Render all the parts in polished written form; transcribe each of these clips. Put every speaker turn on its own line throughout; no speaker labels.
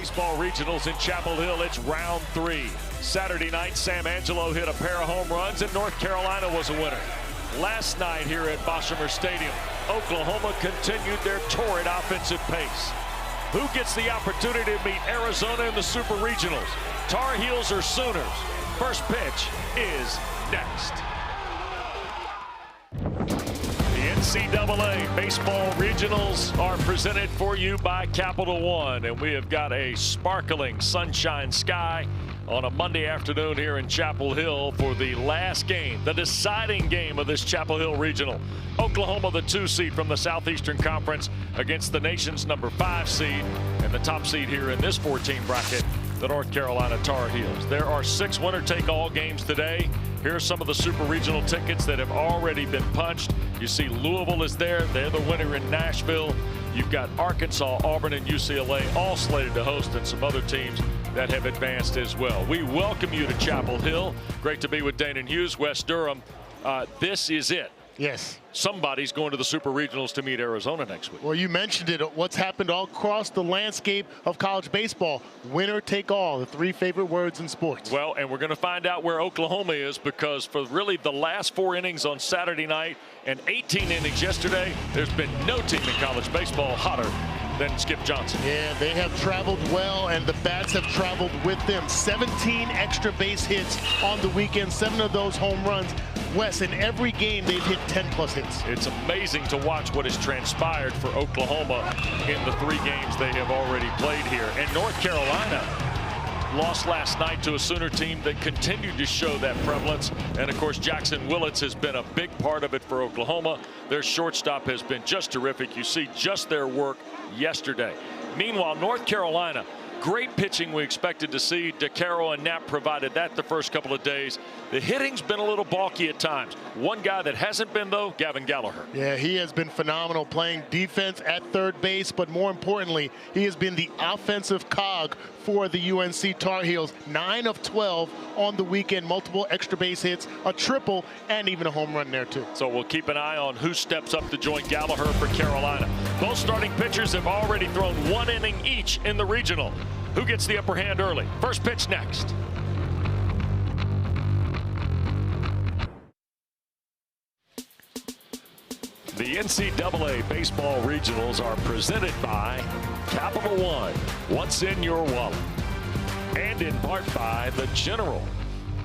Baseball Regionals in Chapel Hill. It's round 3. Saturday night, Sam Angelo hit a pair of home runs, and North Carolina was a winner. Last night here at Boshamer Stadium, Oklahoma continued their torrid offensive pace. Who gets the opportunity to meet Arizona in the Super Regionals? Tar Heels or Sooners? First pitch is next. The NCAA Baseball Regionals are presented for you by Capital One, and we have got a sparkling sunshine sky on a Monday afternoon here in Chapel Hill for the last game, the deciding game of this Chapel Hill Regional. Oklahoma, the 2 seed from the Southeastern Conference, against the nation's number 5 seed and the top seed here in this 14 bracket, the North Carolina Tar Heels. There are 6 winner-take-all games today. Here are some of the Super Regional tickets that have already been punched. You see Louisville is there. They're the winner in Nashville. You've got Arkansas, Auburn, and UCLA all slated to host, and some other teams that have advanced as well. We welcome you to Chapel Hill. Great to be with Danon Hughes, Wes Durham. This is it.
Yes.
Somebody's going to the Super Regionals to meet Arizona next week.
Well, you mentioned it. What's happened all across the landscape of college baseball. Winner take all, the 3 favorite words in sports.
Well, and we're going to find out where Oklahoma is, because for really the last 4 innings on Saturday night and 18 innings yesterday, there's been no team in college baseball hotter than Skip Johnson.
Yeah, they have traveled well, and the bats have traveled with them. 17 extra base hits on the weekend, 7 of those home runs. Wes, in every game they've hit 10+ hits.
It's amazing to watch what has transpired for Oklahoma in the 3 games they have already played here. And North Carolina lost last night to a Sooner team that continued to show that prevalence. And of course, Jackson Willits has been a big part of it for Oklahoma. Their shortstop has been just terrific. You see just their work yesterday. Meanwhile, North Carolina, great pitching we expected to see. DeCaro and Knapp provided that the first couple of days. The hitting's been a little balky at times. One guy that hasn't been, though, Gavin Gallagher.
Yeah, he has been phenomenal playing defense at third base, but more importantly, he has been the offensive cog for the UNC Tar Heels. 9 of 12 on the weekend, multiple extra base hits, a triple, and even a home run there, too.
So we'll keep an eye on who steps up to join Gallagher for Carolina. Both starting pitchers have already thrown 1 inning each in the regional. Who gets the upper hand early? First pitch next. The NCAA Baseball Regionals are presented by Capital One. What's in your wallet? And in part by The General.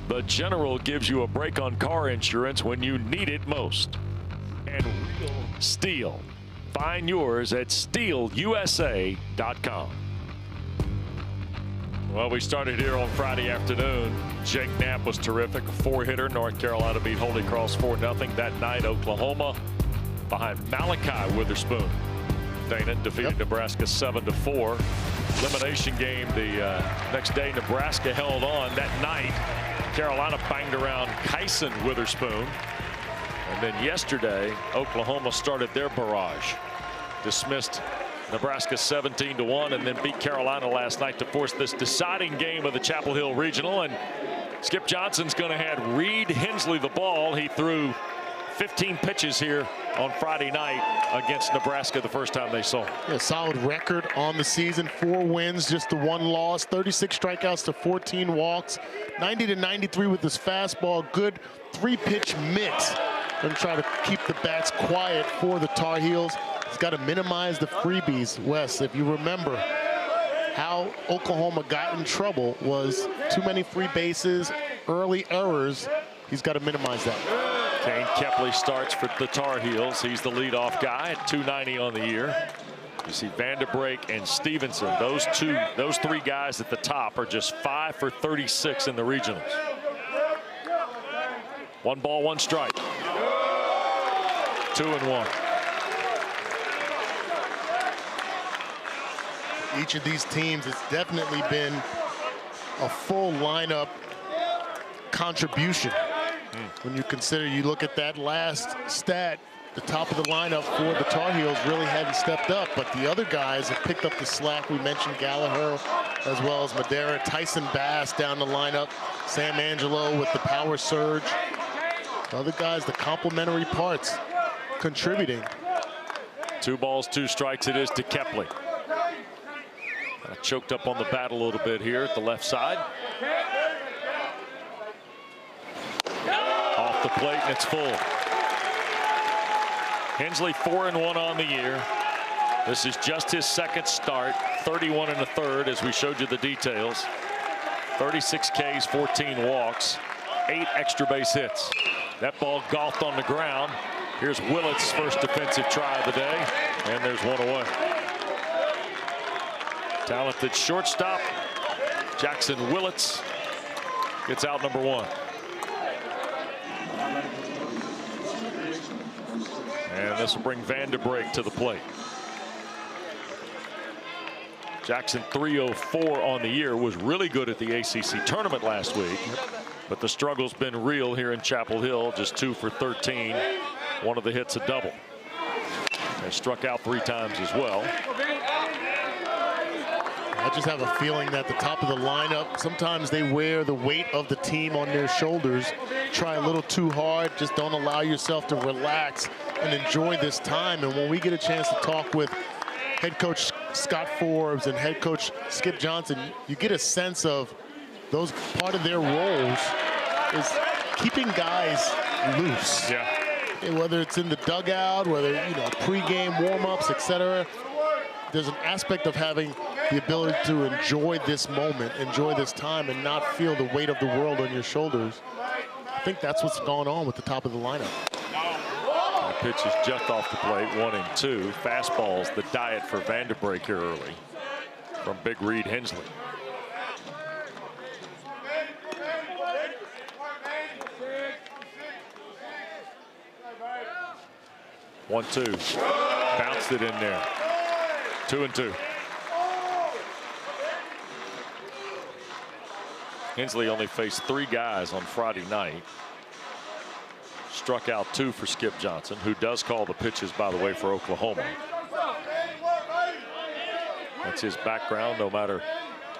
The General gives you a break on car insurance when you need it most. And Real Steel. Find yours at steelusa.com. Well, we started here on Friday afternoon. Jake Knapp was terrific, a 4-hitter. North Carolina beat Holy Cross 4-0 that night. Oklahoma behind Malachi Witherspoon. Danon defeated Nebraska 7-4. Elimination game the next day. Nebraska held on that night. Carolina banged around Kyson Witherspoon. And then yesterday, Oklahoma started their barrage. Dismissed Nebraska 17-1 and then beat Carolina last night to force this deciding game of the Chapel Hill Regional. And Skip Johnson's going to hand Reed Hensley the ball. He threw 15 pitches here on Friday night against Nebraska the first time they saw him.
A solid record on the season, 4 wins, just the 1 loss, 36 strikeouts to 14 walks, 90-93 with his fastball, good 3-pitch mix. Going to try to keep the bats quiet for the Tar Heels. He's got to minimize the freebies. Wes, if you remember, how Oklahoma got in trouble was too many free bases, early errors. He's got to minimize that.
Kane Kepley starts for the Tar Heels. He's the leadoff guy at 290 on the year. You see Vanderbrake and Stevenson. Those 3 guys at the top are just 5 for 36 in the regionals. 1 ball, 1 strike. 2-1.
Each of these teams has definitely been a full lineup contribution. When you consider, you look at that last stat, the top of the lineup for the Tar Heels really hadn't stepped up, but the other guys have picked up the slack. We mentioned Gallagher as well as Madera, Tyson Bass down the lineup, Sam Angelo with the power surge. The other guys, the complementary parts contributing.
2 balls, 2 strikes it is to Kepley. Choked up on the bat a little bit here at the left side. Off the plate, and it's full. Hensley 4-1 on the year. This is just his second start. 31 1/3 as we showed you the details. 36 Ks, 14 walks, 8 extra base hits. That ball golfed on the ground. Here's Willett's first defensive try of the day, and there's one away. Talented shortstop Jackson Willits gets out number 1. And this will bring Vanderbrake to the plate. Jackson 304 on the year, was really good at the ACC tournament last week, but the struggle's been real here in Chapel Hill. Just 2 for 13. One of the hits a double. And struck out 3 times as well.
I just have a feeling that the top of the lineup, sometimes they wear the weight of the team on their shoulders. Try a little too hard. Just don't allow yourself to relax and enjoy this time. And when we get a chance to talk with head coach Scott Forbes and head coach Skip Johnson, you get a sense of those part of their roles is keeping guys loose.
Yeah.
And whether it's in the dugout, whether, pregame warm-ups, etc. There's an aspect of having the ability to enjoy this moment, enjoy this time, and not feel the weight of the world on your shoulders. I think that's what's going on with the top of the lineup.
The pitch is just off the plate, 1-2. Fastball's the diet for Vanderbrake here early from Big Reed Hensley. One, 2. Bounced it in there. 2-2. Hensley only faced 3 guys on Friday night. Struck out 2 for Skip Johnson, who does call the pitches, by the way, for Oklahoma. That's his background, no matter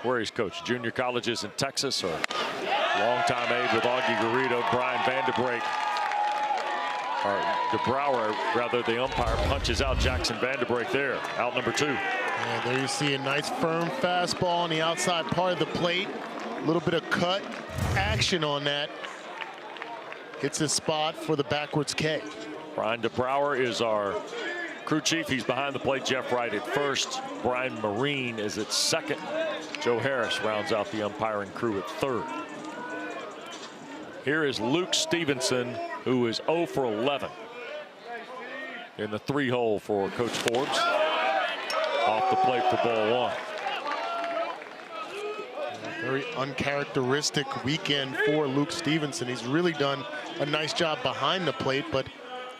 where he's coached. Junior colleges in Texas, or longtime aide with Augie Garrido. Brian Vanderbrake, or DeBrouwer, rather, the umpire, punches out Jackson Vanderbrake there. Out number 2.
And there you see a nice firm fastball on the outside part of the plate. A little bit of cut action on that. Hits his spot for the backwards K.
Brian DeBrouwer is our crew chief. He's behind the plate. Jeff Wright at first. Brian Marine is at second. Joe Harris rounds out the umpiring crew at third. Here is Luke Stevenson, who is 0 for 11 in the 3-hole for Coach Forbes. Off the plate for ball 1.
Very uncharacteristic weekend for Luke Stevenson. He's really done a nice job behind the plate, but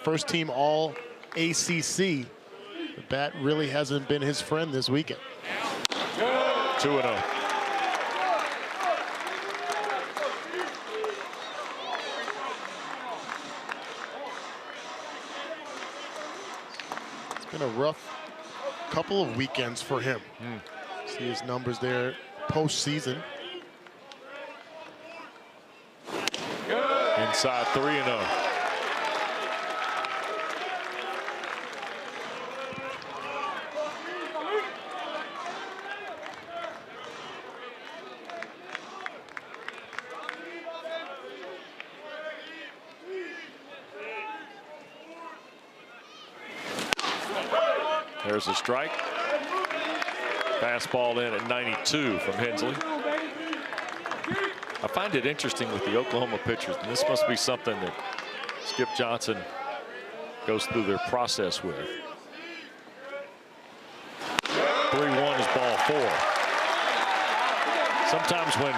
first team all ACC. The bat really hasn't been his friend this weekend.
2-0.
It's been a rough couple of weekends for him. See his numbers there postseason.
Inside 3-0. There's a strike. Fastball in at 92 from Hensley. I find it interesting with the Oklahoma pitchers, and this must be something that Skip Johnson goes through their process with. 3-1 is ball 4. Sometimes when,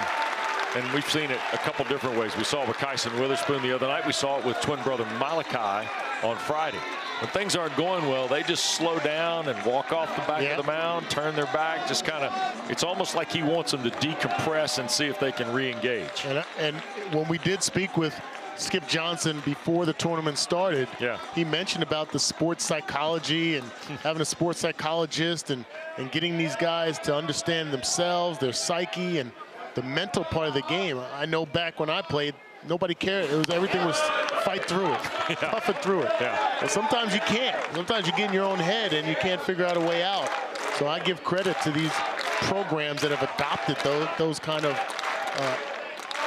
and we've seen it a couple different ways. We saw it with Kyson Witherspoon the other night. We saw it with twin brother Malachi on Friday. When things aren't going well, they just slow down and walk off the back of the mound, turn their back, just kind of, it's almost like he wants them to decompress and see if they can re-engage.
And when we did speak with Skip Johnson before the tournament started, he mentioned about the sports psychology and having a sports psychologist and getting these guys to understand themselves, their psyche, and the mental part of the game. I know back when I played, nobody cared. Everything was fight through it, tough it through it. But sometimes you can't. Sometimes you get in your own head and you can't figure out a way out. So I give credit to these programs that have adopted those kind of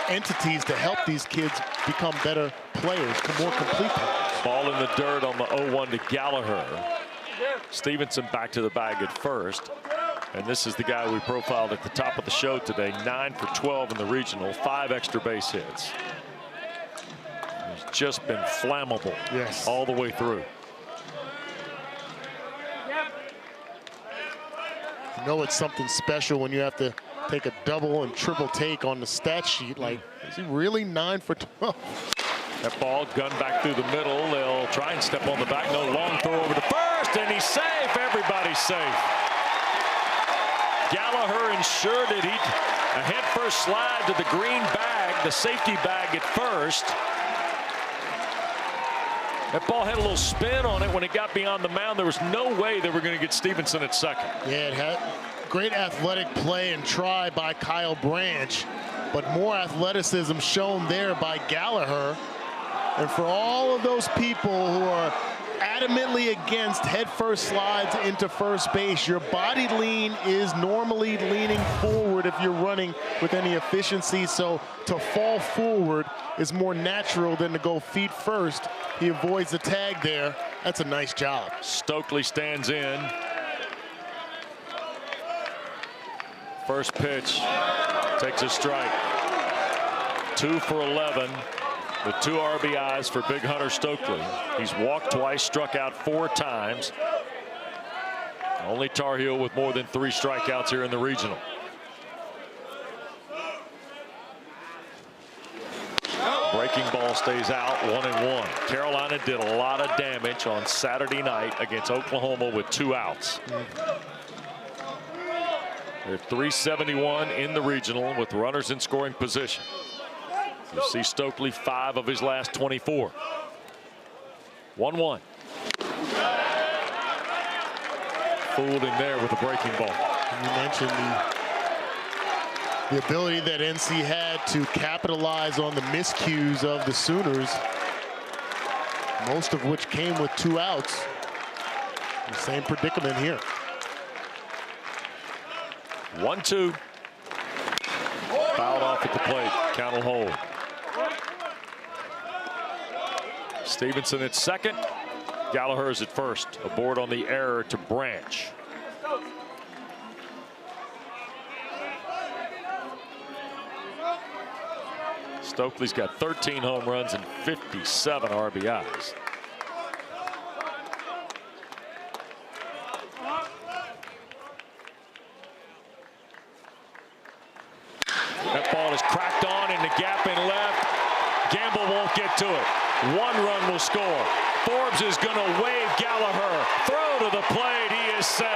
entities to help these kids become better players, more complete players.
Ball in the dirt on the 0-1 to Gallagher. Stevenson back to the bag at first. And this is the guy we profiled at the top of the show today. 9 for 12 in the regional, 5 extra base hits. He's just been flammable all the way through.
You know it's something special when you have to take a double and triple take on the stat sheet. Like, is he really 9 for 12?
That ball gunned back through the middle. They'll try and step on the back. No, long throw over to first, and he's safe. Everybody's safe. Gallagher ensured it. A head-first slide to the green bag, the safety bag at first. That ball had a little spin on it when it got beyond the mound. There was no way they were going to get Stevenson at second.
Yeah, it had great athletic play and try by Kyle Branch, but more athleticism shown there by Gallagher. And for all of those people who are adamantly against head-first slides into first base, your body lean is normally leaning forward if you're running with any efficiency. So to fall forward is more natural than to go feet first. He avoids the tag there. That's a nice job.
Stokely stands in. First pitch takes a strike. 2 for 11. With 2 RBIs for Big Hunter Stokely. He's walked twice, struck out 4 times. Only Tar Heel with more than 3 strikeouts here in the regional. Breaking ball stays out, 1-1. Carolina did a lot of damage on Saturday night against Oklahoma with 2 outs. They're 371 in the regional with runners in scoring position. You see Stokely 5 of his last 24. 1-1. Fooled in there with a breaking ball.
You mentioned the ability that NC had to capitalize on the miscues of the Sooners, most of which came with 2 outs. The same predicament here.
1-2. Fouled off at the plate. Count will hold. Stevenson at second. Gallagher is at first. Aboard on the error to Branch. Stokely's got 13 home runs and 57 RBIs. That ball is cracked on in the gap in left. Gamble won't get to it. 1 run will score. Forbes is going to wave Gallagher. Throw to the plate. He is safe.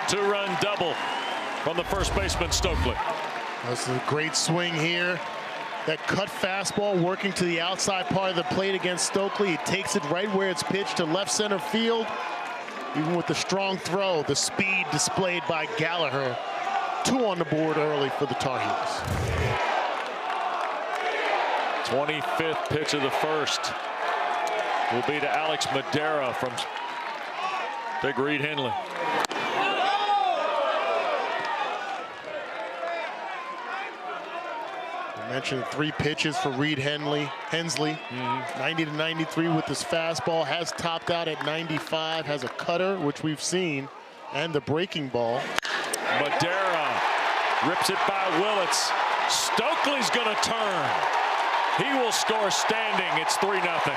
Two-run double from the first baseman, Stokely.
That's a great swing here. That cut fastball working to the outside part of the plate against Stokely. He takes it right where it's pitched to left center field. Even with the strong throw, the speed displayed by Gallagher. 2 on the board early for the Tar Heels.
25th pitch of the first will be to Alex Madera from Big Reed Henley.
I mentioned 3 pitches for Reed Hensley. 90 to 93 with his fastball. Has topped out at 95. Has a cutter, which we've seen, and the breaking ball.
Madera rips it by Willits. Stokely's going to turn. He will score standing. It's 3-0.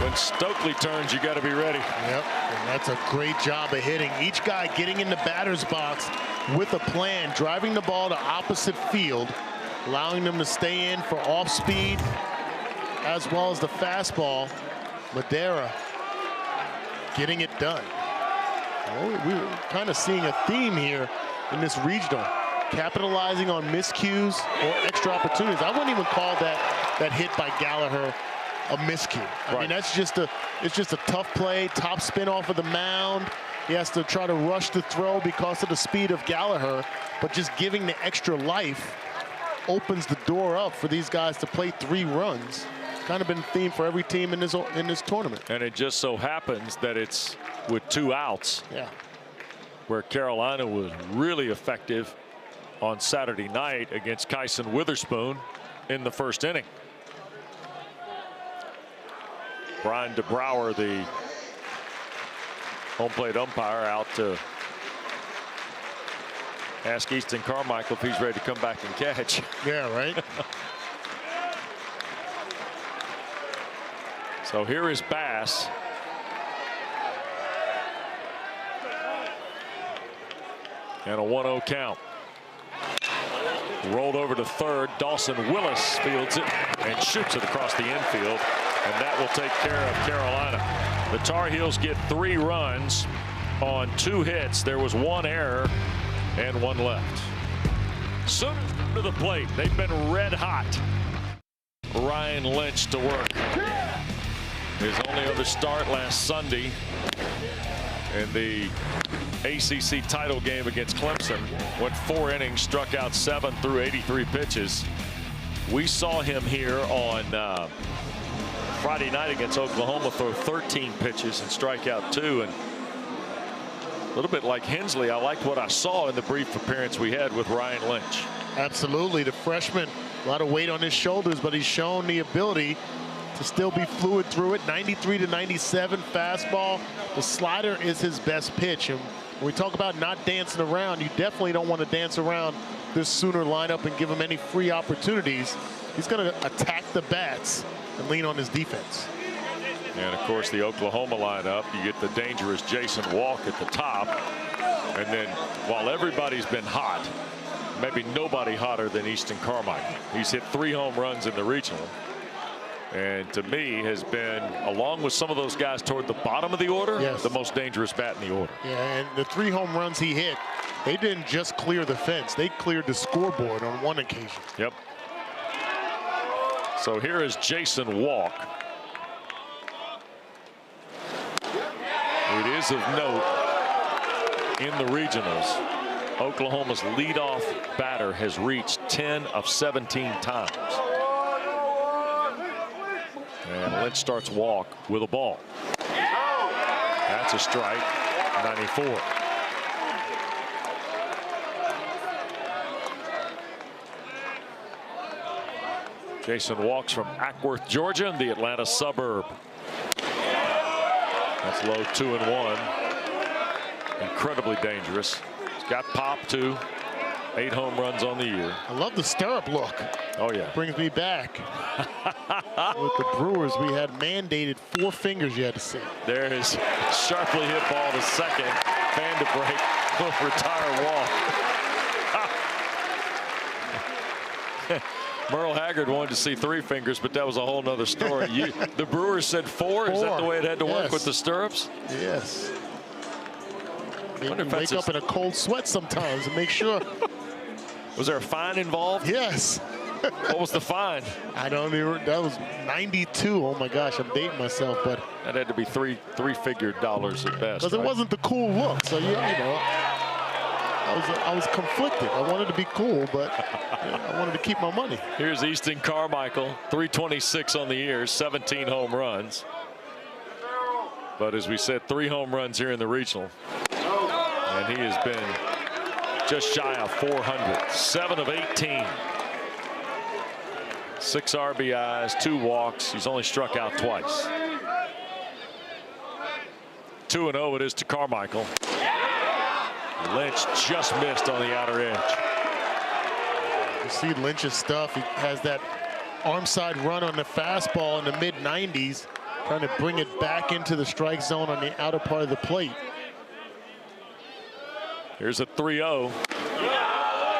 When Stokely turns, you got to be ready.
Yep, and that's a great job of hitting. Each guy getting in the batter's box with a plan, driving the ball to opposite field, allowing them to stay in for off speed, as well as the fastball. Madera getting it done. Well, we're kind of seeing a theme here in this regional, capitalizing on miscues or extra opportunities. I wouldn't even call that hit by Gallagher a miscue. I mean, it's just a tough play, top spin off of the mound. He has to try to rush the throw because of the speed of Gallagher, but just giving the extra life opens the door up for these guys to play 3 runs. It's kind of been a theme for every team in this tournament.
And it just so happens that it's with 2 outs.
Yeah.
Where Carolina was really effective on Saturday night against Kyson Witherspoon in the first inning. Brian DeBrouwer, the home plate umpire, out to ask Easton Carmichael if he's ready to come back and catch.
Yeah, right.
So here is Bass. And a 1-0 count. Rolled over to third. Dawson Willis fields it and shoots it across the infield. And that will take care of Carolina. The Tar Heels get 3 runs on 2 hits. There was 1 error and 1 left. Soon to the plate. They've been red hot. Ryan Lynch to work. His only other start last Sunday in the ACC title game against Clemson. Went 4 innings, struck out 7 through 83 pitches. We saw him here on Friday night against Oklahoma throw 13 pitches and strike out 2. And a little bit like Hensley, I liked what I saw in the brief appearance we had with Ryan Lynch.
Absolutely. The freshman, a lot of weight on his shoulders, but he's shown the ability to still be fluid through it. 93 to 97 fastball. The slider is his best pitch. And when we talk about not dancing around, you definitely don't want to dance around this Sooner lineup and give him any free opportunities. He's going to attack the bats and lean on his defense.
And of course, the Oklahoma lineup, you get the dangerous Jason Walk at the top. And then while everybody's been hot, maybe nobody hotter than Easton Carmichael. He's hit 3 home runs in the regional. And to me has been, along with some of those guys toward the bottom of the order, the most dangerous bat in the order.
Yeah, and the 3 home runs he hit, they didn't just clear the fence. They cleared the scoreboard on 1 occasion.
Yep. So here is Jason Walk. It is of note in the regionals, Oklahoma's leadoff batter has reached 10 of 17 times. And Lynch starts Walk with a ball. That's a strike. 94. Jason Walks from Ackworth, Georgia, in the Atlanta suburb. That's low 2-1. Incredibly dangerous. He's got pop too. 8 home runs on the year.
I love the stirrup look.
Oh yeah.
Brings me back. With the Brewers, we had mandated 4 fingers you had to see.
There is sharply hit ball to second. Fan to break. Will retire Walk. Merle Haggard wanted to see 3 fingers, but that was a whole nother story. The Brewers said 4. Is that the way it had to work with the stirrups?
Yes.
I wonder if
wake up in a cold sweat sometimes and make sure.
Was there a fine involved?
Yes.
What was the fine?
I don't even. That was 92. Oh my gosh, I'm dating myself, but
that had to be three-figure dollars at best.
Because it wasn't the cool look, so you know. I was conflicted. I wanted to be cool, but I wanted to keep my money.
Here's Easton Carmichael, 326 on the year, 17 home runs. But as we said, 3 home runs here in the regional. And he has been just shy of 400. 7 of 18. 6 RBIs, 2 walks. He's only struck out twice. 2-0 it is to Carmichael. Lynch just missed on the outer edge.
You see Lynch's stuff. He has that arm side run on the fastball in the mid-90s, trying to bring it back into the strike zone on the outer part of the plate.
Here's a 3-0.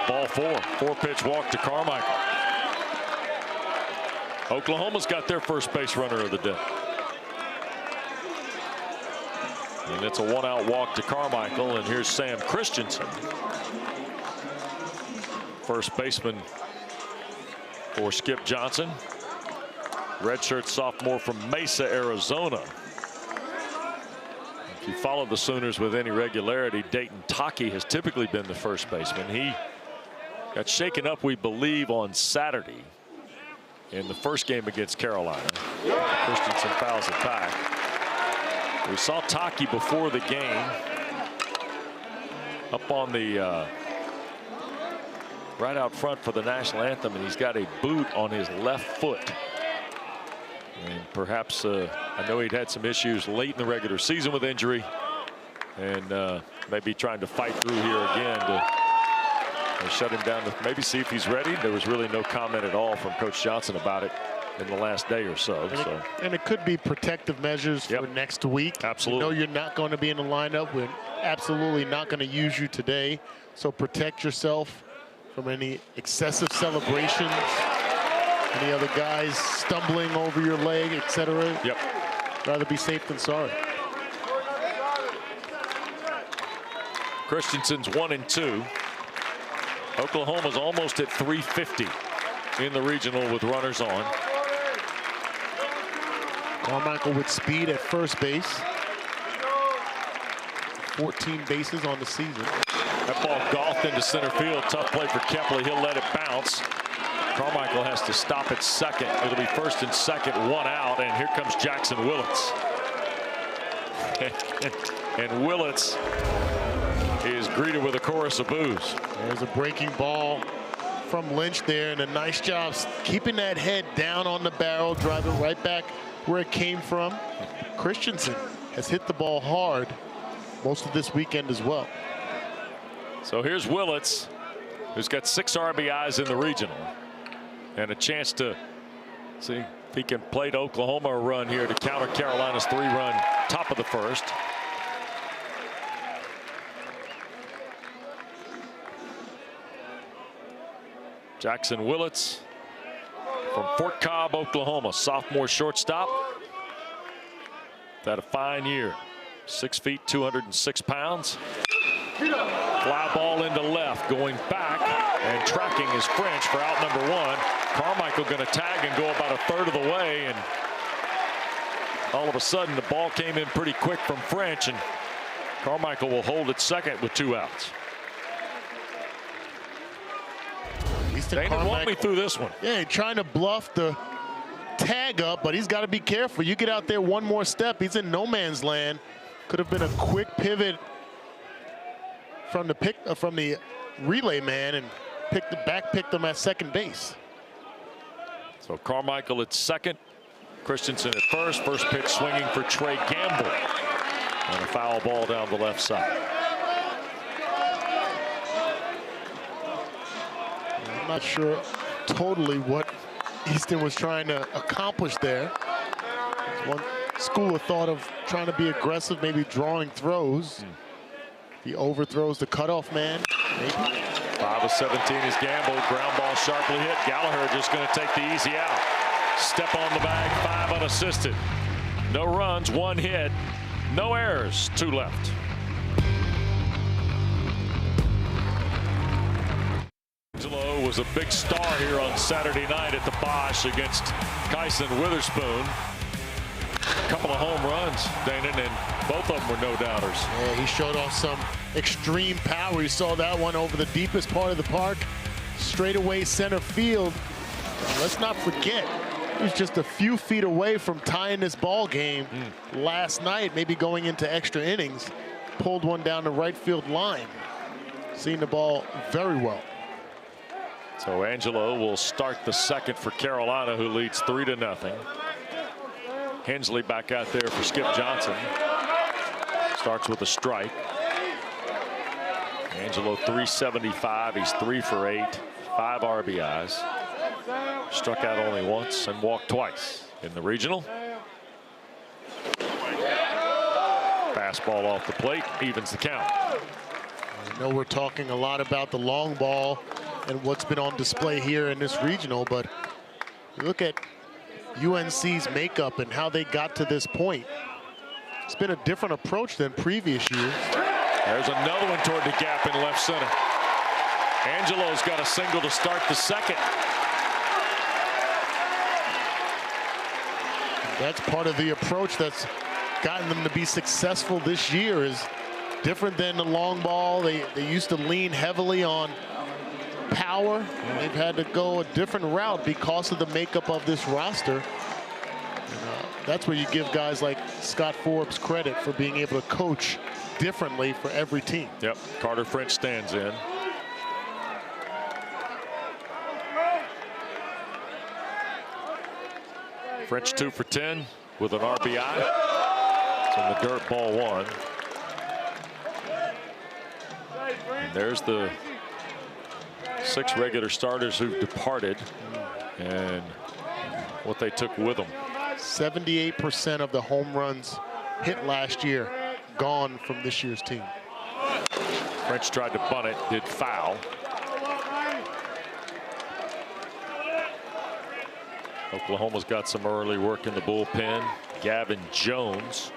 Ball 4. 4-pitch walk to Carmichael. Oklahoma's got their first base runner of the day. And it's a one-out walk to Carmichael, and here's Sam Christensen, first baseman for Skip Johnson, redshirt sophomore from Mesa, Arizona. If you follow the Sooners with any regularity, Dayton Taki has typically been the first baseman. He got shaken up, we believe, on Saturday in the first game against Carolina. Christensen fouls it back. We saw Taki before the game up on the right out front for the national anthem, and he's got a boot on his left foot. And perhaps I know he'd had some issues late in the regular season with injury, and maybe trying to fight through here again to shut him down, to maybe see if he's ready. There was really no comment at all from Coach Johnson about it in the last day or so.
And it could be protective measures for next week.
Absolutely.
You know you're not going to be in the lineup. We're absolutely not going to use you today. So protect yourself from any excessive celebrations, any other guys stumbling over your leg, etc.
Yep.
Rather be safe than sorry.
Christensen's 1-2. Oklahoma's almost at 350 in the regional with runners on.
Carmichael with speed at first base. 14 bases on the season.
That ball golfed into center field. Tough play for Kepley. He'll let it bounce. Carmichael has to stop at second. It'll be first and second, one out, and here comes Jackson Willits. And Willits is greeted with a chorus of boos.
There's a breaking ball from Lynch there, and a nice job keeping that head down on the barrel, driving right back where it came from. Christensen has hit the ball hard most of this weekend as well.
So here's Willits, who's got 6 RBIs in the regional, and a chance to see if he can play to Oklahoma a run here to counter Carolina's 3-run top of the first. Jackson Willits from Fort Cobb, Oklahoma, sophomore shortstop. Had a fine year. 6 feet, 206 pounds. Fly ball into left, going back and tracking is French for out number 1. Carmichael going to tag and go about a third of the way, and all of a sudden the ball came in pretty quick from French, and Carmichael will hold at second with 2 outs. They didn't want me through this one.
Yeah, trying to bluff the tag up, but he's got to be careful. You get out there one more step, he's in no man's land. Could have been a quick pivot from the relay man and picked them at second base.
So Carmichael at second, Christensen at first. First pitch swinging for Trey Gamble, and a foul ball down the left side.
I'm not sure totally what Easton was trying to accomplish there. There's one school of thought of trying to be aggressive, maybe drawing throws. He overthrows the cutoff man, maybe.
5 of 17 is Gamble. Ground ball sharply hit. Gallagher just going to take the easy out. Step on the bag, 5 unassisted. No runs, 1 hit, no errors, 2 left. Angelo was a big star here on Saturday night at the Bosch against Kyson Witherspoon. A couple of home runs, Danon, and both of them were no-doubters.
Yeah, he showed off some extreme power. You saw that one over the deepest part of the park, straightaway center field. And let's not forget, he was just a few feet away from tying this ball game last night, maybe going into extra innings. Pulled one down the right field line. Seeing the ball very well.
So Angelo will start the second for Carolina, who leads 3-0. Hensley back out there for Skip Johnson. Starts with a strike. Angelo 375. He's 3 for 8. 5 RBIs. Struck out only once and walked twice in the regional. Fastball off the plate, evens the count.
I know we're talking a lot about the long ball and what's been on display here in this regional, but you look at UNC's makeup and how they got to this point. it's been a different approach than previous years.
There's another one toward the gap in left center. Angelo's got a single to start the second.
That's part of the approach that's gotten them to be successful this year. Is different than the long ball. They used to lean heavily on power. They've had to go a different route because of the makeup of this roster. That's where you give guys like Scott Forbes credit for being able to coach differently for every team.
Yep, Carter French stands in. French 2 for 10 with an RBI. It's in the dirt, ball 1. And there's the 6 regular starters who've departed and what they took with them.
78% of the home runs hit last year gone from this year's team.
French tried to bunt it, did foul. Oklahoma's got some early work in the bullpen. Gavin Jones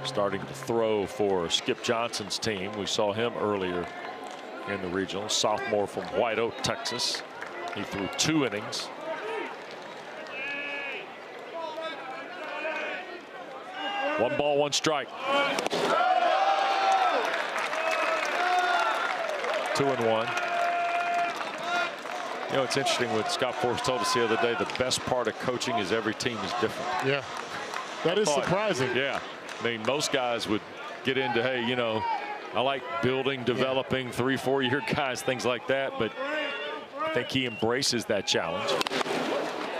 starting to throw for Skip Johnson's team. We saw him earlier in the regional. Sophomore from White Oak, Texas. He threw 2 innings. One ball, 1 strike. 2-1. You know, it's interesting what Scott Forbes told us the other day. The best part of coaching is every team is different.
Yeah, that is surprising.
Yeah, I mean, most guys would get into, hey, you know, I like building, developing 3-4 year guys, things like that. But I think he embraces that challenge.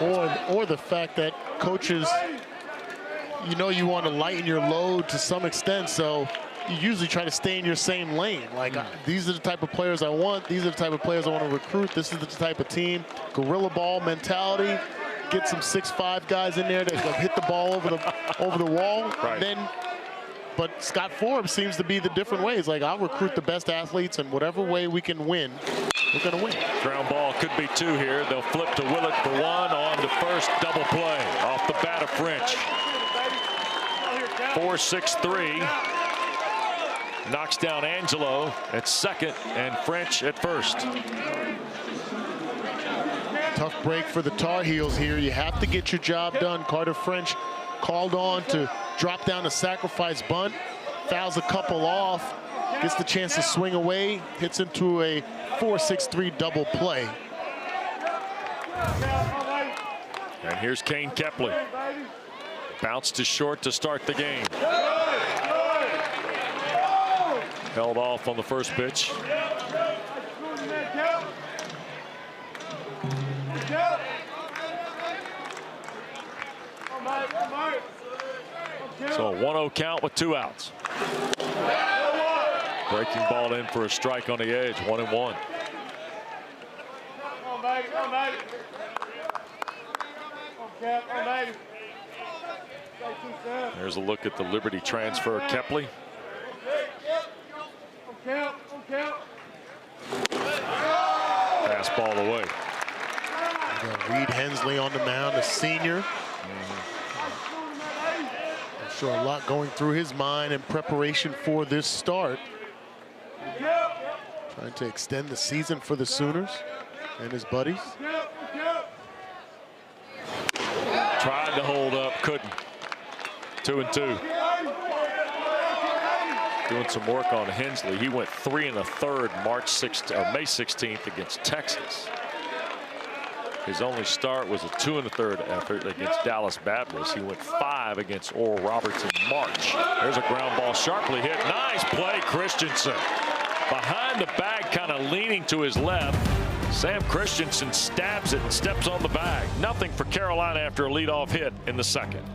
Or the fact that coaches, you know, you want to lighten your load to some extent, so you usually try to stay in your same lane. Like, these are the type of players I want. These are the type of players I want to recruit. This is the type of team. Gorilla ball mentality. Get some 6'5" guys in there that hit the ball over the wall.
Right.
But Scott Forbes seems to be the different ways. Like, I'll recruit the best athletes, and whatever way we can win, we're going to win.
Ground ball could be 2 here. They'll flip to Willett for 1 on to first. Double play off the bat of French. 4-6-3. Knocks down Angelo at second and French at first.
Tough break for the Tar Heels here. You have to get your job done. Carter French called on to drop down a sacrifice bunt. Fouls a couple off. Gets the chance to swing away. Hits into a 4-6-3 double play.
And here's Kane Kepley. Bounce to short to start the game. Held off on the first pitch. So a 1-0 count with 2 outs. Breaking ball in for a strike on the edge. 1-1. There's a look at the Liberty transfer, Kepley. Fastball away.
Reed Hensley on the mound, a senior. I'm sure a lot going through his mind in preparation for this start. Trying to extend the season for the Sooners and his buddies.
Tried to hold up, couldn't. 2-2. Doing some work on Hensley. He went 3 1/3 May 16th against Texas. His only start was a 2 1/3 effort against Dallas Baptist. He went 5 against Oral Roberts in March. There's a ground ball sharply hit. Nice play, Christensen. Behind the bag, kind of leaning to his left. Sam Christensen stabs it and steps on the bag. Nothing for Carolina after a leadoff hit in the second.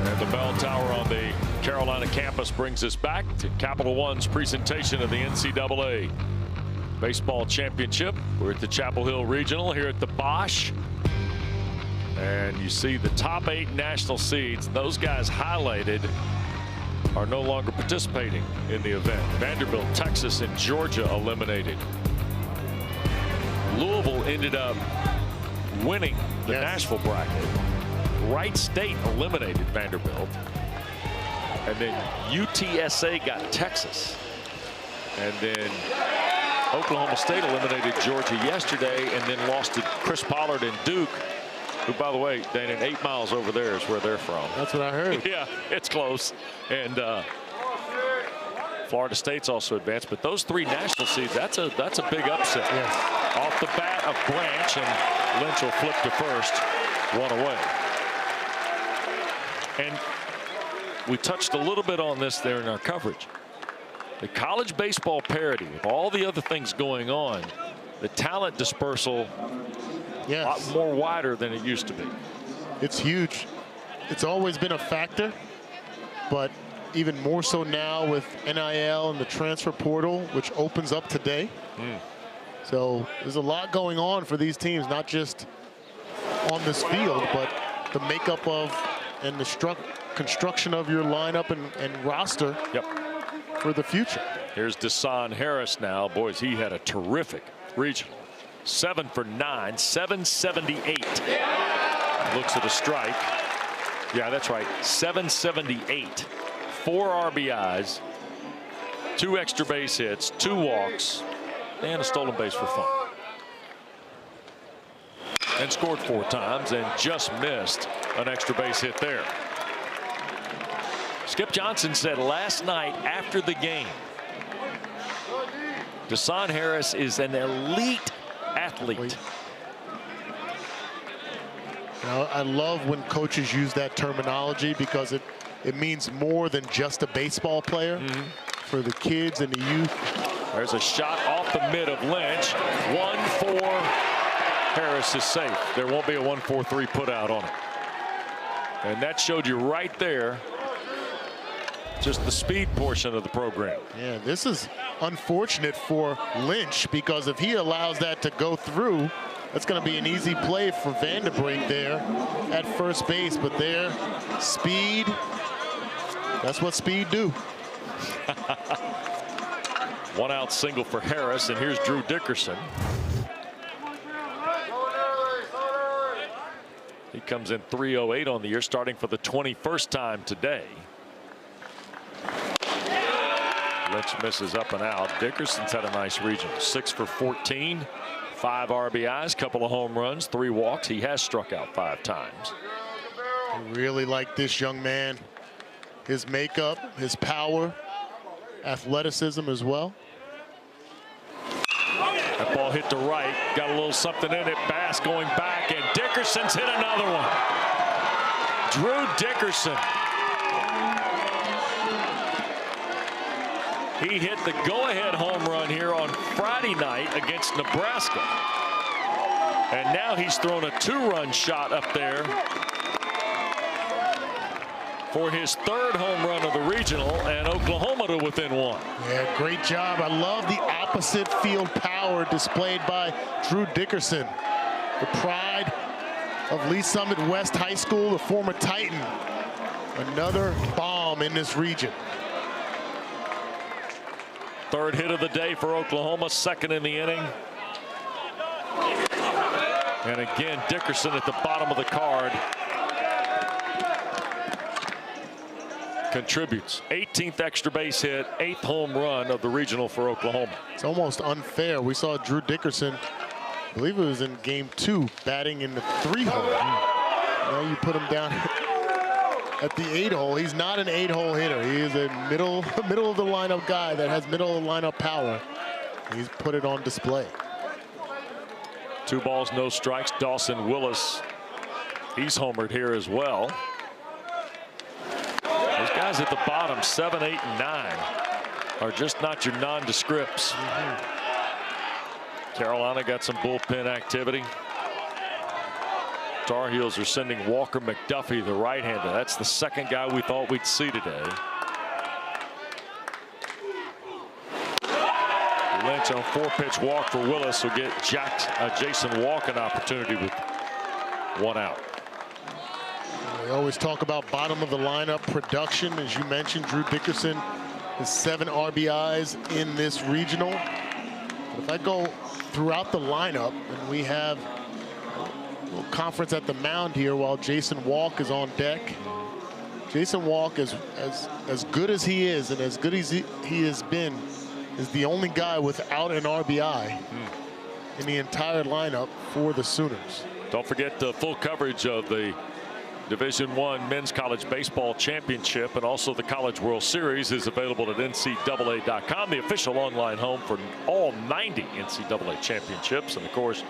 And the bell tower on the Carolina campus brings us back to Capital One's presentation of the NCAA Baseball Championship. We're at the Chapel Hill Regional here at the Bosch. And you see the top 8 national seeds. Those guys highlighted are no longer participating in the event. Vanderbilt, Texas, and Georgia eliminated. Louisville ended up winning the Nashville bracket. Wright State eliminated Vanderbilt. And then UTSA got Texas. And then Oklahoma State eliminated Georgia yesterday and then lost to Chris Pollard and Duke, who, by the way, Danon, 8 miles over there is where they're from.
That's what I heard.
Yeah, it's close. And Florida State's also advanced. But those 3 national seeds, that's a big upset.
Yes.
Off the bat of Branch, and Lynch will flip to first, 1 away. And we touched a little bit on this there in our coverage. The college baseball parity, with all the other things going on, the talent dispersal, a lot more wider than it used to be.
It's huge. It's always been a factor, but even more so now with NIL and the transfer portal, which opens up today. So there's a lot going on for these teams, not just on this field, but the makeup of and the construction of your lineup and roster for the future.
Here's Desan Harris now. Boys, he had a terrific regional. 7 for 9, 778. Looks at a strike. Yeah, that's right. 778. 4 RBIs, 2 extra base hits, 2 walks, and a stolen base for fun. And scored 4 times and just missed an extra base hit there. Skip Johnson said last night after the game, Desan Harris is an elite athlete.
You know, I love when coaches use that terminology because it means more than just a baseball player. For the kids and the youth.
There's a shot off the mid of Lynch. 1-4. Harris is safe. There won't be a 1-4-3 put out on it. And that showed you right there just the speed portion of the program.
Yeah, this is unfortunate for Lynch because if he allows that to go through, that's going to be an easy play for Vanderbrink there at first base. But there, speed, that's what speed do.
1 out single for Harris, and here's Drew Dickerson. He comes in 308 on the year, starting for the 21st time today. Lynch misses up and out. Dickerson's had a nice regional. 6 for 14, 5 RBIs, couple of home runs, 3 walks. He has struck out 5 times.
I really like this young man. His makeup, his power, athleticism as well.
That ball hit to right, got a little something in it. Bass going back, and Dickerson's hit another one. Drew Dickerson. He hit the go-ahead home run here on Friday night against Nebraska. And now he's thrown a 2-run shot up there for his 3rd home run of the regional, and Oklahoma to within 1.
Yeah, great job. I love the opposite field power displayed by Drew Dickerson. The pride of Lee Summit West High School, the former Titan. Another bomb in this region.
3rd hit of the day for Oklahoma, 2nd in the inning. And again, Dickerson at the bottom of the card. Contributes. 18th extra base hit, 8th home run of the regional for Oklahoma.
It's almost unfair. We saw Drew Dickerson, I believe it was in game 2, batting in the 3-hole. Now you put him down at the 8-hole. He's not an 8-hole hitter. He is a middle of the lineup guy that has middle of the lineup power. He's put it on display.
2 balls, no strikes. Dawson Willis, he's homered here as well. Those guys at the bottom, 7, 8, and 9, are just not your nondescripts. Carolina got some bullpen activity. Tar Heels are sending Walker McDuffie, the right-hander. That's the 2nd guy we thought we'd see today. Lynch on a 4-pitch walk for Willis will get Jason Walk an opportunity with 1 out.
We always talk about bottom of the lineup production. As you mentioned, Drew Dickerson has 7 RBIs in this regional. If I go throughout the lineup, and we have a little conference at the mound here while Jason Walk is on deck. Jason Walk, as good as he is and as good as he has been, is the only guy without an RBI in the entire lineup for the Sooners.
Don't forget the full coverage of the Division I Men's College Baseball Championship and also the College World Series is available at NCAA.com, the official online home for all 90 NCAA championships. And of course,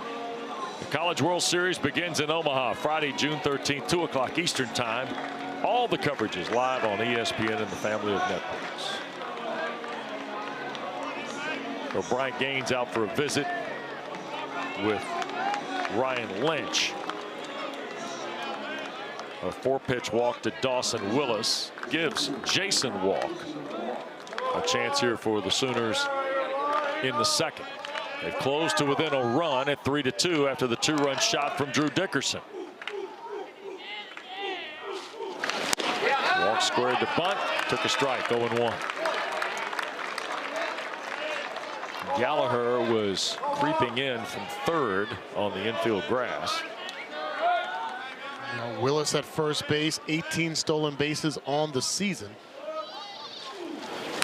the College World Series begins in Omaha Friday, June 13th, 2 o'clock Eastern Time. All the coverage is live on ESPN and the family of networks. So Bryant Gaines out for a visit with Ryan Lynch. A 4-pitch walk to Dawson Willis gives Jason Walk a chance here for the Sooners in the second. They've closed to within a run at 3-2 after the 2-run shot from Drew Dickerson. Walk squared to bunt, took a strike, 0-1. Gallagher was creeping in from third on the infield grass.
Now Willis at first base, 18 stolen bases on the season.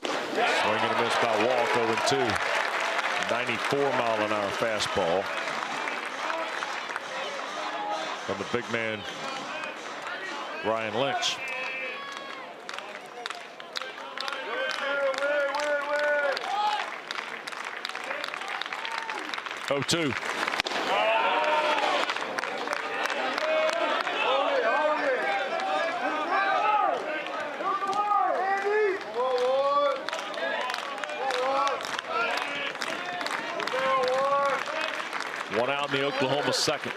Swing and a miss by Walk, 0-2. 94-mile-an-hour fastball from the big man Ryan Lynch. Oh, 2. One out in the Oklahoma second.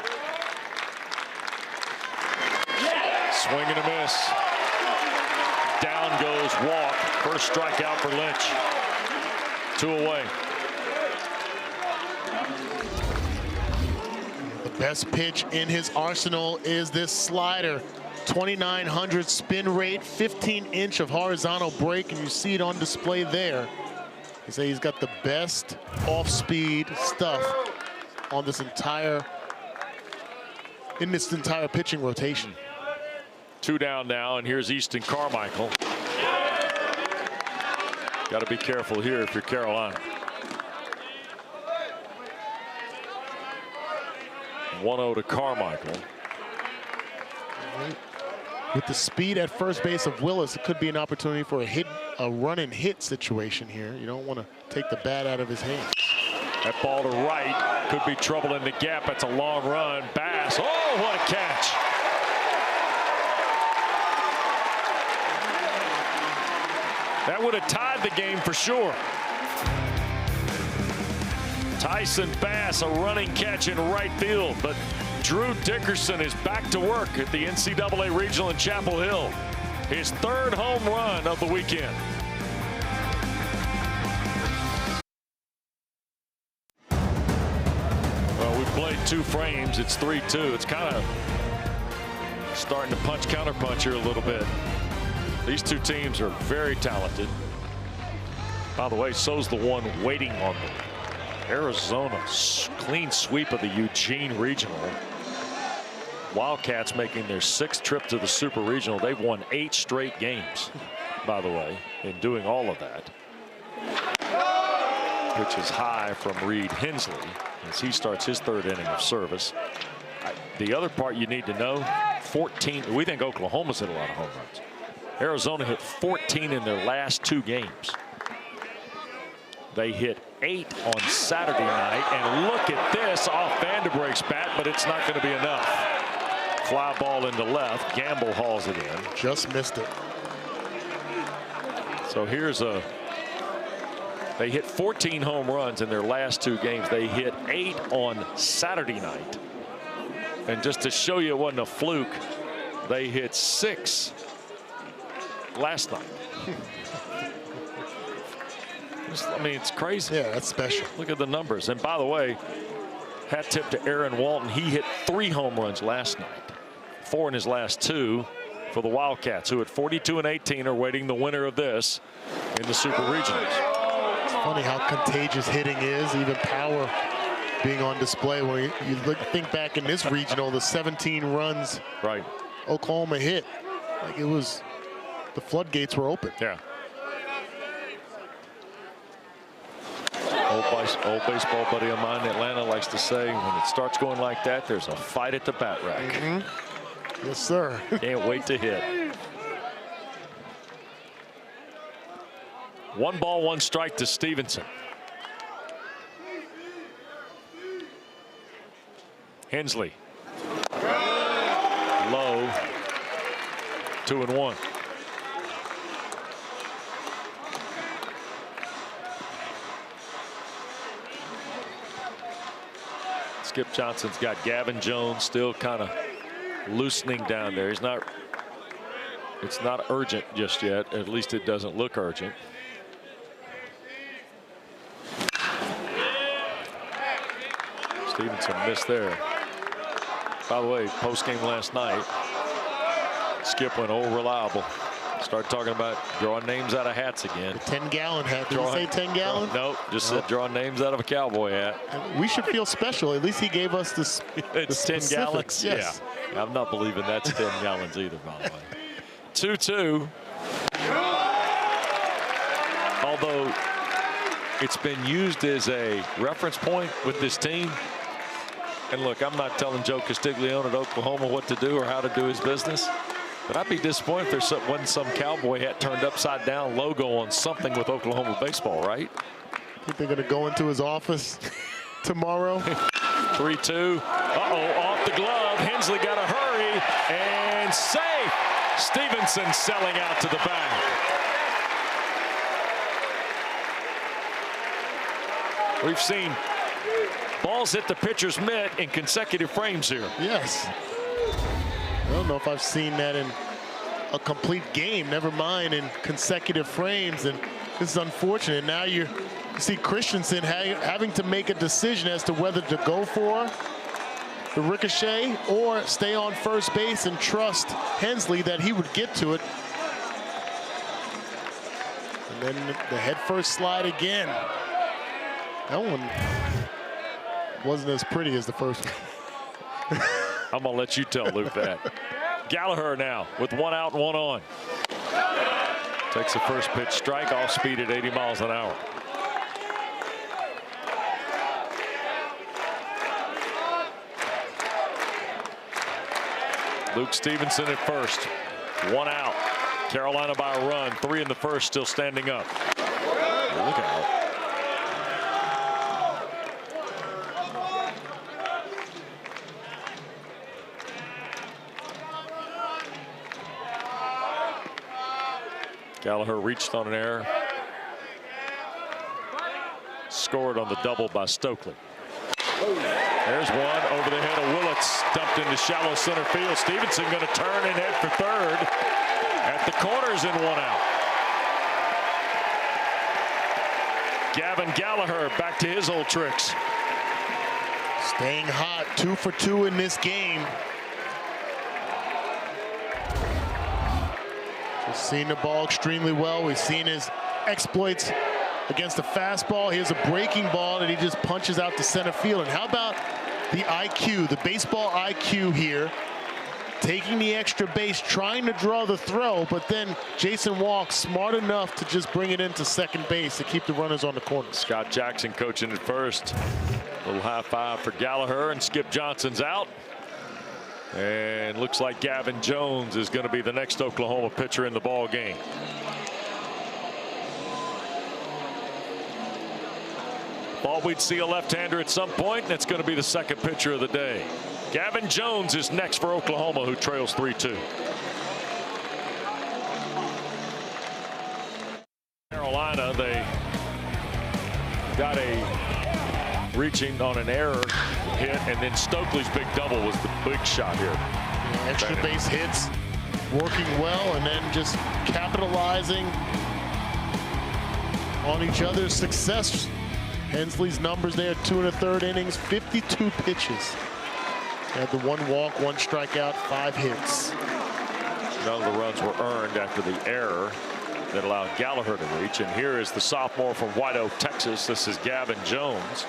Swing and a miss. Down goes Walk. First strikeout for Lynch. 2 away.
The best pitch in his arsenal is this slider. 2,900 spin rate, 15-inch of horizontal break, and you see it on display there. They say he's got the best off-speed stuff on this entire pitching rotation.
2 down now, and here's Easton Carmichael. Got to be careful here if you're Carolina. 1-0 to Carmichael.
With the speed at first base of Willis, it could be an opportunity for a run and hit situation here. You don't want to take the bat out of his hands.
That ball to right could be trouble in the gap. That's a long run. Bass. Oh, what a catch. That would have tied the game for sure. Tyson Bass, a running catch in right field, but Drew Dickerson is back to work at the NCAA Regional in Chapel Hill. His 3rd home run of the weekend. Well, we played 2 frames. It's 3-2. It's kind of starting to punch counterpunch here a little bit. These 2 teams are very talented. By the way, so's the one waiting on them. Arizona, clean sweep of the Eugene Regional. Wildcats making their 6th trip to the Super Regional. They've won 8 straight games, by the way, in doing all of that. Pitch is high from Reed Hensley as he starts his 3rd inning of service. The other part you need to know, 14, we think Oklahoma's hit a lot of home runs. Arizona hit 14 in their last 2 games. They hit 8 on Saturday night, and look at this off Vanderbreek's bat, but it's not going to be enough. Fly ball into left. Gamble hauls it in.
Just missed it.
So here's they hit 14 home runs in their last 2 games. They hit 8 on Saturday night. And just to show you it wasn't a fluke, they hit 6 last night. I mean, it's crazy.
Yeah, that's special.
Look at the numbers. And by the way, hat tip to Aaron Walton. He hit 3 home runs last night. 4 in his last 2 for the Wildcats, who at 42 and 18 are waiting the winner of this in the Super Regionals.
Funny how contagious hitting is, even power being on display. When you think back in this regional, the 17 runs
right
Oklahoma hit, like it was, the floodgates were open.
Yeah. Old baseball buddy of mine in Atlanta likes to say, when it starts going like that, there's a fight at the bat rack.
Yes, sir.
Can't wait to hit. 1 ball, 1 strike to Stevenson. Hensley. Low. 2-1. Skip Johnson's got Gavin Jones still kind of loosening down there. It's not urgent just yet. At least it doesn't look urgent. Stevenson missed there. By the way, post game last night, Skip went reliable. Started talking about drawing names out of hats again.
10-gallon hat. Did he say 10 gallon?
No, just said drawing names out of a cowboy hat.
We should feel special. At least he gave us this.
It's 10 gallons.
Yes.
Yeah, I'm not believing that's 10 gallons either, by the way. 2-2. Although it's been used as a reference point with this team. And look, I'm not telling Joe Castiglione at Oklahoma what to do or how to do his business. But I'd be disappointed if there wasn't some cowboy hat turned upside down logo on something with Oklahoma baseball, right?
Think they're going to go into his office tomorrow?
3-2. Uh-oh, off the glove. Hensley got to hurry. And safe. Stevenson selling out to the back. We've seen balls hit the pitcher's mitt in consecutive frames here.
Yes. I don't know if I've seen that in a complete game, never mind in consecutive frames. And this is unfortunate. Now you see Christensen having to make a decision as to whether to go for the ricochet or stay on first base and trust Hensley that he would get to it. And then the head first slide again. That one wasn't as pretty as the first one.
I'm going to let you tell Luke that. Gallagher now with 1 out and 1 on. Takes the first pitch strike, off speed at 80 miles an hour. Luke Stevenson at first. 1 out. Carolina by a run. 3 in the first, still standing up. Look out. Gallagher reached on an error. Scored on the double by Stokely. There's one over the head of Willits, dumped into shallow center field. Stevenson going to turn and head for third. At the corners and 1 out. Gavin Gallagher back to his old tricks.
Staying hot, 2 for 2 in this game. We've seen the ball extremely well. We've seen his exploits against the fastball. Here's a breaking ball that he just punches out to center field. And how about the IQ, the baseball IQ here, taking the extra base, trying to draw the throw, but then Jason Walk smart enough to just bring it into second base to keep the runners on the corner.
Scott Jackson coaching at first. A little high five for Gallagher, and Skip Johnson's out. And looks like Gavin Jones is going to be the next Oklahoma pitcher in the ball game. Thought we'd see a left-hander at some point, and it's going to be the second pitcher of the day. Gavin Jones is next for Oklahoma, who trails 3-2. Carolina, they got a reaching on an error hit, and then Stokely's big double was the big shot here.
Extra base hits working well, and then just capitalizing on each other's success. Hensley's numbers there, 2 1/3 innings, 52 pitches. Had the 1 walk, 1 strikeout, 5 hits.
None of the runs were earned after the error. that allowed Gallagher to reach. And here is the sophomore from White Oak, Texas. This is Gavin Jones.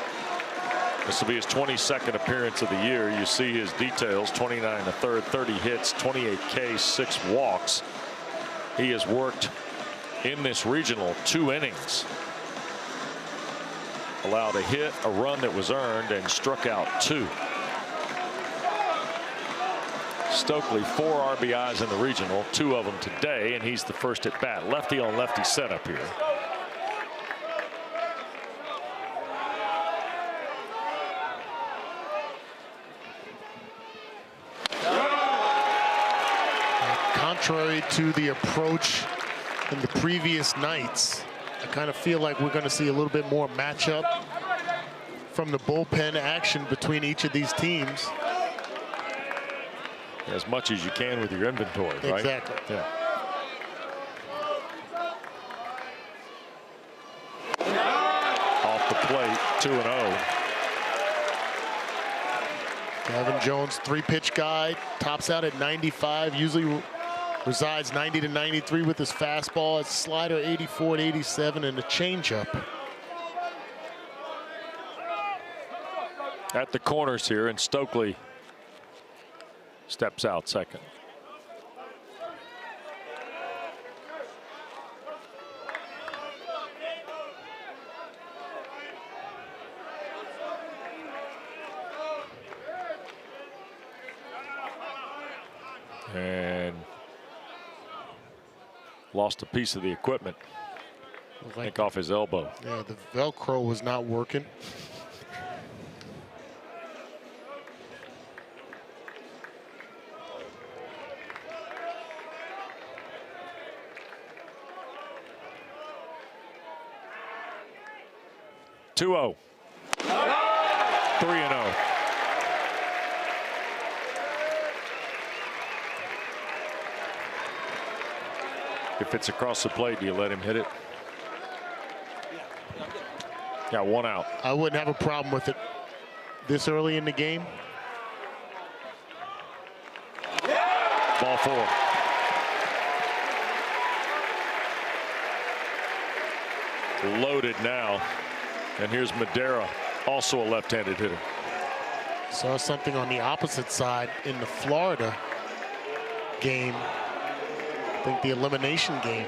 This will be his 22nd appearance of the year. You see his details: 29 1/3, 30 hits, 28 Ks, 6 walks. He has worked in this regional 2 innings. Allowed a hit, a run that was earned, and struck out 2. Stokely 4 RBIs in the regional, 2 of them today, and he's the first at bat. Lefty on lefty setup here.
Contrary to the approach in the previous nights, I kind of feel like we're going to see a little bit more matchup from the bullpen action between each of these teams.
As much as you can with your inventory, right?
Exactly.
Yeah. Off the plate, 2-0.
Gavin Jones, 3-pitch guy, tops out at 95, usually resides 90 to 93 with his fastball, his slider 84 to 87, and a changeup.
At the corners here, and Stokely steps out second. And lost a piece of the equipment. I think off his elbow.
Yeah, the Velcro was not working.
(2-0). 3-0. If it's across the plate, do you let him hit it? Got 1 out.
I wouldn't have a problem with it this early in the game.
Ball 4. Loaded now. And here's Madera, also a left-handed hitter.
Saw something on the opposite side in the Florida game. I think the elimination game.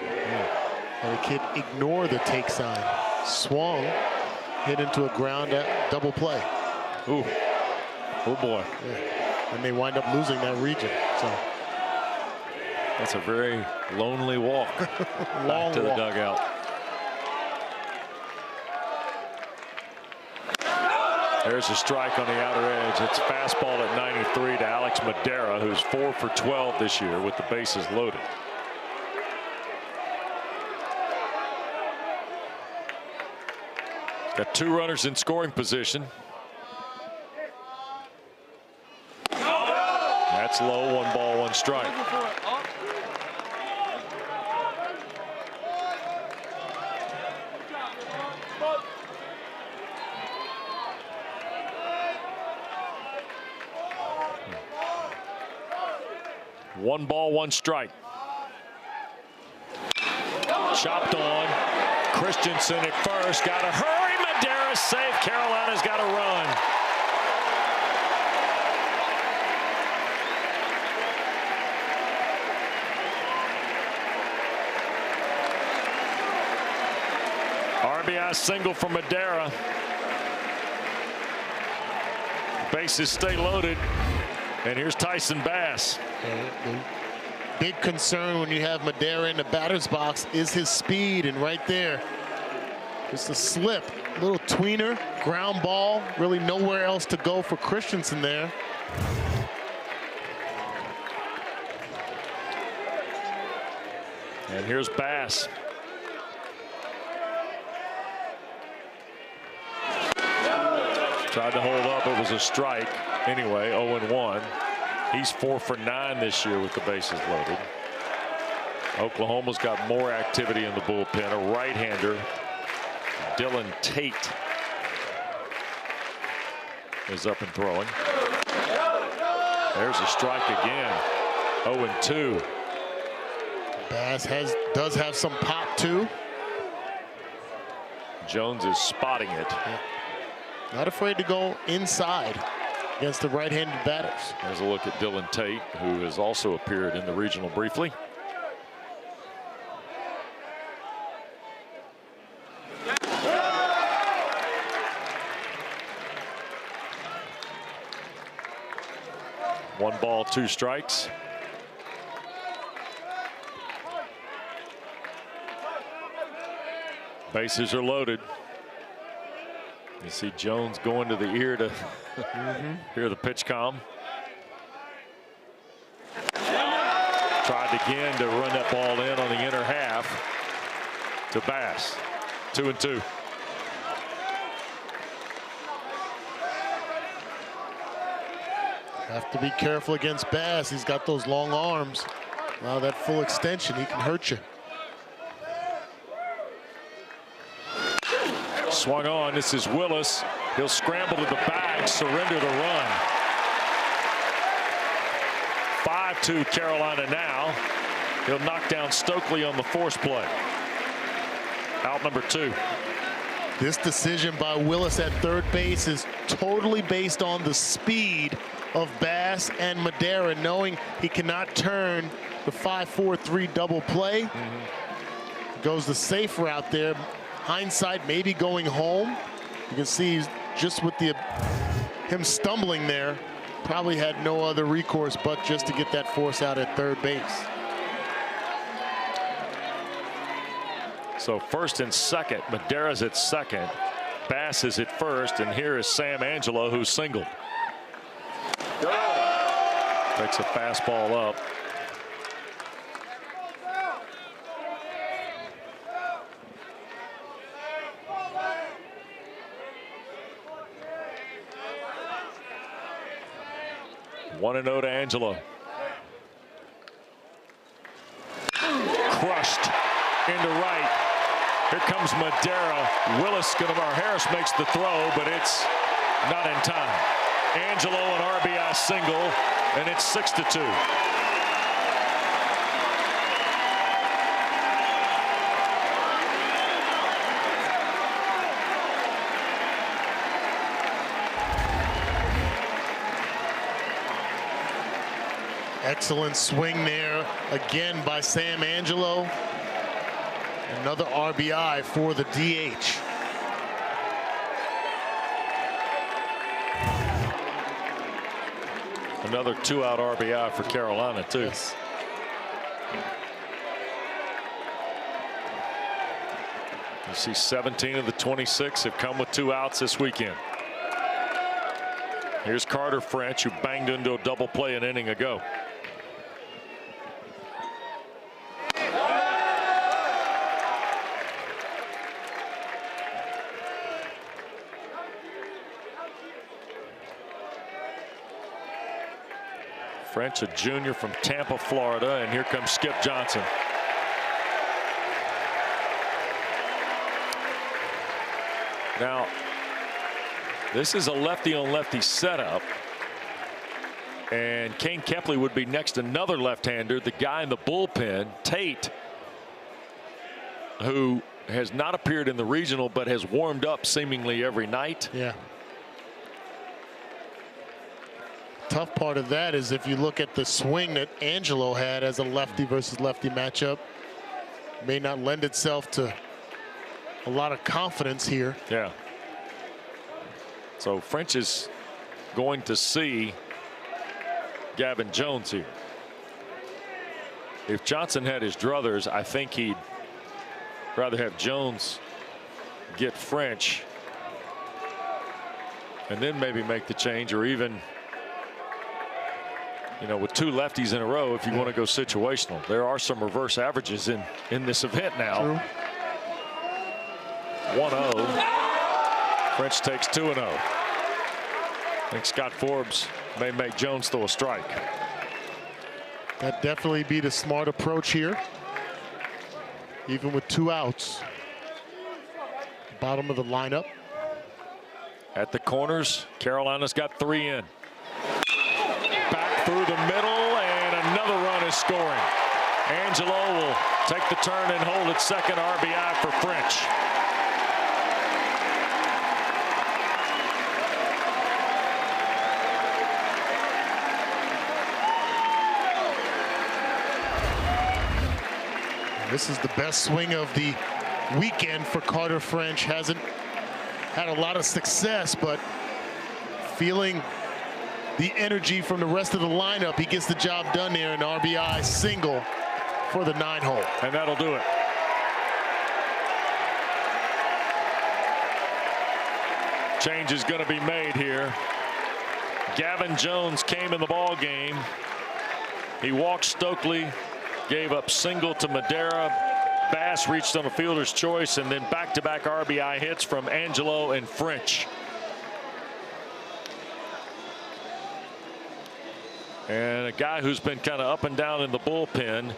And the kid ignored the take sign. Swung, hit into a ground double play.
Ooh. Oh boy.
Yeah. And they wind up losing that region. So
that's a very lonely walk back to the dugout. There's a strike on the outer edge. It's fastball at 93 to Alex Madera, who's 4 for 12 this year with the bases loaded. Got 2 runners in scoring position. That's low. 1 ball, 1 strike. One ball, 1 strike. Chopped on. Christensen at first. Got to hurry. Madera's safe. Carolina's got to run. RBI single for Madera. Bases stay loaded. And here's Tyson Bass.
The big concern when you have Madera in the batter's box is his speed, and right there, just a slip, little tweener, ground ball, really nowhere else to go for Christensen there.
And here's Bass. Tried to hold up, it was a strike. Anyway, 0-1. He's 4 for 9 this year with the bases loaded. Oklahoma's got more activity in the bullpen. A right-hander, Dylan Tate, is up and throwing. There's a strike again. 0-2.
Bass does have some pop too.
Jones is spotting it.
Yeah. Not afraid to go inside against the right-handed batters.
There's a look at Dylan Tate, who has also appeared in the regional briefly. One ball, 2 strikes. Bases are loaded. You see Jones going to the ear to hear the pitch come. Tried again to run that ball in on the inner half to Bass. 2-2.
Have to be careful against Bass. He's got those long arms. Wow, that full extension, he can hurt you.
Swung on. This is Willis. He'll scramble to the bag, surrender the run. 5-2 Carolina now. He'll knock down Stokely on the force play. Out number 2.
This decision by Willis at third base is totally based on the speed of Bass and Madera, knowing he cannot turn the 5-4-3 double play. Goes the safe route there. Hindsight, maybe going home. You can see just with him stumbling there, probably had no other recourse but just to get that force out at third base.
So first and second, Madera's at second, Bass is at first, and here is Sam Angelo, who's singled. Picks a fastball up. One and 0 to Angelo. Crushed into right. Here comes Madera. Harris makes the throw, but it's not in time. Angelo an RBI single, and it's 6-2.
Excellent swing there again by Sam Angelo. Another RBI for the DH.
Another 2-out RBI for Carolina, too.
Yes.
You see 17 of the 26 have come with 2 outs this weekend. Here's Carter French, who banged into a double play an inning ago. French, a junior from Tampa, Florida, and here comes Skip Johnson. Now, this is a lefty-on-lefty setup, and Kane Kepley would be next, another left-hander, the guy in the bullpen, Tate, who has not appeared in the regional but has warmed up seemingly every night.
Yeah. Tough part of that is if you look at the swing that Angelo had as a lefty versus lefty matchup, may not lend itself to a lot of confidence here.
Yeah. So French is going to see Gavin Jones here. If Johnson had his druthers, I think he'd rather have Jones get French and then maybe make the change, or even, you know, with 2 lefties in a row, if you want to go situational. There are some reverse averages in this event now.
True.
1-0. French takes 2-0. I think Scott Forbes may make Jones throw a strike.
That'd definitely be the smart approach here. Even with 2 outs. Bottom of the lineup.
At the corners, Carolina's got 3 in. Back through the middle, and another run is scoring. Angelo will take the turn and hold it. Second RBI for French.
This is the best swing of the weekend for Carter French. Hasn't had a lot of success, but feeling the energy from the rest of the lineup, he gets the job done there. An RBI single for the 9-hole.
And that'll do it. Change is going to be made here. Gavin Jones came in the ball game. He walked Stokely, gave up single to Madera. Bass reached on a fielder's choice, and then back-to-back RBI hits from Angelo and French. And a guy who's been kind of up and down in the bullpen,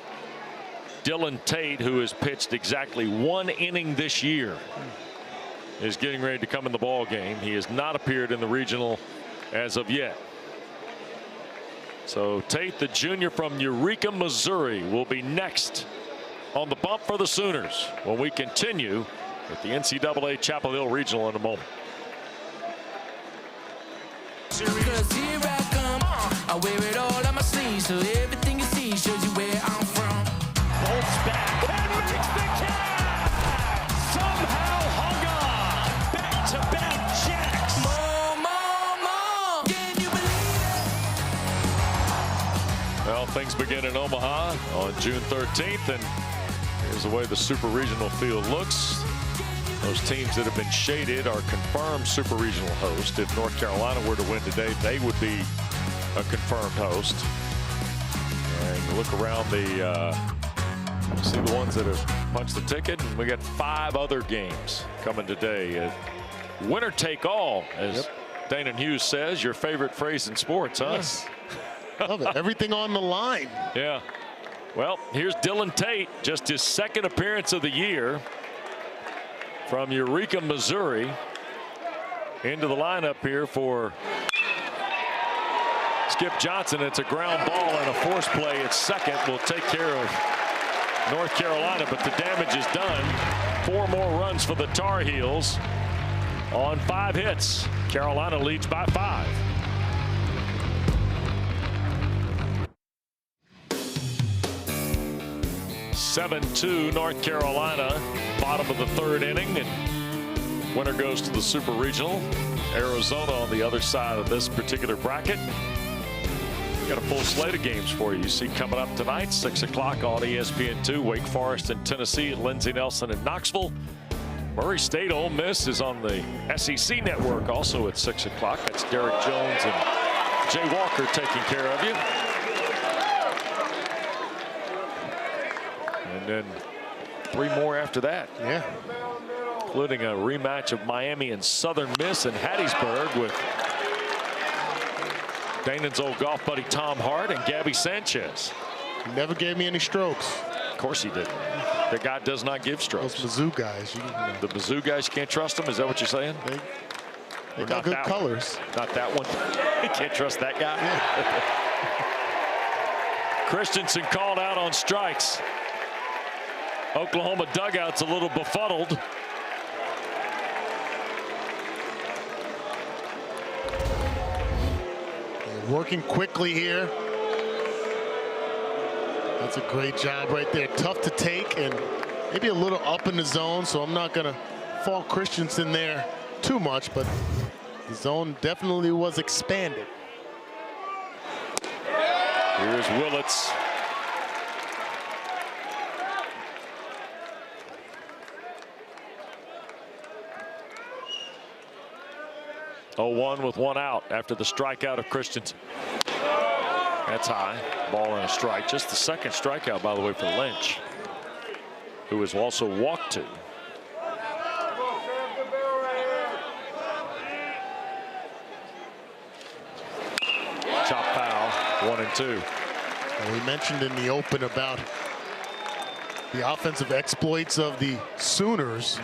Dylan Tate, who has pitched exactly 1 inning this year, is getting ready to come in the ball game. He has not appeared in the regional as of yet. So Tate, the junior from Eureka, Missouri, will be next on the bump for the Sooners when we continue with the NCAA Chapel Hill Regional in a moment.
I wear it all on my sleeve, so everything you see shows you where I'm from.
Bolts back and makes the catch! Somehow hung on! Back-to-back jacks!
More, can you believe it?
Well, things begin in Omaha on June 13th, and here's the way the Super Regional field looks. Those teams that have been shaded are confirmed Super Regional host. If North Carolina were to win today, they would be a confirmed host. And you look around see the ones that have punched the ticket, and we got 5 other games coming today. Winner take all, as Dana Hughes says. Your favorite phrase in sports, huh?
Yes. Love it. Everything on the line.
Yeah. Well, here's Dylan Tate, just his 2nd appearance of the year from Eureka, Missouri, into the lineup here for Skip Johnson. It's a ground ball and a force play at second will take care of North Carolina, but the damage is done. 4 more runs for the Tar Heels on 5 hits. Carolina leads by 5. (7-2) North Carolina, bottom of the 3rd inning, and winner goes to the Super Regional. Arizona on the other side of this particular bracket. Got a full slate of games for you. You see coming up tonight, 6 o'clock on ESPN2. Wake Forest and Tennessee at Lindsey Nelson in Knoxville. Murray State Ole Miss is on the SEC network also at 6 o'clock. That's Derek Jones and Jay Walker taking care of you. And then 3 more after that.
Yeah.
Including a rematch of Miami and Southern Miss and Hattiesburg with Danon's old golf buddy Tom Hart and Gabby Sanchez.
He never gave me any strokes.
Of course he didn't. The guy does not give strokes.
Those Mizzou guys.
The Mizzou guys, you can't trust them? Is that what you're saying?
They got good colors.
Not that one. You can't trust that guy. Yeah. Christensen called out on strikes. Oklahoma dugout's a little befuddled.
Working quickly here. That's a great job right there. Tough to take and maybe a little up in the zone, so I'm not going to fault Christensen there too much, but the zone definitely was expanded.
Here's Willits. (0-1) with 1 out after the strikeout of Christensen. That's high. Ball and a strike. Just the 2nd strikeout, by the way, for Lynch, who has also walked 2. Chop foul, 1 and 2.
And we mentioned in the open about the offensive exploits of the Sooners.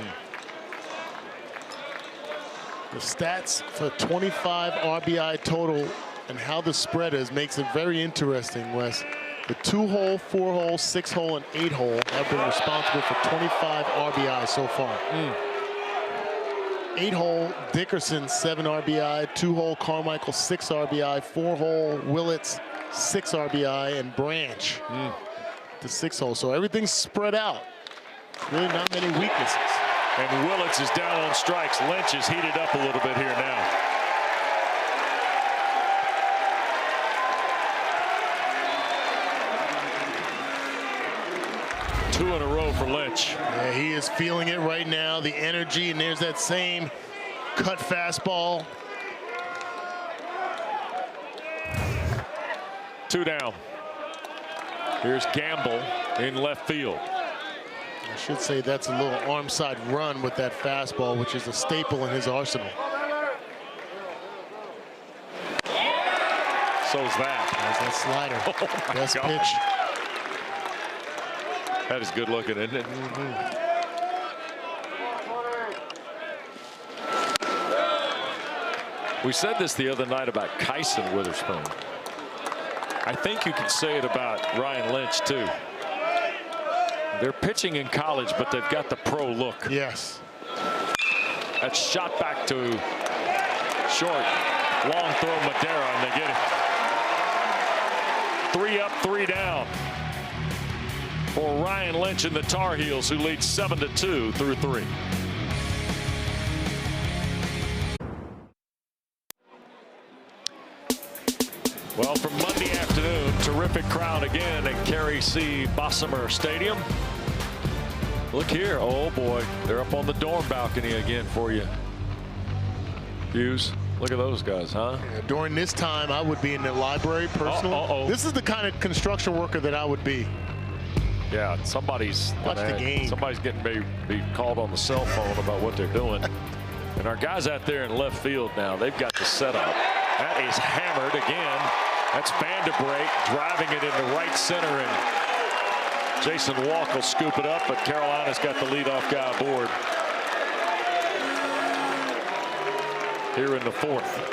The stats for 25 RBI total and how the spread is makes it very interesting, Wes. The 2-hole, 4-hole, 6-hole, and 8-hole have been responsible for 25 RBI so far. 8-hole, Dickerson, 7 RBI. 2-hole, Carmichael, 6 RBI. 4-hole, Willits, 6 RBI. And Branch, the 6-hole. So everything's spread out. Really not many weaknesses.
And Willits is down on strikes. Lynch is heated up a little bit here now. Two in a row for Lynch.
Yeah, he is feeling it right now, the energy, and there's that same cut fastball.
2 down. Here's Gamble in left field.
I should say that's a little arm side run with that fastball, which is a staple in his arsenal.
So's that.
There's that slider.
Oh my
Best
God.
pitch.
That is good looking, isn't it? We said this the other night about Kyson Witherspoon. I think you can say it about Ryan Lynch too. They're pitching in college, but they've got the pro look.
Yes.
That's shot back to short. Long throw, Madera, and they get it. 3 up, 3 down for Ryan Lynch and the Tar Heels, who lead 7-2 through 3. Well, from Monday afternoon, terrific crowd again at Kerry C. Bossamer Stadium. Look here. Oh, boy. They're up on the dorm balcony again for you. Hughes, look at those guys, huh?
Yeah, during this time, I would be in the library personally. This is the kind of construction worker that I would be.
Yeah, somebody's
Watch the game.
Somebody's getting be called on the cell phone about what they're doing. And our guys out there in left field now, they've got the setup. That is hammered again. That's Vanderbrake driving it into right center, and Jason Walk will scoop it up, but Carolina's got the leadoff guy aboard here in the 4th.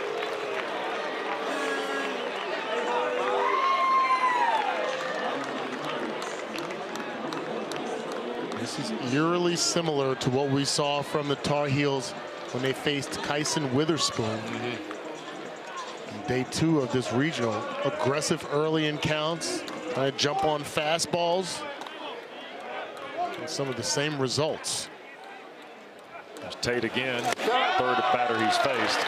This is eerily similar to what we saw from the Tar Heels when they faced Kyson Witherspoon. Day 2 of this regional. Aggressive early in counts, trying to jump on fastballs. And some of the same results.
There's Tate again, 3rd batter he's faced.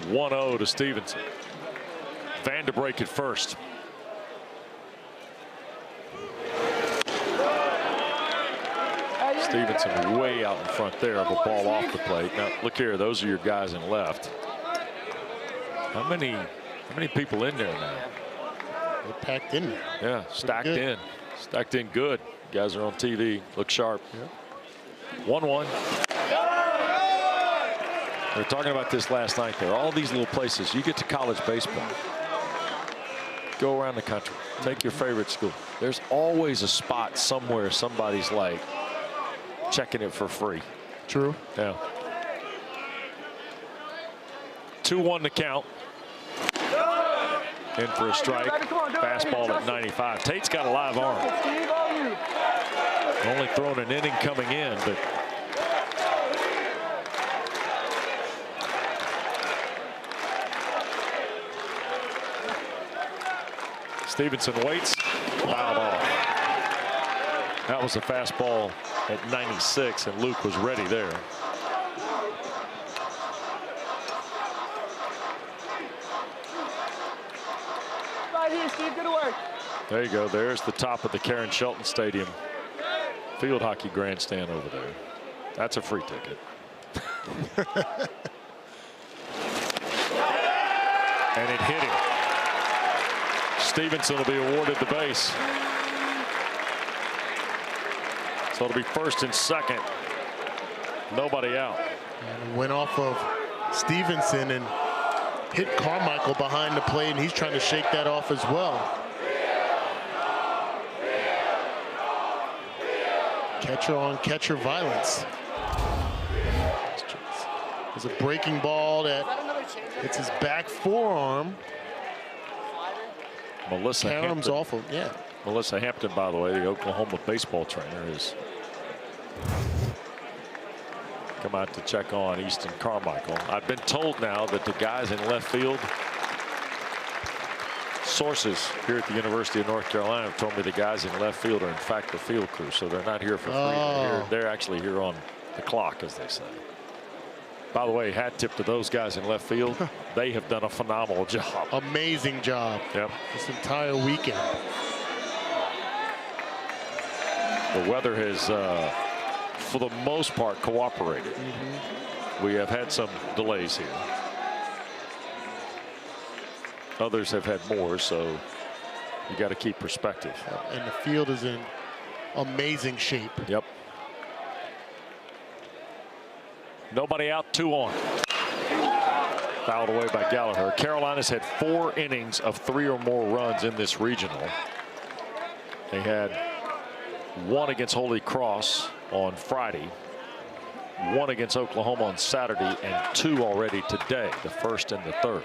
(1-0) to Stevenson. Vanderbrake at first. Stevenson way out in front there of a ball off the plate. Now look here, those are your guys in left. How many people in there now?
They're packed in there.
Yeah, stacked in. Stacked in good. Guys are on TV. Look sharp. 1-1. We were talking about this last night. There are all these little places. You get to college baseball. Go around the country. Take your favorite school. There's always a spot somewhere somebody's like checking it for free.
True.
Yeah. 2-1 to count. In for a strike. Fastball at 95. Tate's got a live arm. Only thrown an inning coming in, but Stevenson waits. Foul ball. That was a fastball at 96, and Luke was ready there.
Right here, Steve. Good work.
There you go. There's the top of the Karen Shelton Stadium field hockey grandstand over there. That's a free ticket. And it hit him. Stevenson will be awarded the base. So it'll be first and second. Nobody out.
And went off of Stevenson and hit Carmichael behind the plate, and he's trying to shake that off as well. Catcher on catcher violence. It's a breaking ball that hits his back forearm.
Melissa
Karam's
Hampton.
awful, yeah.
Melissa Hampton, by the way, the Oklahoma baseball trainer, has come out to check on Easton Carmichael. I've been told now that the guys in left field, sources here at the University of North Carolina have told me the guys in left field are in fact the field crew, so they're not here for free. They're actually here on the clock, as they say. By the way, hat tip to those guys in left field. They have done a phenomenal job.
Amazing job.
Yep.
This entire weekend.
The weather has, for the most part, cooperated. We have had some delays here. Others have had more, so you got to keep perspective.
And the field is in amazing shape.
Yep. Nobody out, 2 on. Fouled away by Gallagher. Carolina's had 4 innings of 3 or more runs in this regional. They had 1 against Holy Cross on Friday, 1 against Oklahoma on Saturday, and 2 already today, the first and the third.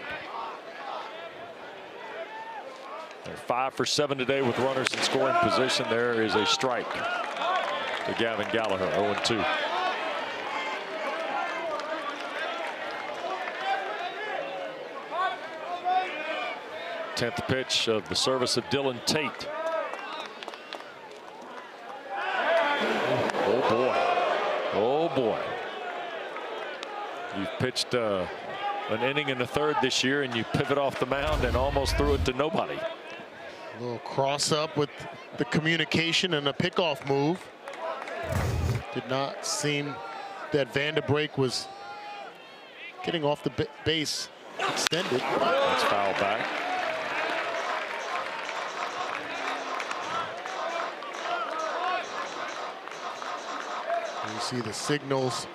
They're 5 for 7 today with runners in scoring position. There is a strike to Gavin Gallagher, 0-2. Tenth pitch of the service of Dylan Tate. Oh boy. Oh boy. You've pitched an inning in the third this year, and you pivot off the mound and almost threw it to nobody.
A little cross up with the communication and a pickoff move. Did not seem that Vanderbreak was getting off the base extended.
That's foul back.
You see the signals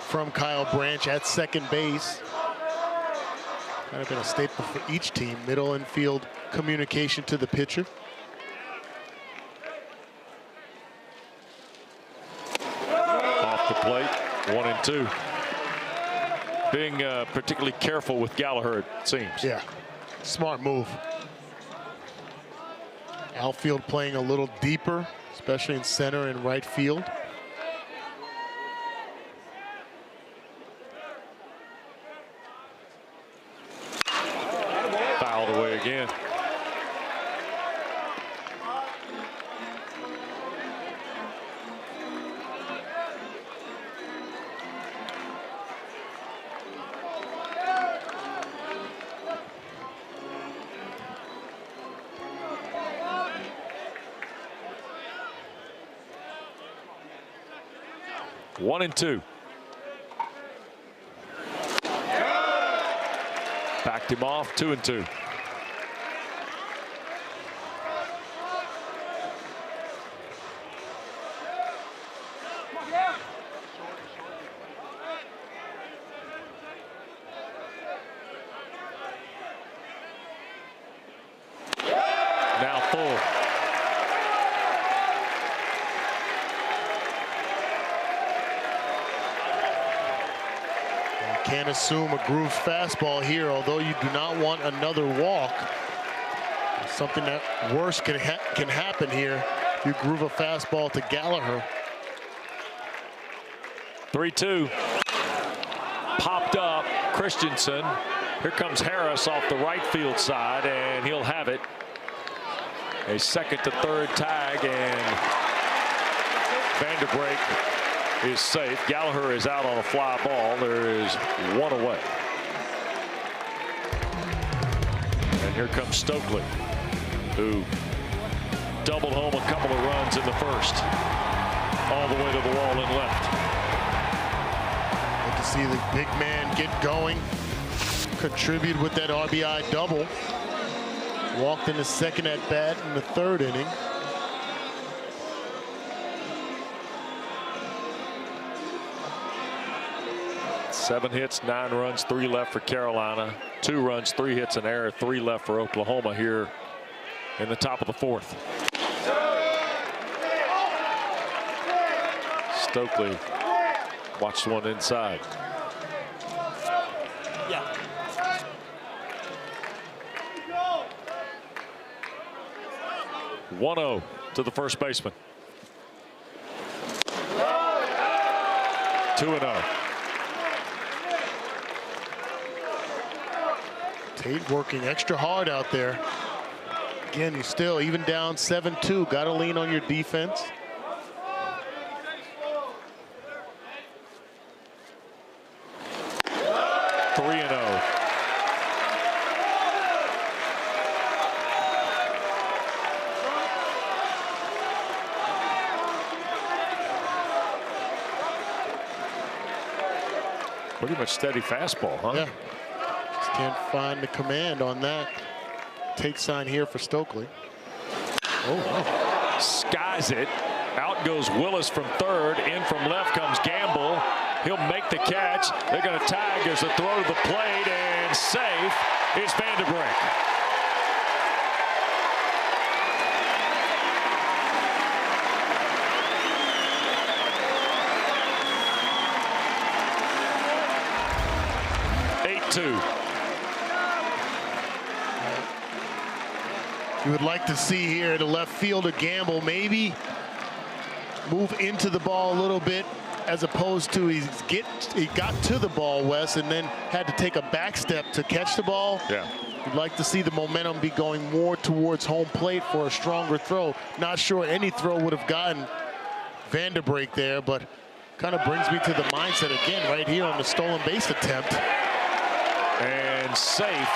from Kyle Branch at second base. Kind of been a staple for each team. Middle infield communication to the pitcher.
Off the plate, 1-2. Being particularly careful with Gallagher, it seems.
Yeah, smart move. Outfield playing a little deeper, especially in center and right field.
Fouled away again. One and two. Backed him off, 2-2. Now full.
Can't assume a groove fastball here, although you do not want another walk. Something that worse can happen here. You groove a fastball to Gallagher.
3-2. Popped up. Christensen. Here comes Harris off the right field side, and he'll have it. A second to third tag, and Vanderbreak is safe. Gallagher is out on a fly ball. There is 1 away. And here comes Stokely, who doubled home a couple of runs in the first, all the way to the wall and left.
Good to see the big man get going, contribute with that RBI double. Walked in the second at bat in the third inning.
Seven hits, 9 runs, 3 left for Carolina. 2 runs, 3 hits, an error, 3 left for Oklahoma here in the top of the fourth. Stokely watched one inside. 1-0 to the first baseman. 2-0.
Tate working extra hard out there. Again, you still even down 7-2. Got to lean on your defense.
Pretty much steady fastball, huh?
Yeah. Just can't find the command on that. Take sign here for Stokely. Oh, wow.
Skies it. Out goes Willis from third. In from left comes Gamble. He'll make the catch. They're going to tag. There's a throw to the plate, and safe is Vanderbrink.
You would like to see here the left fielder Gamble maybe move into the ball a little bit, as opposed to he got to the ball, Wes, and then had to take a back step to catch the ball.
Yeah.
You'd like to see the momentum be going more towards home plate for a stronger throw. Not sure any throw would have gotten Vanderbrink there, but kind of brings me to the mindset again right here on the stolen base attempt.
And safe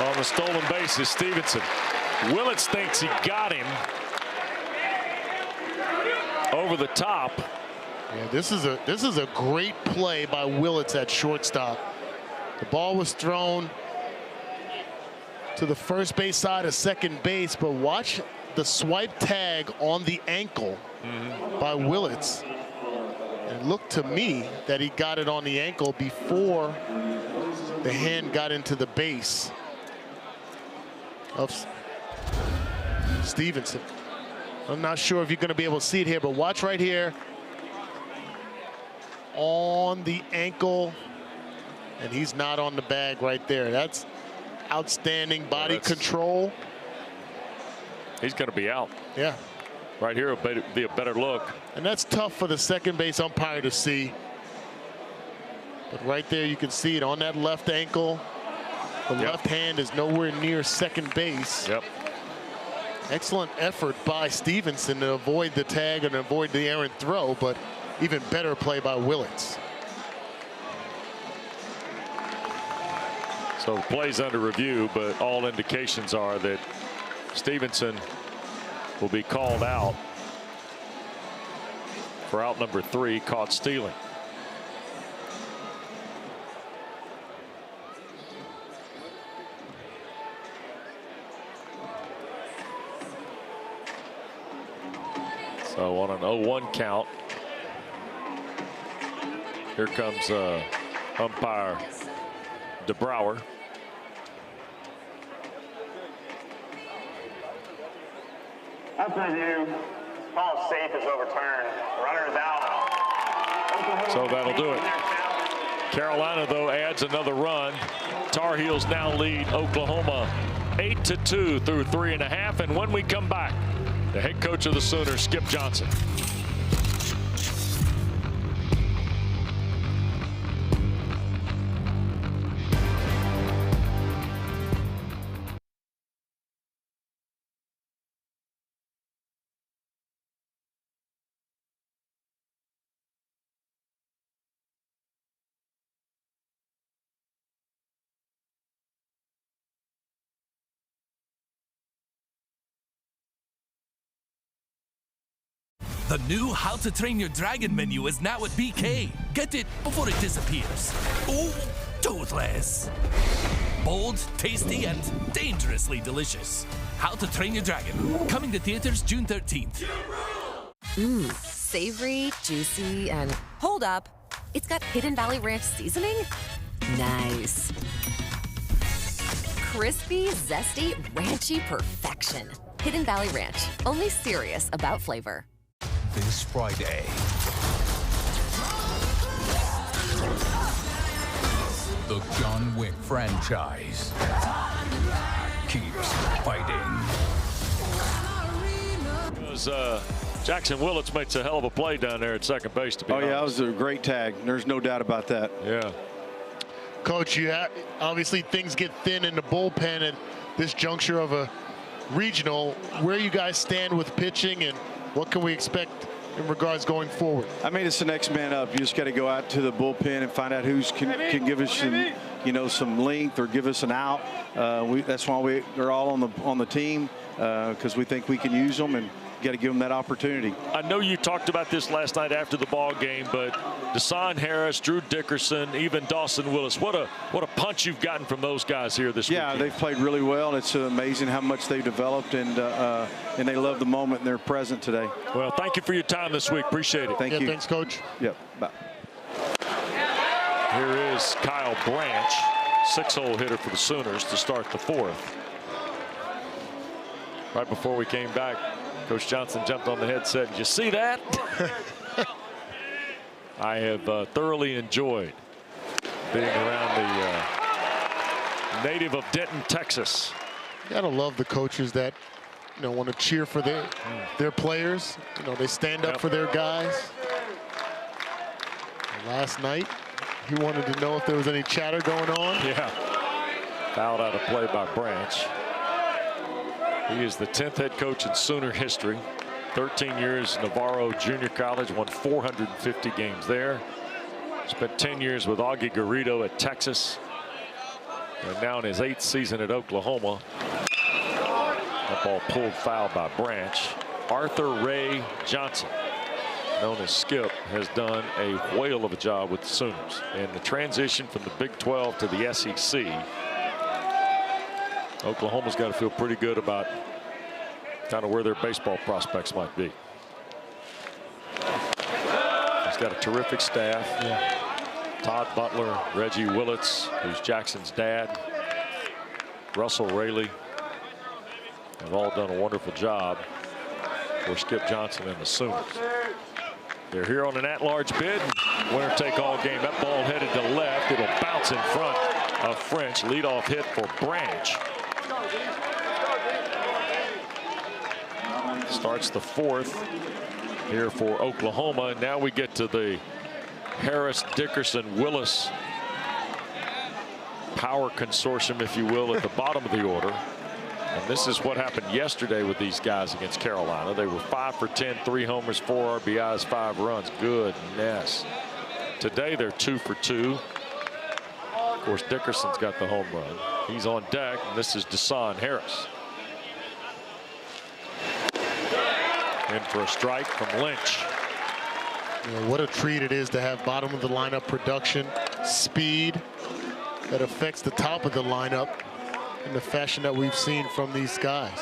on the stolen base is Stevenson. Willits thinks he got him over the top.
Yeah, this is a great play by Willits at shortstop. The ball was thrown to the first base side of second base, but watch the swipe tag on the ankle by Willits. It looked to me that he got it on the ankle before the hand got into the base of Stevenson. I'm not sure if you're going to be able to see it here, but watch right here on the ankle, and he's not on the bag right there. That's outstanding body control.
He's going to be out.
Yeah.
Right here will be a better look.
And that's tough for the second base umpire to see. But right there you can see it on that left ankle. The left hand is nowhere near second base.
Yep.
Excellent effort by Stevenson to avoid the tag and avoid the errant throw, but even better play by Willits.
So the play's under review, but all indications are that Stevenson will be called out for out number 3, caught stealing. So on an 0-1 count, here comes umpire DeBrouwer.
After review, call safe is overturned. Runner is out.
So that'll do it. Carolina, though, adds another run. Tar Heels now lead Oklahoma 8-2 through 3.5. And when we come back, the head coach of the Sooners, Skip Johnson.
The new How to Train Your Dragon menu is now at BK. Get it before it disappears. Oh, toothless. Bold, tasty, and dangerously delicious. How to Train Your Dragon. Coming to theaters June 13th.
Mmm, savory, juicy, and hold up. It's got Hidden Valley Ranch seasoning? Nice. Crispy, zesty, ranchy perfection. Hidden Valley Ranch, only serious about flavor.
This Friday, the John Wick franchise keeps fighting.
Jackson Willits makes a hell of a play down there at second base, to be honest.
Yeah, that was a great tag. There's no doubt about that.
Yeah.
Coach, obviously things get thin in the bullpen at this juncture of a regional. Where you guys stand with pitching, and what can we expect in regards going forward?
I mean, it's the next man up. You just got to go out to the bullpen and find out who can give us some length or give us an out. That's why they're all on the team, because we think we can use them, and got to give them that opportunity.
I know you talked about this last night after the ball game, but Desan Harris, Drew Dickerson, even Dawson Willis, what a punch you've gotten from those guys here this week.
Yeah, they've played really well, and it's amazing how much they've developed, and they love the moment, and they're present today.
Well, thank you for your time this week. Appreciate it.
Thank you.
Thanks, Coach.
Yep. Bye.
Here is Kyle Branch, 6-hole hitter for the Sooners to start the fourth. Right before we came back, Coach Johnson jumped on the headset. Did you see that? I have thoroughly enjoyed being around the native of Denton, Texas.
You gotta love the coaches that want to cheer for their players. They stand up for their guys. And last night, he wanted to know if there was any chatter going on.
Yeah. Fouled out of play by Branch. He is the 10th head coach in Sooner history. 13 years Navarro Junior College, won 450 games there. Spent 10 years with Augie Garrido at Texas. And now in his 8th season at Oklahoma. That ball pulled foul by Branch. Arthur Ray Johnson, known as Skip, has done a whale of a job with the Sooners. And the transition from the Big 12 to the SEC, Oklahoma's got to feel pretty good about kind of where their baseball prospects might be. He's got a terrific staff. Yeah. Todd Butler, Reggie Willits, who's Jackson's dad, Russell Raley, have all done a wonderful job for Skip Johnson and the Sooners. They're here on an at-large bid. Winner take all game. That ball headed to left. It'll bounce in front of French. Leadoff hit for Branch. Starts the fourth here for Oklahoma. Now we get to the Harris, Dickerson, Willis power consortium, if you will, at the bottom of the order. And this is what happened yesterday with these guys against Carolina. They were 5 for 10, 3 homers, 4 RBIs, 5 runs. Goodness. Today they're 2 for 2. Of course, Dickerson's got the home run. He's on deck, and this is Desan Harris. In for a strike from Lynch.
What a treat it is to have bottom of the lineup production, speed that affects the top of the lineup in the fashion that we've seen from these guys.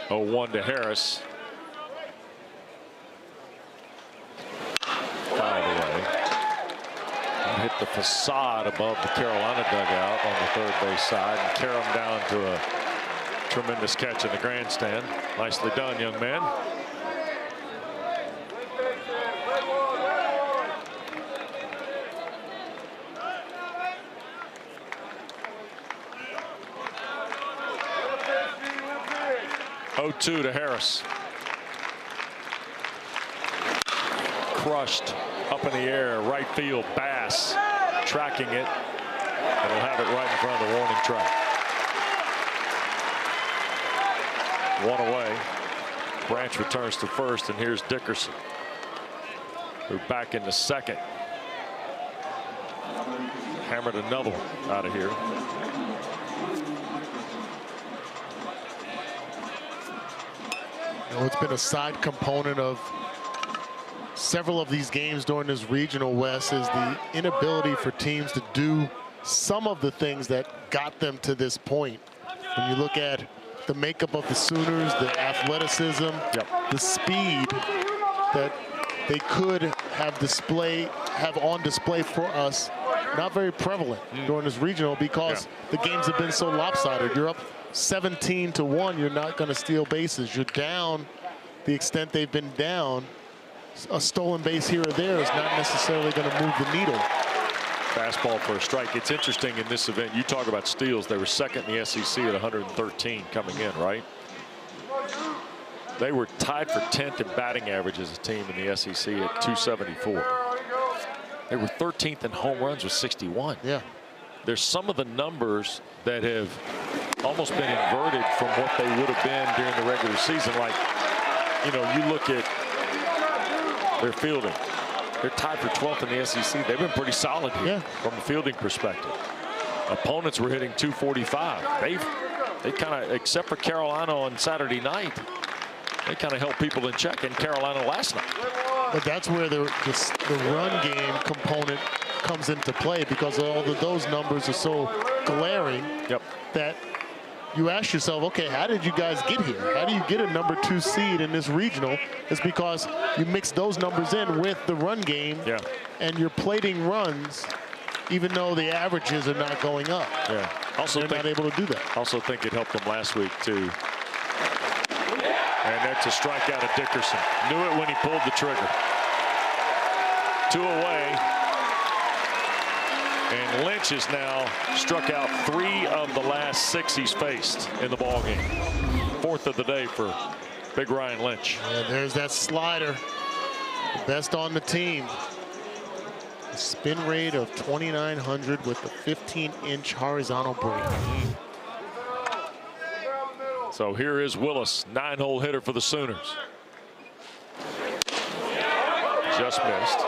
0-1 to Harris. Fouled away. He hit the facade above the Carolina dugout on the third base side and carry him down to a tremendous catch in the grandstand. Nicely done, young man. (0-2) to Harris. Crushed up in the air, right field. Bass tracking it. And will have it right in front of the warning track. 1 away. Branch returns to first, and here's Dickerson, who back into second. Hammered another one out of here.
It's been a side component of several of these games during this regional, West, is the inability for teams to do some of the things that got them to this point. When you look at the makeup of the Sooners, the athleticism, the speed that they could have on display for us, not very prevalent during this regional because the games have been so lopsided. You're up 17-1, you're not going to steal bases. You're down the extent they've been down. A stolen base here or there is not necessarily going to move the needle.
Fastball for a strike. It's interesting in this event. You talk about steals. They were second in the SEC at 113 coming in, right? They were tied for 10th in batting average as a team in the SEC at 274. They were 13th in home runs with 61.
Yeah.
There's some of the numbers that have almost been inverted from what they would have been during the regular season. Like, you know, you look at their fielding. They're tied for 12th in the SEC. They've been pretty solid here from a fielding perspective. Opponents were hitting 245. They kind of, except for Carolina on Saturday night, they kind of held people in check in Carolina last night.
But that's where the run game component comes into play, because all of those numbers are so glaring that you ask yourself, okay, how did you guys get here? How do you get a #2 seed in this regional? It's because you mix those numbers in with the run game, and you're plating runs, even though the averages are not going up.
Yeah. Also,
they're not able to do that.
Also think it helped them last week too. And that's a strikeout of Dickerson. Knew it when he pulled the trigger. 2 away. And Lynch has now struck out 3 of the last 6 he's faced in the ballgame. 4th of the day for Big Ryan Lynch.
And there's that slider. The best on the team. A spin rate of 2,900 with a 15-inch horizontal break.
So here is Willis, 9-hole hitter for the Sooners. Just missed.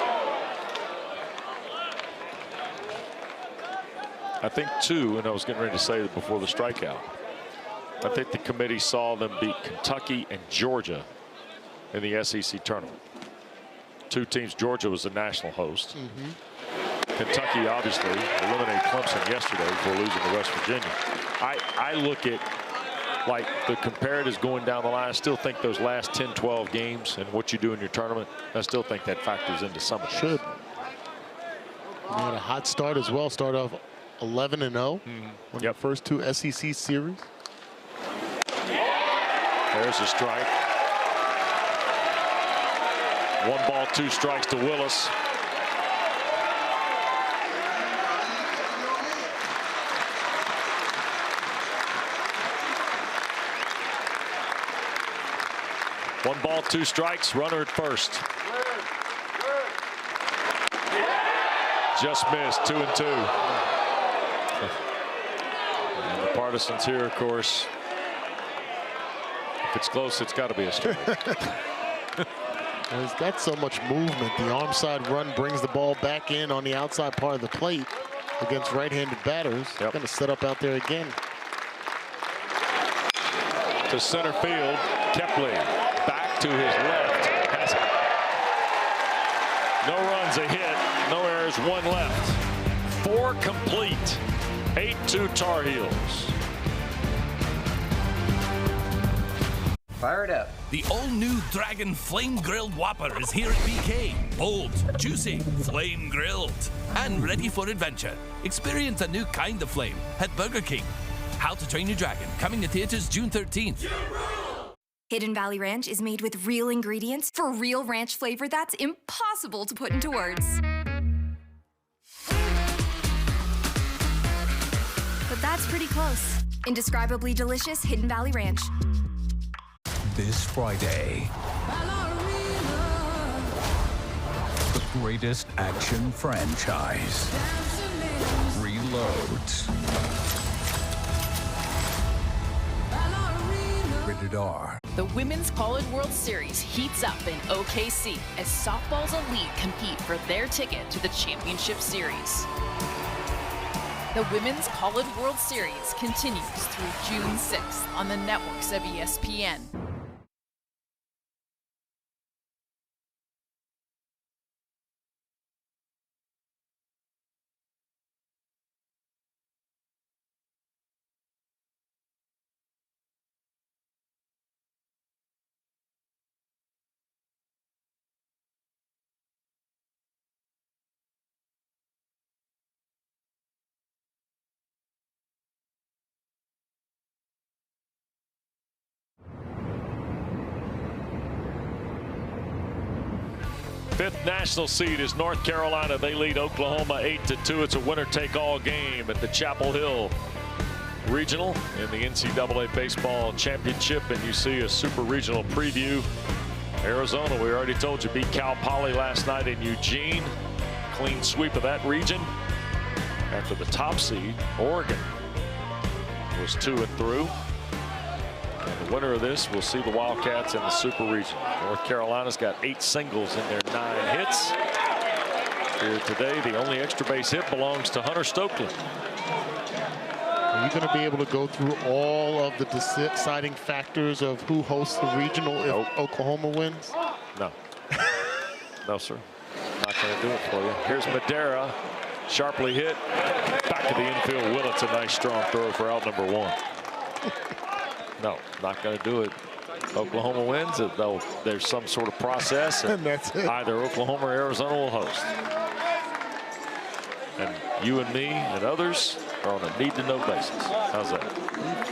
I think 2, and I was getting ready to say it before the strikeout. I think the committee saw them beat Kentucky and Georgia in the SEC tournament. 2 teams. Georgia was the national host. Kentucky obviously eliminated Clemson yesterday before losing to West Virginia. I look at like the comparatives going down the line. I still think those last 10, 12 games and what you do in your tournament, I still think that factors into some of it.
Should. They had a hot start as well. Start off 11-0 on the first 2 SEC series.
There's a strike. 1 ball, 2 strikes to Willis. One ball, 2 strikes, runner at first. Just missed, 2-2. And the partisans here, of course. If it's close, it's got to be a strike.
He's got so much movement. The arm side run brings the ball back in on the outside part of the plate against right-handed batters. Going to set up out there again.
To center field, Kepley back to his left. Has it. No runs, a hit, no errors, 1 left. 4 complete. 8-2 Tar Heels.
Fire it up.
The all-new Dragon Flame Grilled Whopper is here at BK. Bold, juicy, flame grilled, and ready for adventure. Experience a new kind of flame at Burger King. How to Train Your Dragon, coming to theaters June 13th.
Hidden Valley Ranch is made with real ingredients for real ranch flavor that's impossible to put into words. But that's pretty close. Indescribably delicious Hidden Valley Ranch.
This Friday, the greatest action franchise reloads. Rated R.
The Women's College World Series heats up in OKC as softball's elite compete for their ticket to the championship series. The Women's College World Series continues through June 6th on the networks of ESPN.
Fifth national seed is North Carolina. They lead Oklahoma 8-2. It's a winner-take-all game at the Chapel Hill Regional in the NCAA Baseball Championship. And you see a super regional preview. Arizona, we already told you, beat Cal Poly last night in Eugene. Clean sweep of that region. After the top seed, Oregon, was 2-through. And the winner of this will see the Wildcats in the Super Region. North Carolina's got 8 singles in their 9 hits. Here today, the only extra base hit belongs to Hunter Stokely.
Are you going to be able to go through all of the deciding factors of who hosts the regional if Oklahoma wins?
No. No, sir. Not going to do it for you. Here's Madera. Sharply hit. Back to the infield. Willits, a nice strong throw for out number 1. No, not going to do it. Oklahoma wins. Though there's some sort of process. And
that's it.
Either Oklahoma or Arizona will host. And you and me and others are on a need-to-know basis. How's that?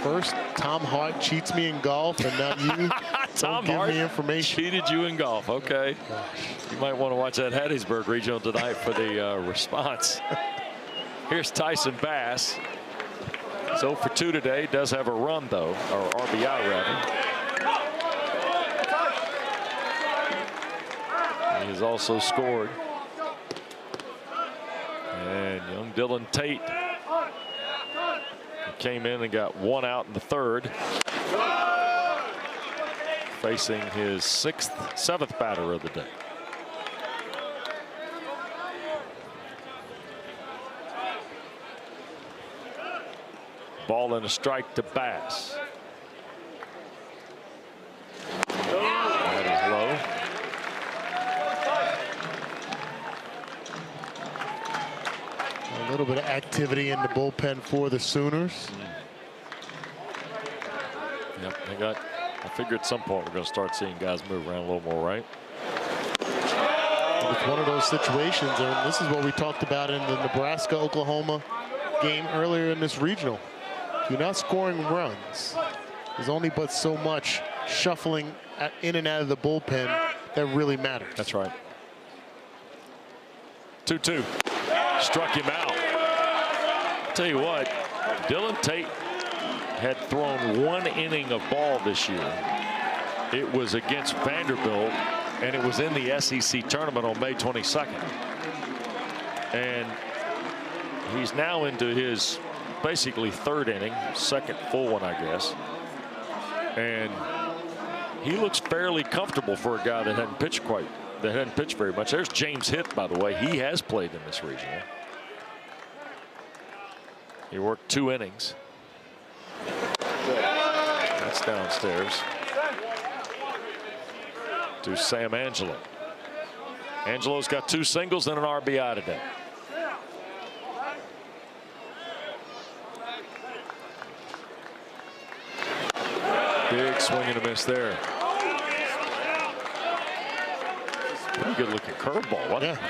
First, Tom Hart cheats me in golf, and now you
Tom
give
Hart
me information.
Cheated you in golf. Okay. You might want to watch that Hattiesburg Regional tonight for the response. Here's Tyson Bass. He's 0 for 2 today. Does have a run, though, or RBI, rather. He has also scored. And young Dylan Tate came in and got 1 out in the 3rd. Facing his 7th batter of the day. Ball and a strike to Bass. That is low.
A little bit of activity in the bullpen for the Sooners.
Yep, I figure at some point we're going to start seeing guys move around a little more, right?
It's one of those situations, and this is what we talked about in the Nebraska-Oklahoma game earlier in this regional. If you're not scoring runs, there's only but so much shuffling in and out of the bullpen that really matters.
That's right. 2-2. Struck him out. Tell you what, Dylan Tate had thrown 1 inning of ball this year. It was against Vanderbilt, and it was in the SEC tournament on May 22nd. And he's now into his basically 3rd inning, 2nd full one, I guess. And he looks fairly comfortable for a guy that hadn't pitched very much. There's James Hitt, by the way. He has played in this regional. He worked 2 innings. That's downstairs to Sam Angelo. Angelo's got 2 singles and an RBI today. Big swing and a miss there. Pretty good looking curveball, wasn't it?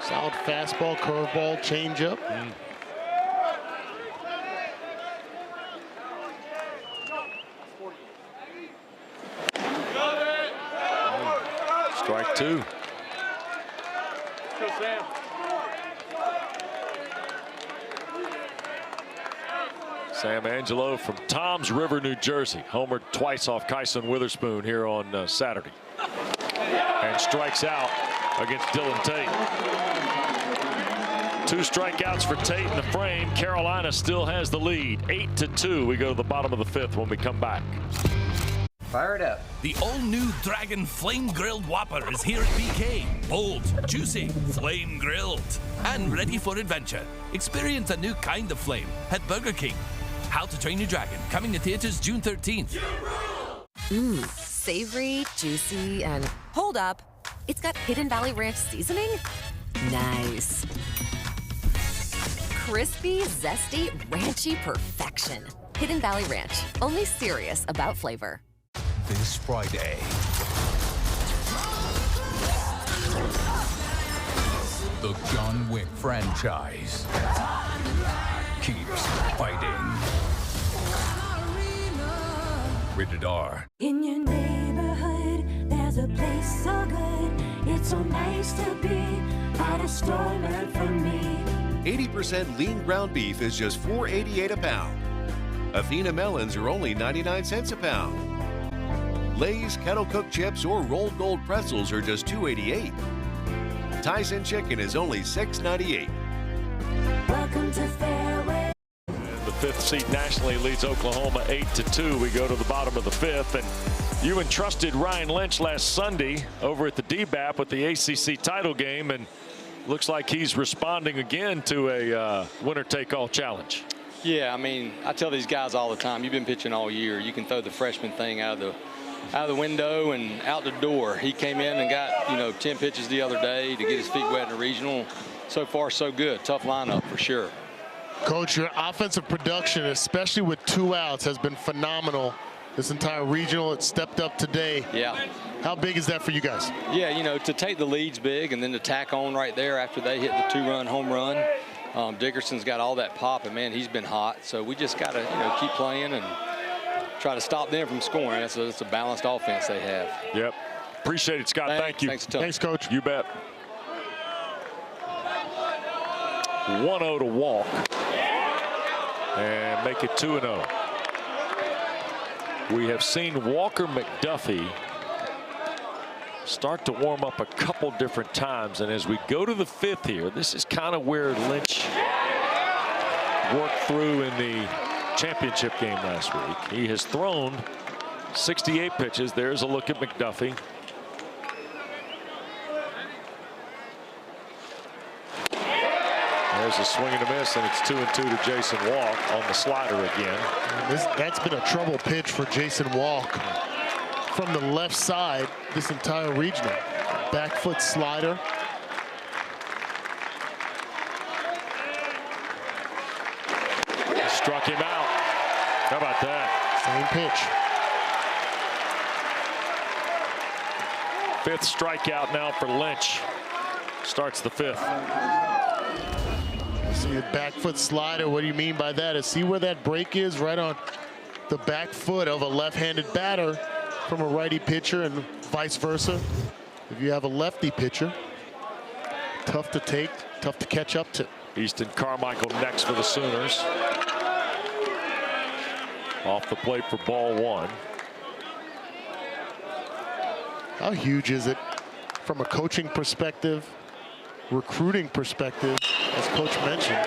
Solid fastball, curveball, changeup.
Strike 2. Sam Angelo from Toms River, New Jersey. Homered twice off Kyson Witherspoon here on Saturday. And strikes out against Dylan Tate. 2 strikeouts for Tate in the frame. Carolina still has the lead. 8-2. We go to the bottom of the 5th when we come back.
Fire it up.
The all-new Dragon Flame Grilled Whopper is here at BK. Bold, juicy, flame grilled, and ready for adventure. Experience a new kind of flame at Burger King. How to Train Your Dragon, coming to theaters June 13th.
Savory, juicy, and hold up. It's got Hidden Valley Ranch seasoning? Nice. Crispy, zesty, ranchy perfection. Hidden Valley Ranch, only serious about flavor.
This Friday, the John Wick franchise keeps fighting. Rated R.
In your neighborhood, there's a place so good.
It's so nice to be at a store meant for me.
80% lean ground beef is just $4.88 a pound. Athena melons are only 99 cents a pound. Lay's kettle cooked chips or rolled gold pretzels are just $2.88. Tyson chicken is only $6.98.
Welcome to Fairway.
The fifth seed nationally leads Oklahoma 8-2. We go to the bottom of the fifth, and you entrusted Ryan Lynch last Sunday over at the DBAP with the ACC title game, and looks like he's responding again to a winner-take-all challenge.
Yeah, I mean, I tell these guys all the time, you've been pitching all year. You can throw the freshman thing out of the window and out the door. He came in and got, 10 pitches the other day to get his feet wet in the regional. So far, so good. Tough lineup for sure.
Coach, your offensive production, especially with 2 outs, has been phenomenal. This entire regional, it stepped up today.
Yeah.
How big is that for you guys?
Yeah, to take the lead's big, and then to tack on right there after they hit the 2-run home run. Dickerson's got all that pop, and man, he's been hot. So we just got to, keep playing and try to stop them from scoring. It's a balanced offense they have.
Yep. Appreciate it, Scott. Thank you.
Thanks a ton.
Thanks, Coach.
You bet. 1-0 to walk and make it 2-0. We have seen Walker McDuffie start to warm up a couple different times, and as we go to the fifth here, this is kind of where Lynch worked through in the championship game last week. He has thrown 68 pitches. There's a look at McDuffie. There's a swing and a miss, and it's 2-2 to Jason Walk on the slider again.
That's been a trouble pitch for Jason Walk from the left side this entire regional. Back foot slider.
Struck him out. How about that?
Same pitch.
Fifth strikeout now for Lynch. Starts the fifth.
See the back foot slider. What do you mean by that? See where that break is? Right on the back foot of a left-handed batter from a righty pitcher, and vice versa. If you have a lefty pitcher, tough to take, tough to catch up to.
Easton Carmichael next for the Sooners. Off the plate for ball one.
How huge is it from a coaching perspective, recruiting perspective, as Coach mentioned?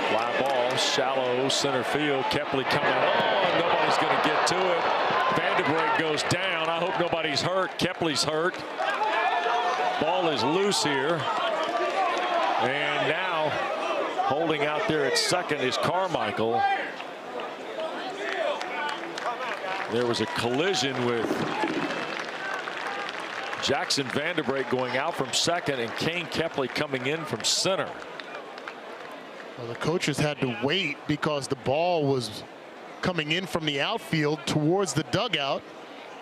Fly ball, shallow center field. Kepley coming on. Nobody's going to get to it. Vanderbrake goes down. I hope nobody's hurt. Kepley's hurt. Ball is loose here. And now holding out there at second is Carmichael. There was a collision with Jackson Vanderbrake going out from second and Kane Kepley coming in from center.
Well, the coaches had to wait because the ball was coming in from the outfield towards the dugout.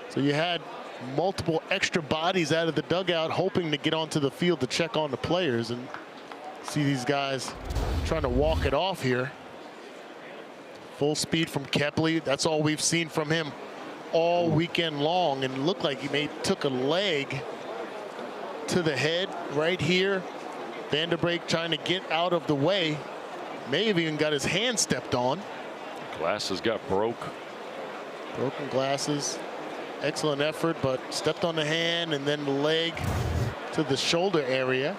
So you had multiple extra bodies out of the dugout hoping to get onto the field to check on the players, and see these guys trying to walk it off here. Full speed from Kepley. That's all we've seen from him all weekend long, and it looked like he took a leg to the head right here. Vanderbrake trying to get out of the way. May have even got his hand stepped on.
Glasses got broken
glasses. Excellent effort, but stepped on the hand and then the leg to the shoulder area.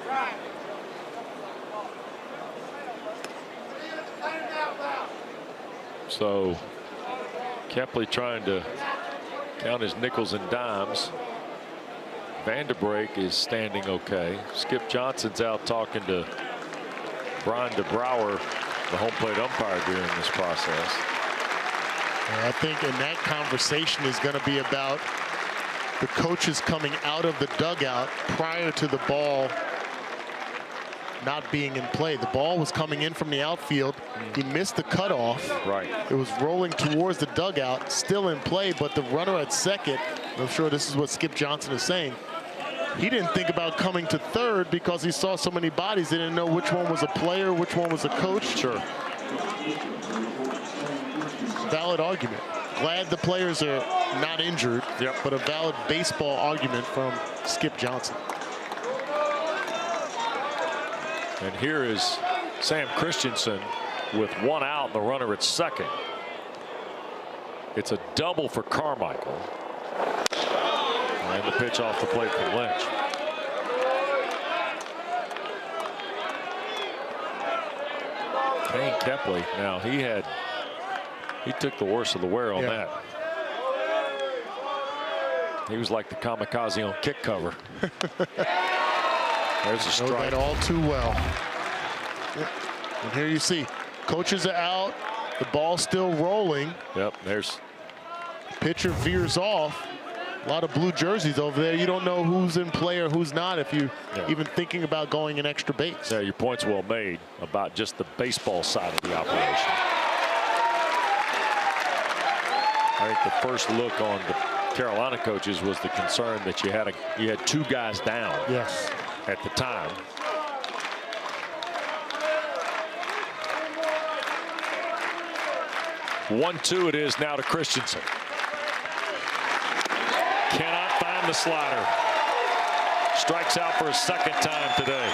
So Kepley trying to count his nickels and dimes. Vanderbrake is standing okay. Skip Johnson's out talking to Brian DeBrouwer, the home plate umpire, during this process.
I think in that conversation is going to be about the coaches coming out of the dugout prior to the ball not being in play. The ball was coming in from the outfield. He missed the cutoff.
Right.
It was rolling towards the dugout, still in play, but the runner at second, I'm sure this is what Skip Johnson is saying, he didn't think about coming to third because he saw so many bodies. He didn't know which one was a player, which one was a coach.
Sure.
Valid argument. Glad the players are not injured,
yep.
But a valid baseball argument from Skip Johnson.
And here is Sam Christensen with one out and the runner at second. It's a double for Carmichael. And the pitch off the plate for Lynch. Kane Kepley, now he took the worst of the wear on that. He was like the kamikaze on kick cover. There's a strike.
Know that all too well. And here you see, coaches are out, the ball's still rolling.
Yep, there's.
Pitcher veers off. A lot of blue jerseys over there. You don't know who's in play or who's not if you're even thinking about going an extra base.
Yeah, your point's well made about just the baseball side of the operation. I think the first look on the Carolina coaches was the concern that you had two guys down.
Yes.
At the time. One-two it is now to Christensen. Cannot find the slider. Strikes out for a second time today.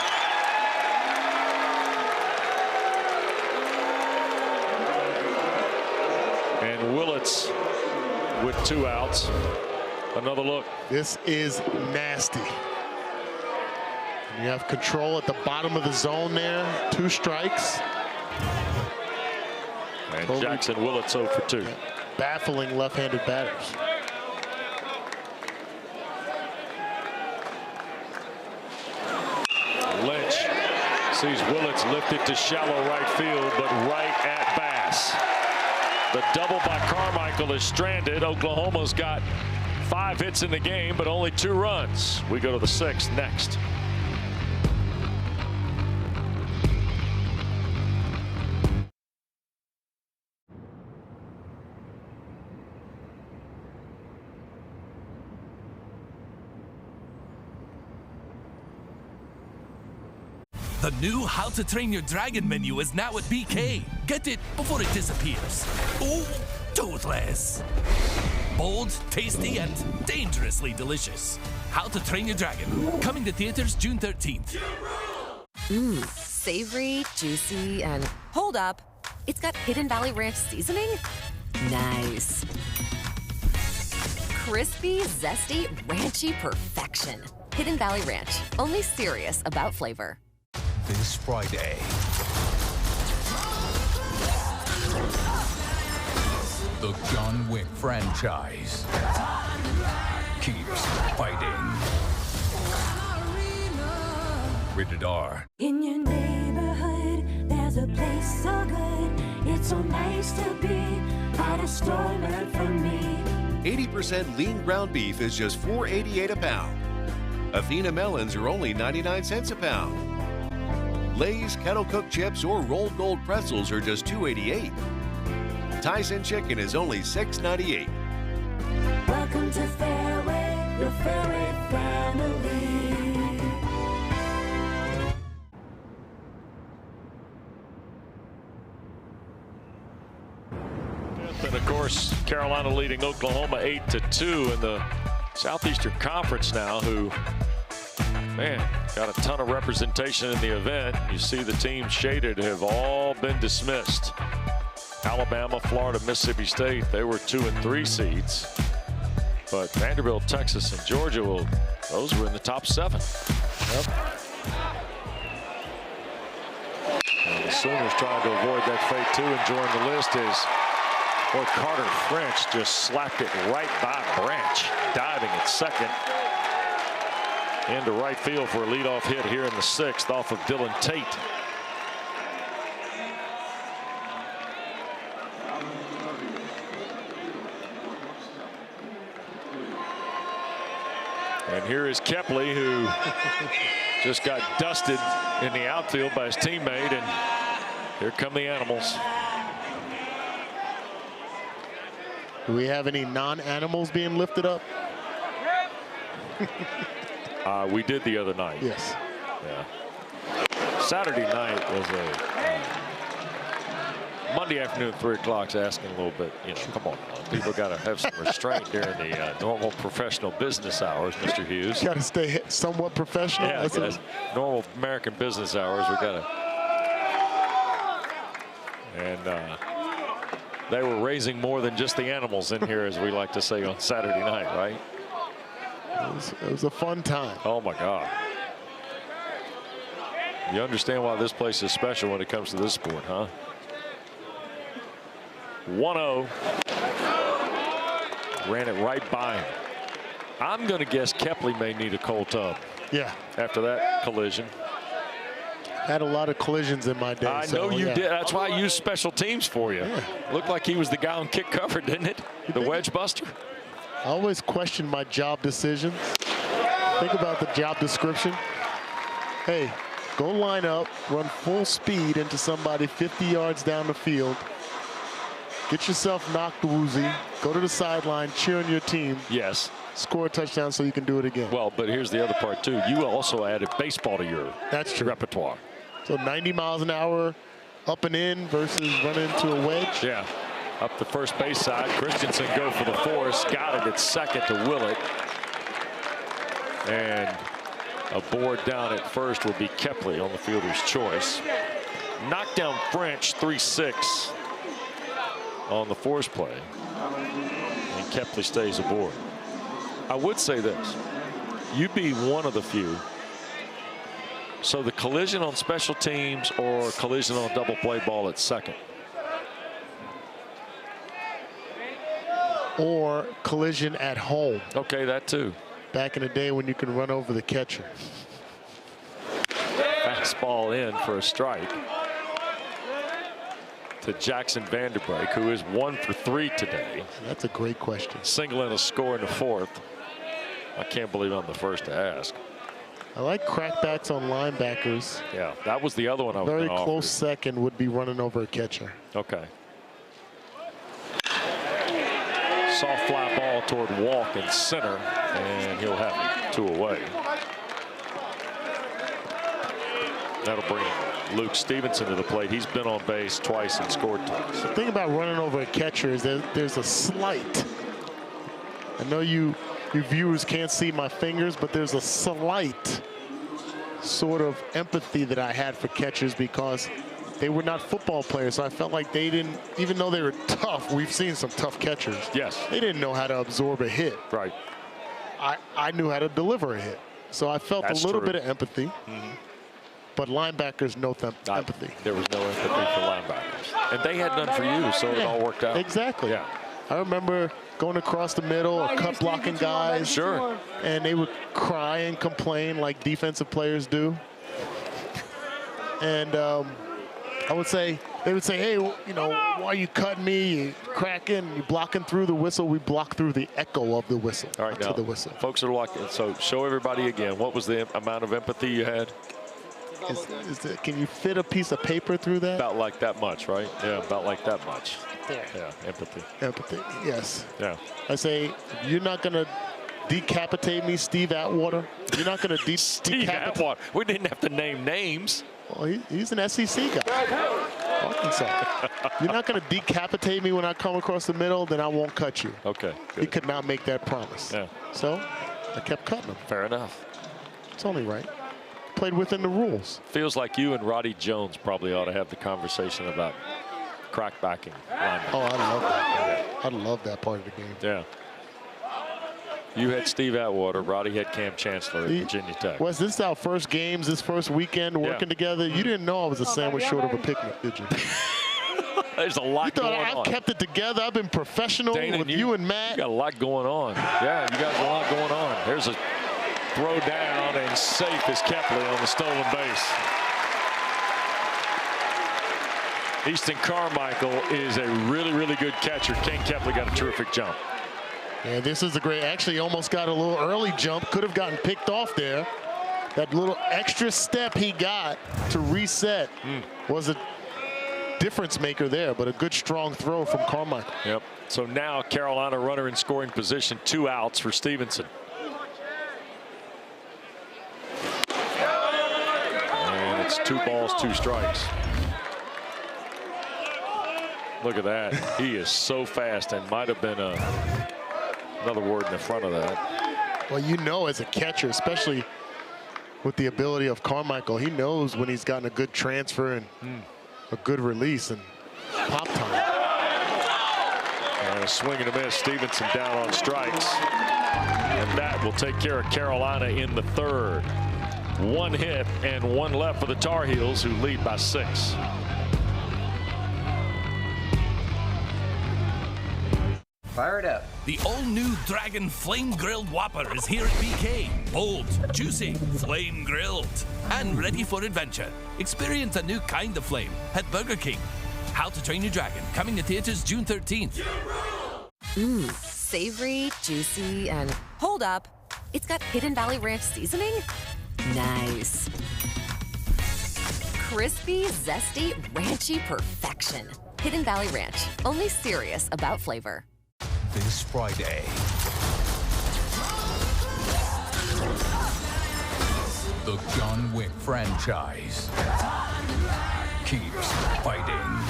And Willits with 2 outs. Another look.
This is nasty. You have control at the bottom of the zone there. 2 strikes.
And totally Jackson Willits 0 for 2.
Baffling left-handed batters.
Lynch sees Willits lifted to shallow right field, but right at Bass. The double by Carmichael is stranded. Oklahoma's got 5 hits in the game, but only 2 runs. We go to the 6th next.
The new How to Train Your Dragon menu is now at BK. Get it before it disappears. Oh, toothless. Bold, tasty, and dangerously delicious. How to Train Your Dragon. Coming to theaters June 13th.
Mmm, savory, juicy, and hold up. It's got Hidden Valley Ranch seasoning? Nice. Crispy, zesty, ranchy perfection. Hidden Valley Ranch. Only serious about flavor.
This Friday, the John Wick franchise keeps fighting. Rated R.
In your neighborhood, there's a place so good. It's so nice to be at a store meant for me.
80% lean ground beef is just $4.88 a pound. Athena melons are only 99 cents a pound. Lay's kettle cooked chips or rolled gold pretzels are just $2.88. Tyson chicken is only $6.98.
Welcome to Fairway, your Fairway family.
And of course, Carolina leading Oklahoma 8-2 in the Southeastern Conference now, who, man, got a ton of representation in the event. You see the teams shaded have all been dismissed. Alabama, Florida, Mississippi State, they were 2 and 3 seeds. But Vanderbilt, Texas, and Georgia, well, those were in the top 7. Yep. And the Sooners trying to avoid that fate too, and join the list is, boy, Carter French just slapped it right by Branch, diving at second. Into right field for a leadoff hit here in the 6th off of Dylan Tate. And here is Kepley, who just got dusted in the outfield by his teammate, and here come the Animals.
Do we have any non-animals being lifted up?
We did the other night.
Yes.
Yeah. Saturday night was a Monday afternoon, 3 o'clock's asking a little bit. Come on. People got to have some restraint during the normal professional business hours, Mr. Hughes.
Got to stay somewhat professional.
Yeah, guys, normal American business hours. We got to. And they were raising more than just the animals in here, as we like to say on Saturday night, right?
It was a fun time.
Oh, my God. You understand why this place is special when it comes to this sport, huh? 1-0. Ran it right by him. I'm going to guess Kepley may need a cold tub.
Yeah.
After that collision.
Had a lot of collisions in my day.
I know you did. That's why I used special teams for you. Yeah. Looked like he was the guy on kick cover, didn't it? The wedge buster.
I always question my job decisions. Think about the job description. Hey, go line up, run full speed into somebody 50 yards down the field. Get yourself knocked woozy. Go to the sideline, cheer on your team.
Yes.
Score a touchdown so you can do it again.
Well, but here's the other part, too. You also added baseball to your repertoire.
So 90 miles an hour up and in versus running into a wedge.
Yeah. Up the first base side. Christensen go for the force. Got it at second to Willett. And a board down at first will be Kepley on the fielder's choice. Knockdown French 3-6 on the force play. And Kepley stays aboard. I would say this. You'd be one of the few. So the collision on special teams or collision on a double play ball at second?
Or collision at home.
Okay, that too.
Back in the day when you could run over the catcher.
Fastball in for a strike to Jackson Vanderbeek, who is 1 for 3 today.
That's a great question.
Single and a score in the 4th. I can't believe I'm the first to ask.
I like crackbacks on linebackers.
Yeah, that was the other one I was
Very
gonna offer.
close second would be running over a catcher.
Okay. Soft fly ball toward Walk in center, and he'll have 2 away. That'll bring Luke Stevenson to the plate. He's been on base twice and scored twice.
The thing about running over a catcher is that there's a slight. I know you viewers can't see my fingers, but there's a slight sort of empathy that I had for catchers because they were not football players. So I felt like they didn't, even though they were tough, we've seen some tough catchers.
Yes.
They didn't know how to absorb a hit.
Right.
I knew how to deliver a hit. So I felt
That's
a little
true.
bit of empathy. But linebackers know empathy.
There was no empathy for linebackers. And they had none for you, so it all worked out.
Exactly.
Yeah.
I remember going across the middle, or cut blocking guys.
Sure.
And they would cry and complain like defensive players do. And I would say, they would say, hey, why are you cutting me? You cracking, you blocking through the whistle. We block through the echo of the whistle.
All right, now,
to the whistle.
folks are watching. So show everybody again. What was the amount of empathy you had?
Can you fit a piece of paper through that?
About like that much, right? Yeah, about like that much.
There.
Yeah, empathy.
Empathy, yes.
Yeah.
I say, you're not going to decapitate me, Steve Atwater. You're not going to
Steve Atwater. We didn't have to name names.
Well, he's an SEC guy. Arkansas. You're not going to decapitate me when I come across the middle, then I won't cut you.
Okay. Good.
He could not make that promise.
Yeah.
So I kept cutting him.
Fair enough.
It's only right. Played within the rules.
Feels like you and Roddy Jones probably ought to have the conversation about crackbacking linebackers.
Oh, I love that. I love that part of the game.
Yeah. You had Steve Atwater. Roddy had Cam Chancellor at Virginia Tech.
Was this our first games, this first weekend working together? You didn't know I was a sandwich short of a picnic, did you?
There's a lot going on.
I kept it together. I've been professional
Dana,
with you and Matt.
You got a lot going on. Yeah, you got a lot going on. There's a throw down, and safe is Kepley on the stolen base. Easton Carmichael is a really, really good catcher. King Kepley got a terrific jump.
Yeah, this is a great, actually almost got a little early jump. Could have gotten picked off there. That little extra step he got to reset was a difference maker there, but a good strong throw from Carmichael.
Yep. So now Carolina runner in scoring position, 2 outs for Stevenson. And it's 2 balls, 2 strikes. Look at that. He is so fast, and might have been another word in the front of that.
Well, you know, as a catcher, especially with the ability of Carmichael, he knows when he's gotten a good transfer and a good release and pop time.
And a swing and a miss. Stevenson down on strikes. And that will take care of Carolina in the third. One hit and one left for the Tar Heels, who lead by 6.
Fire it up.
The all-new Dragon Flame-Grilled Whopper is here at BK. Bold, juicy, flame-grilled, and ready for adventure. Experience a new kind of flame at Burger King. How to Train Your Dragon, coming to theaters June 13th.
Savory, juicy, and hold up. It's got Hidden Valley Ranch seasoning? Nice. Crispy, zesty, ranchy perfection. Hidden Valley Ranch, only serious about flavor.
This Friday, the John Wick franchise keeps fighting.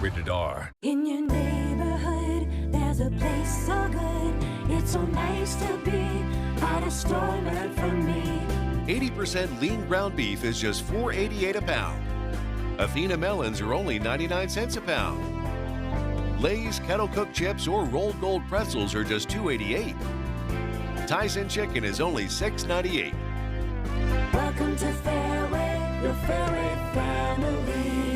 Rated R.
In your neighborhood, there's a place so good. It's so nice to be at a store meant for me.
80% lean ground beef is just $4.88 a pound. Athena melons are only 99 cents a pound. Lay's kettle cooked chips or rolled gold pretzels are just $2.88. Tyson chicken is only $6.98.
Welcome to Fairway, your Fairway family.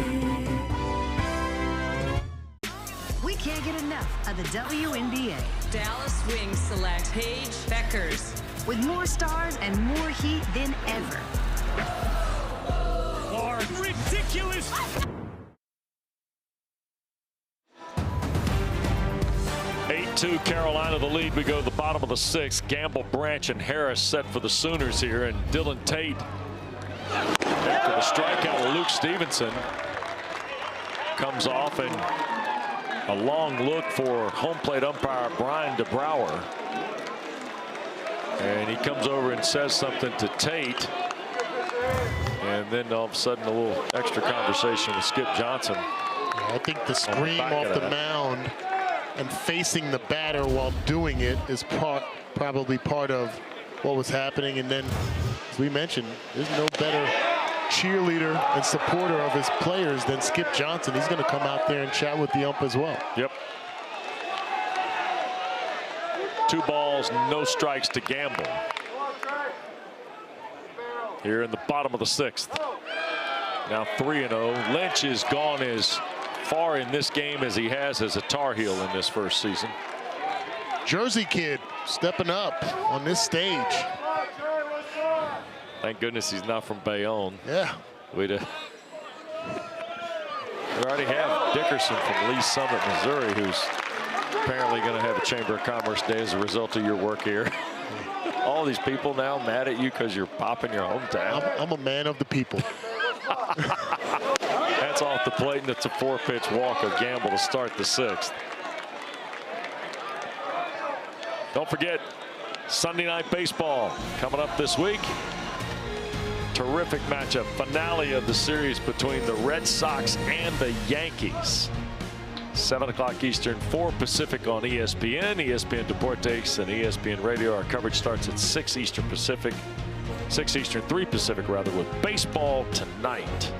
We can't get enough of the WNBA.
Dallas Wings select Paige Beckers.
With more stars and more heat than ever.
Ridiculous! Eight-2 Carolina, the lead. We go to the bottom of the 6th. Gamble, Branch, and Harris set for the Sooners here, and Dylan Tate, after the strikeout of Luke Stevenson, comes off, and a long look for home plate umpire Brian DeBrouwer. And he comes over and says something to Tate. And then all of a sudden a little extra conversation with Skip Johnson.
Yeah, I think the scream off the mound and facing the batter while doing it is probably part of what was happening. And then, as we mentioned, there's no better cheerleader and supporter of his players than Skip Johnson. He's going to come out there and chat with the ump as well.
Yep. 2 balls, no strikes to Gamble. Here in the bottom of the 6th. Now 3-0. Lynch is gone as far in this game as he has as a Tar Heel in this first season.
Jersey kid stepping up on this stage.
Thank goodness he's not from Bayonne.
Yeah.
We already have Dickerson from Lee Summit, Missouri, who's apparently going to have a Chamber of Commerce day as a result of your work here. All these people now mad at you because you're popping your hometown.
I'm a man of the people.
That's off the plate, and it's a 4-pitch walk of Gamble to start the 6th. Don't forget, Sunday Night Baseball coming up this week. Terrific matchup, finale of the series between the Red Sox and the Yankees. 7 o'clock Eastern, 4 Pacific on ESPN, ESPN Deportes, and ESPN Radio. Our coverage starts at 6 Eastern Pacific, 6 Eastern, 3 Pacific rather, with baseball tonight.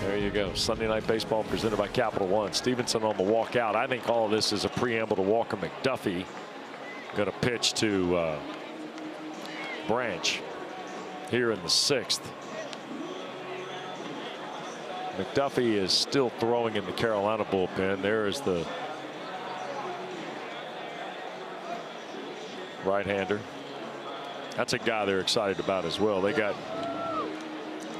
There you go. Sunday Night Baseball presented by Capital One. Stevenson on the walkout. I think all of this is a preamble to Walker McDuffie. Going to pitch to Branch here in the 6th. McDuffie is still throwing in the Carolina bullpen. There is the right-hander. That's a guy they're excited about as well. They got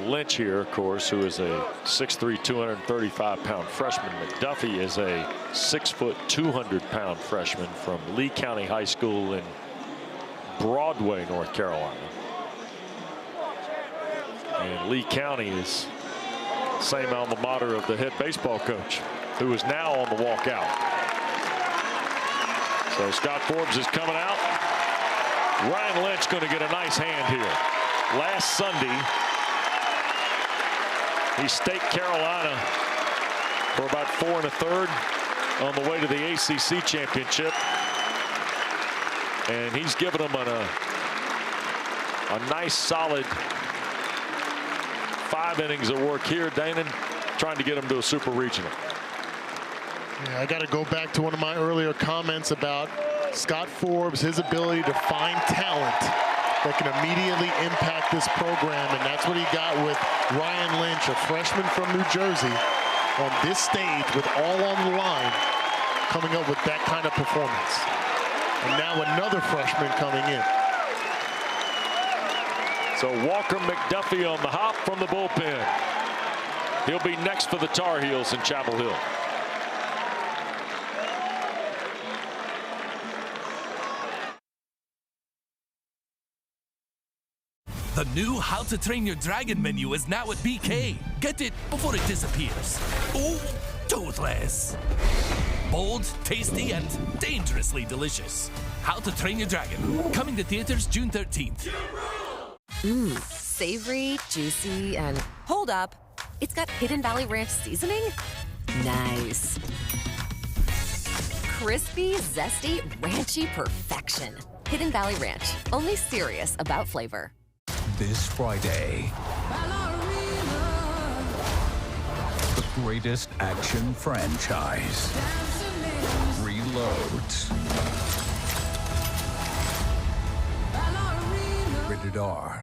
Lynch here, of course, who is a 6'3", 235-pound freshman. McDuffie is a 6', 200-pound freshman from Lee County High School in Broadway, North Carolina. And Lee County is same alma mater of the head baseball coach, who is now on the walkout. So Scott Forbes is coming out. Ryan Lynch going to get a nice hand here. Last Sunday, He staked Carolina for about 4 1/3 on the way to the ACC championship. And he's given them a nice solid 5 innings of work here. Danon trying to get him to a super regional.
Yeah, I got to go back to one of my earlier comments about Scott Forbes, his ability to find talent that can immediately impact this program, and that's what he got with Ryan Lynch, a freshman from New Jersey, on this stage with all on the line, coming up with that kind of performance. And now another freshman coming in.
So Walker McDuffie on the hop from the bullpen. He'll be next for the Tar Heels in Chapel Hill.
The new How to Train Your Dragon menu is now at BK. Get it before it disappears. Oh, toothless. Bold, tasty, and dangerously delicious. How to Train Your Dragon. Coming to theaters June 13th.
Mmm, savory, juicy, and hold up. It's got Hidden Valley Ranch seasoning? Nice. Crispy, zesty, ranchy perfection. Hidden Valley Ranch. Only serious about flavor.
This Friday, the greatest action franchise reloads. Rated R.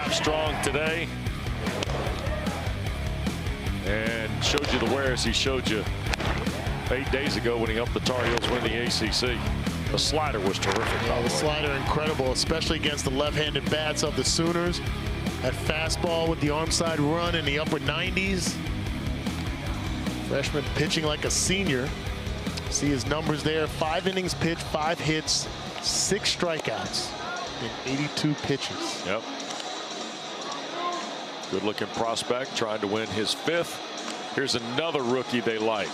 Strong today, and showed you the wares he showed you 8 days ago when he helped the Tar Heels win the ACC. The slider was terrific.
Yeah, the slider incredible, especially against the left-handed bats of the Sooners. That fastball with the arm side run in the upper 90s. Freshman pitching like a senior. See his numbers there: 5 innings pitched, 5 hits, 6 strikeouts in 82 pitches.
Yep. Good looking prospect, trying to win his 5th. Here's another rookie they like.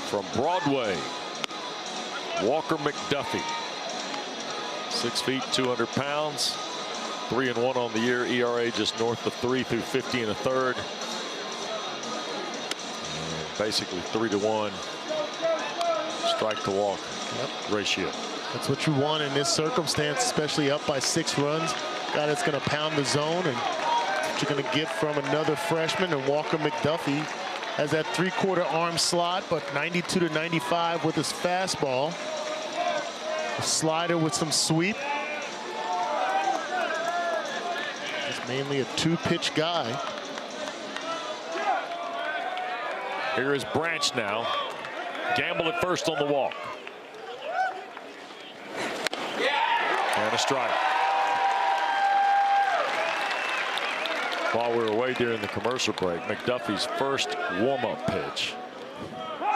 From Broadway, Walker McDuffie. 6 feet, 200 pounds. 3-1 on the year. ERA just north of 3 through 50 1/3. And basically 3-to-1 strike to walk ratio.
That's what you want in this circumstance, especially up by 6 runs. Guy that's going to pound the zone, and what you're going to get from another freshman. And Walker McDuffie has that 3/4 arm slot, but 92 to 95 with his fastball. A slider with some sweep. He's mainly a 2-pitch guy.
Here is Branch now. Gamble at first on the walk. And a strike. While we were away during the commercial break, McDuffie's first warm-up pitch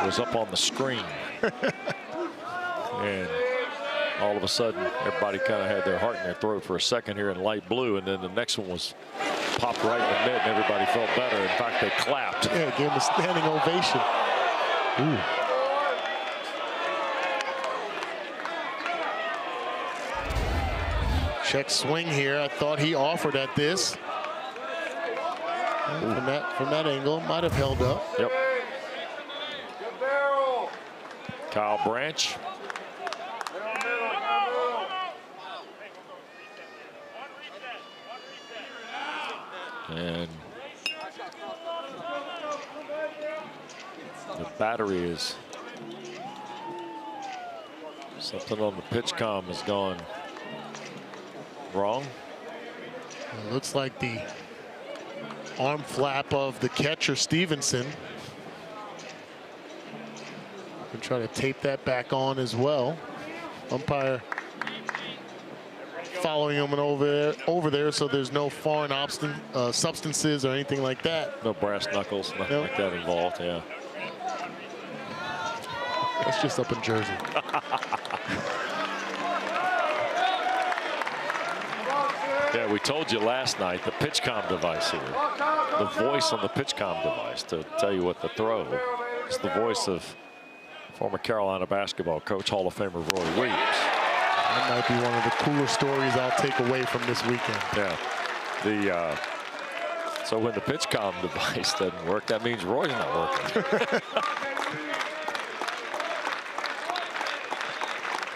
was up on the screen. And all of a sudden, everybody kind of had their heart in their throat for a second here in light blue, and then the next one was popped right in the mitt, and everybody felt better. In fact, they clapped.
Yeah, gave him a standing ovation. Ooh. Check swing here. I thought he offered at this. From that angle, might have held up.
Yep. Kyle Branch. And the battery is something on the pitch comm has gone wrong.
It looks like the arm flap of the catcher Stevenson. And try to tape that back on as well. Umpire following him over there, so there's no foreign substances or anything like that.
No brass knuckles, nothing like that involved. Yeah.
That's just up in Jersey.
Yeah, we told you last night the PitchCom device here, the voice on the PitchCom device to tell you what to throw. It's the voice of former Carolina basketball coach, Hall of Famer Roy Williams.
That might be one of the cooler stories I'll take away from this weekend.
Yeah. So when the PitchCom device doesn't work, that means Roy's not working.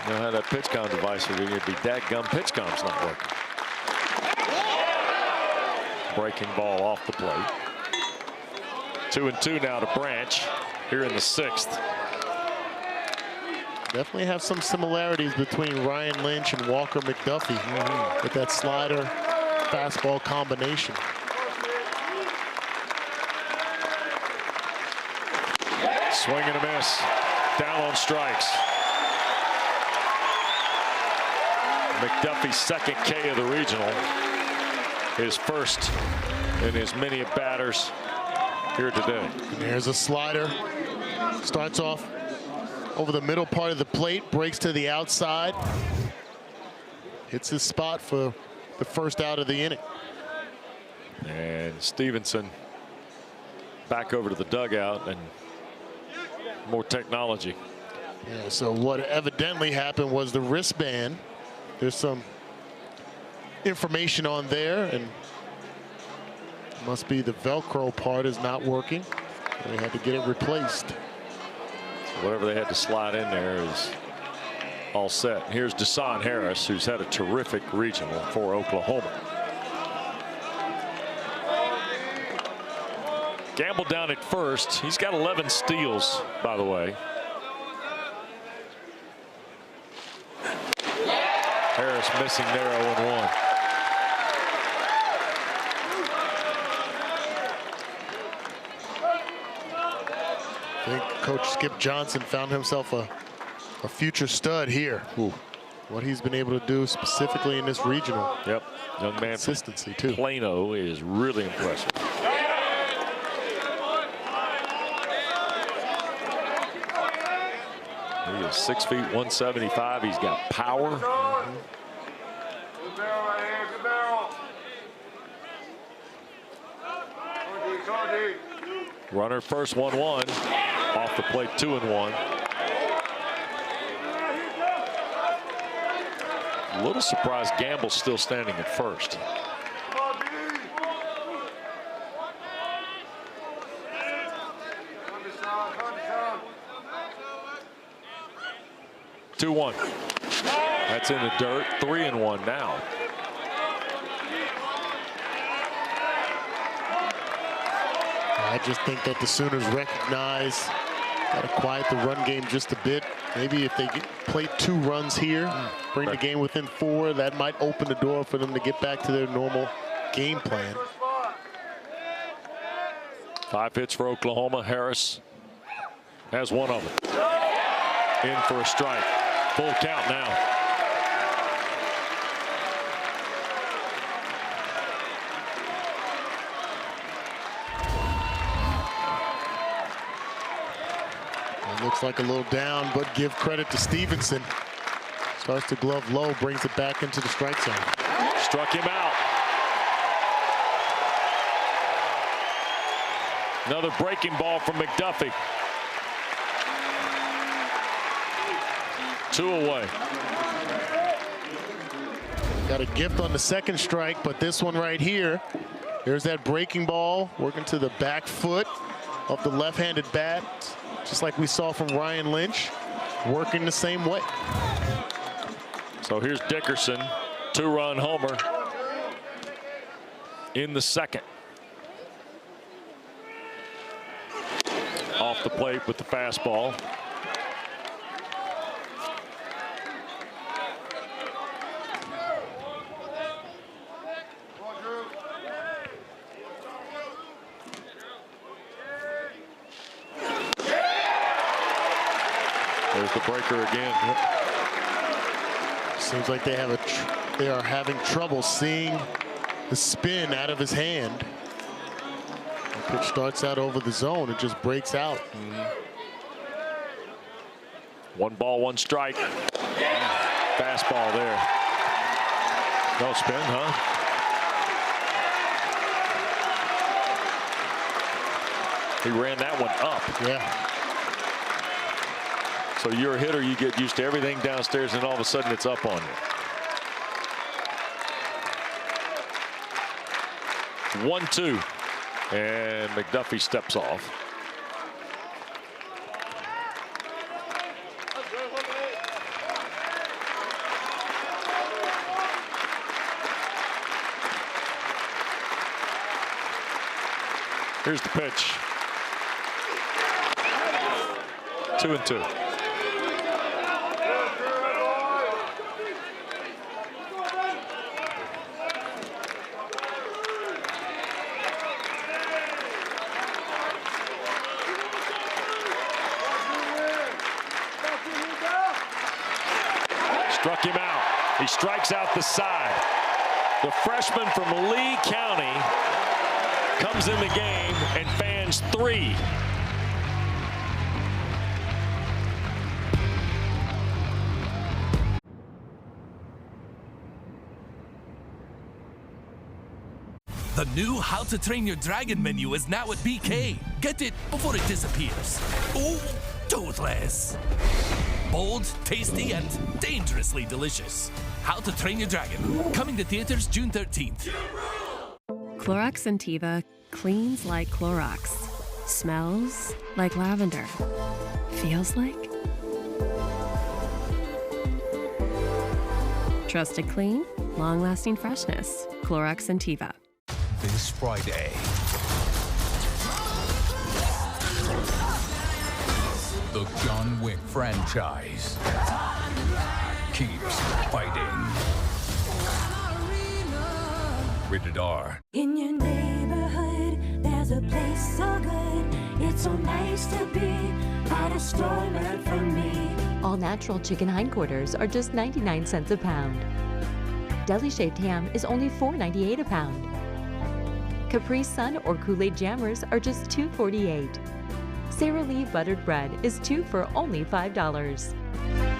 You know how that PitchCom device would be dadgum PitchCom's not working. Breaking ball off the plate. 2-2 now to Branch here in the 6th.
Definitely have some similarities between Ryan Lynch and Walker McDuffie with that slider fastball combination.
Swing and a miss. Down on strikes. McDuffie's second K of the regional. His first in as many batters here today.
And there's a slider. Starts off over the middle part of the plate, breaks to the outside. Hits his spot for the first out of the inning.
And Stevenson back over to the dugout and more technology.
Yeah, so what evidently happened was the wristband. There's some information on there, and must be the Velcro part is not working. They had to get it replaced.
So whatever they had to slide in there is all set. Here's Desan Harris, who's had a terrific regional for Oklahoma. Gamble down at first. He's got 11 steals, by the way. Harris missing there 0-1.
I think Coach Skip Johnson found himself a future stud here.
Ooh.
What he's been able to do specifically in this regional.
Yep, young man.
Consistency too.
Plano is really impressive. He is 6 feet 175. He's got power. Runner first 1-1. Off the plate 2-1. A little surprised Gamble's still standing at first. That's in the dirt. 3-1 now.
I just think that the Sooners recognize, got to quiet the run game just a bit. Maybe if they play 2 runs here, bring the game within 4, that might open the door for them to get back to their normal game plan.
5 hits for Oklahoma. Harris has one of them. In for a strike. Full count now.
It looks like a little down, but give credit to Stevenson. Starts to glove low, brings it back into the strike zone.
Struck him out. Another breaking ball from McDuffie. 2 away.
Got a gift on the second strike, but this one right here, there's that breaking ball working to the back foot of the left-handed bat, just like we saw from Ryan Lynch, working the same way.
So here's Dickerson, 2-run homer in the second. Off the plate with the fastball. There's the breaker again.
Yep. Seems like they are having trouble seeing the spin out of his hand. The pitch starts out over the zone. It just breaks out.
1 ball, 1 strike. Fastball there. No spin, huh? He ran that one up.
Yeah.
So you're a hitter, you get used to everything downstairs, and all of a sudden it's up on you. 1-2. And McDuffie steps off. Here's the pitch. 2-2. Struck him out. He strikes out the side. The freshman from Lee County comes in the game and fans 3.
The new How to Train Your Dragon menu is now at BK. Get it before it disappears. Oh, toothless. Bold, tasty, and dangerously delicious. How to Train Your Dragon. Coming to theaters June 13th.
Clorox Sentiva cleans like Clorox. Smells like lavender. Feels like trusted clean, long-lasting freshness. Clorox Sentiva.
This Friday, the John Wick franchise keeps fighting. Rated R.
In your neighborhood, there's a place so good. It's so nice to be at a store meant for me.
All natural chicken hindquarters are just 99 cents a pound. Deli shaved ham is only $4.98 a pound. Capri Sun or Kool-Aid Jammers are just $2.48. Sara Lee buttered bread is 2 for only $5.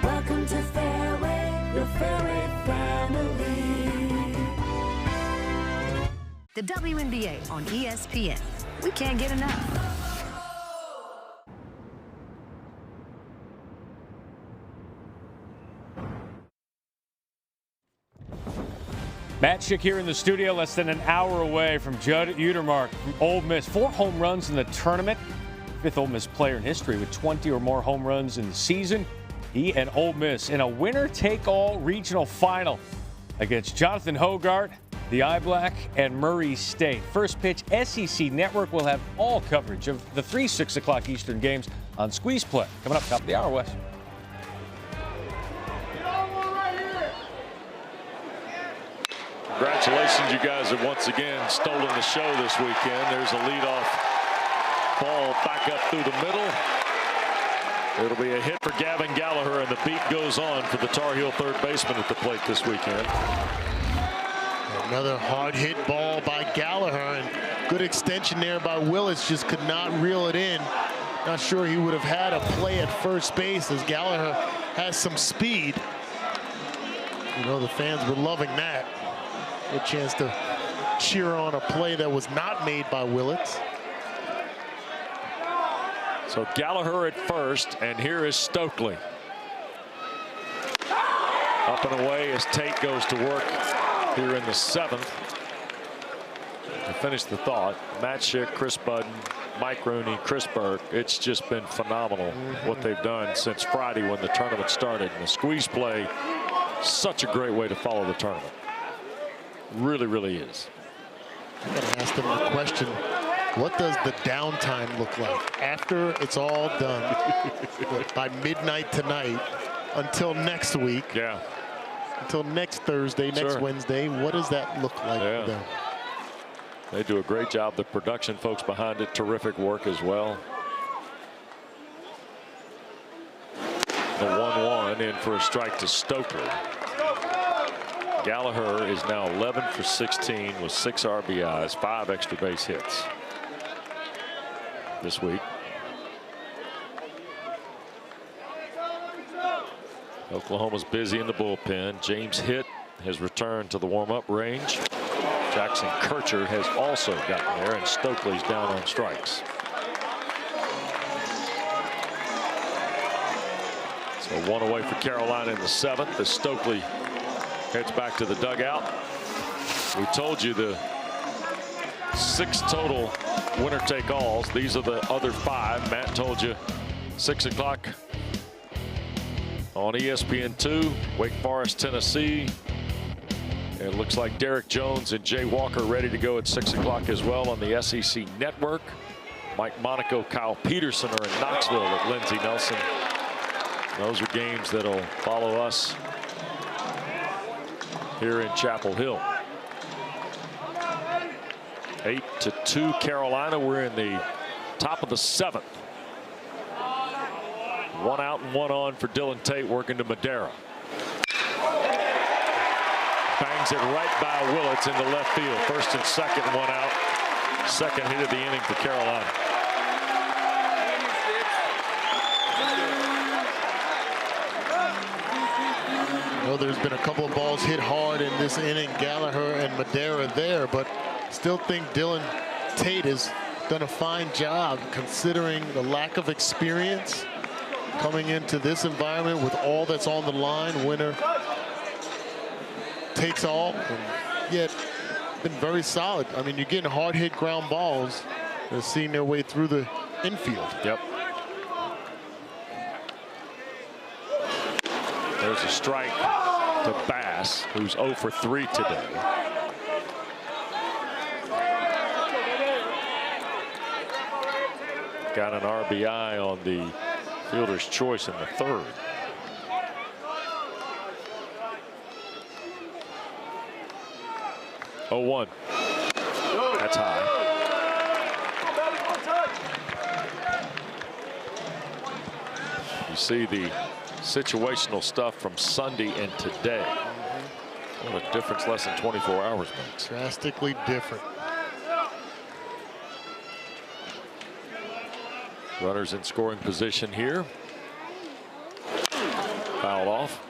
Welcome to Fairway, your Fairway family.
The WNBA on ESPN. We can't get enough.
Matt Schick here in the studio, less than an hour away from Judd Utermark from Ole Miss. 4 home runs in the tournament. 5th Ole Miss player in history with 20 or more home runs in the season. He and Ole Miss in a winner-take-all regional final against Jonathan Hogart, the I-Black, and Murray State. First pitch, SEC Network will have all coverage of the 3 6 o'clock Eastern games on Squeeze Play. Coming up top of the hour, Wes.
Congratulations, you guys have once again stolen the show this weekend. There's a leadoff ball back up through the middle. It'll be a hit for Gavin Gallagher, and the beat goes on for the Tar Heel third baseman at the plate this weekend.
Another hard hit ball by Gallagher, and good extension there by Willis. Just could not reel it in. Not sure he would have had a play at first base, as Gallagher has some speed. You know, the fans were loving that. A chance to cheer on a play that was not made by Willits.
So Gallagher at first, and here is Stokely. Up and away as Tate goes to work here in the 7th. To finish the thought, Matt Schick, Chris Budden, Mike Rooney, Chris Burke, it's just been phenomenal what they've done since Friday when the tournament started. And the Squeeze Play, such a great way to follow the tournament. Really, really is.
I gotta ask them the question, what does the downtime look like after it's all done? By midnight tonight until next week.
Yeah.
Until next Thursday, next Wednesday. What does that look like for them?
They do a great job. The production folks behind it, terrific work as well. The 1-1 in for a strike to Stokely. Gallagher is now 11 for 16 with 6 RBIs, 5 extra base hits this week. Oklahoma's busy in the bullpen. James Hitt has returned to the warm-up range. Jackson Kircher has also gotten there, and Stokely's down on strikes. So one away for Carolina in the 7th as Stokely heads back to the dugout. We told you the 6 total winner-take-alls. These are the other 5. Matt told you 6 o'clock on ESPN2, Wake Forest, Tennessee. It looks like Derek Jones and Jay Walker ready to go at 6 o'clock as well on the SEC Network. Mike Monaco, Kyle Peterson are in Knoxville at Lindsey Nelson. Those are games that'll follow us here in Chapel Hill. 8-2 Carolina. We're in the top of the 7th. 1 out and 1 on for Dylan Tate, working to Madera. Bangs it right by Willits into left field. First and second, 1 out. Second hit of the inning for Carolina.
Well, there's been a couple of balls hit hard in this inning, Gallagher and Madera there, but still think Dylan Tate has done a fine job considering the lack of experience coming into this environment with all that's on the line. Winner takes all, and yet been very solid. I mean, you're getting hard hit ground balls. They're seeing their way through the infield.
Yep. There's a strike to Bass, who's 0 for 3 today. Got an RBI on the fielder's choice in the 3rd. Oh, 1. That's high. You see the situational stuff from Sunday and today. What a difference less than 24 hours makes.
Drastically different.
Runners in scoring position here. Fouled off.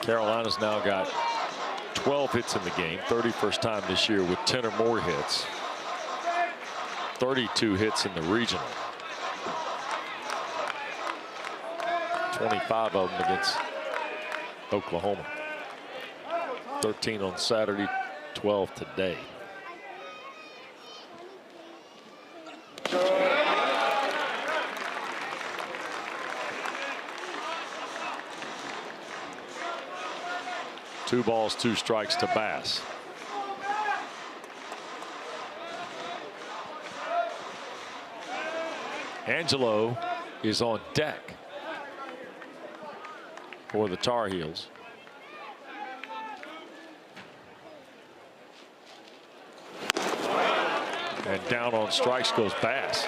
Carolina's now got 12 hits in the game, 31st time this year with 10 or more hits. 32 hits in the regional. 25 of them against Oklahoma. 13 on Saturday, 12 today. Two balls, 2 strikes to Bass. Angelo is on deck for the Tar Heels. And down on strikes goes Bass.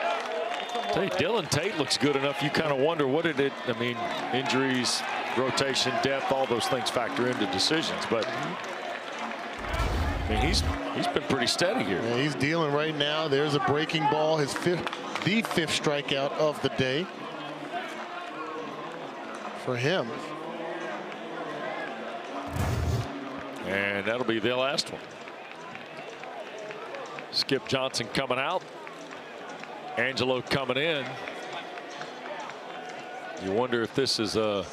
Hey, Dylan Tate looks good enough. You kind of wonder, what did it, I mean, injuries, rotation, depth, all those things factor into decisions. But I mean, he's been pretty steady here.
Yeah, he's dealing right now. There's a breaking ball, the 5th strikeout of the day for him.
And that'll be the last one. Skip Johnson coming out. Angelo coming in. You wonder if this is a...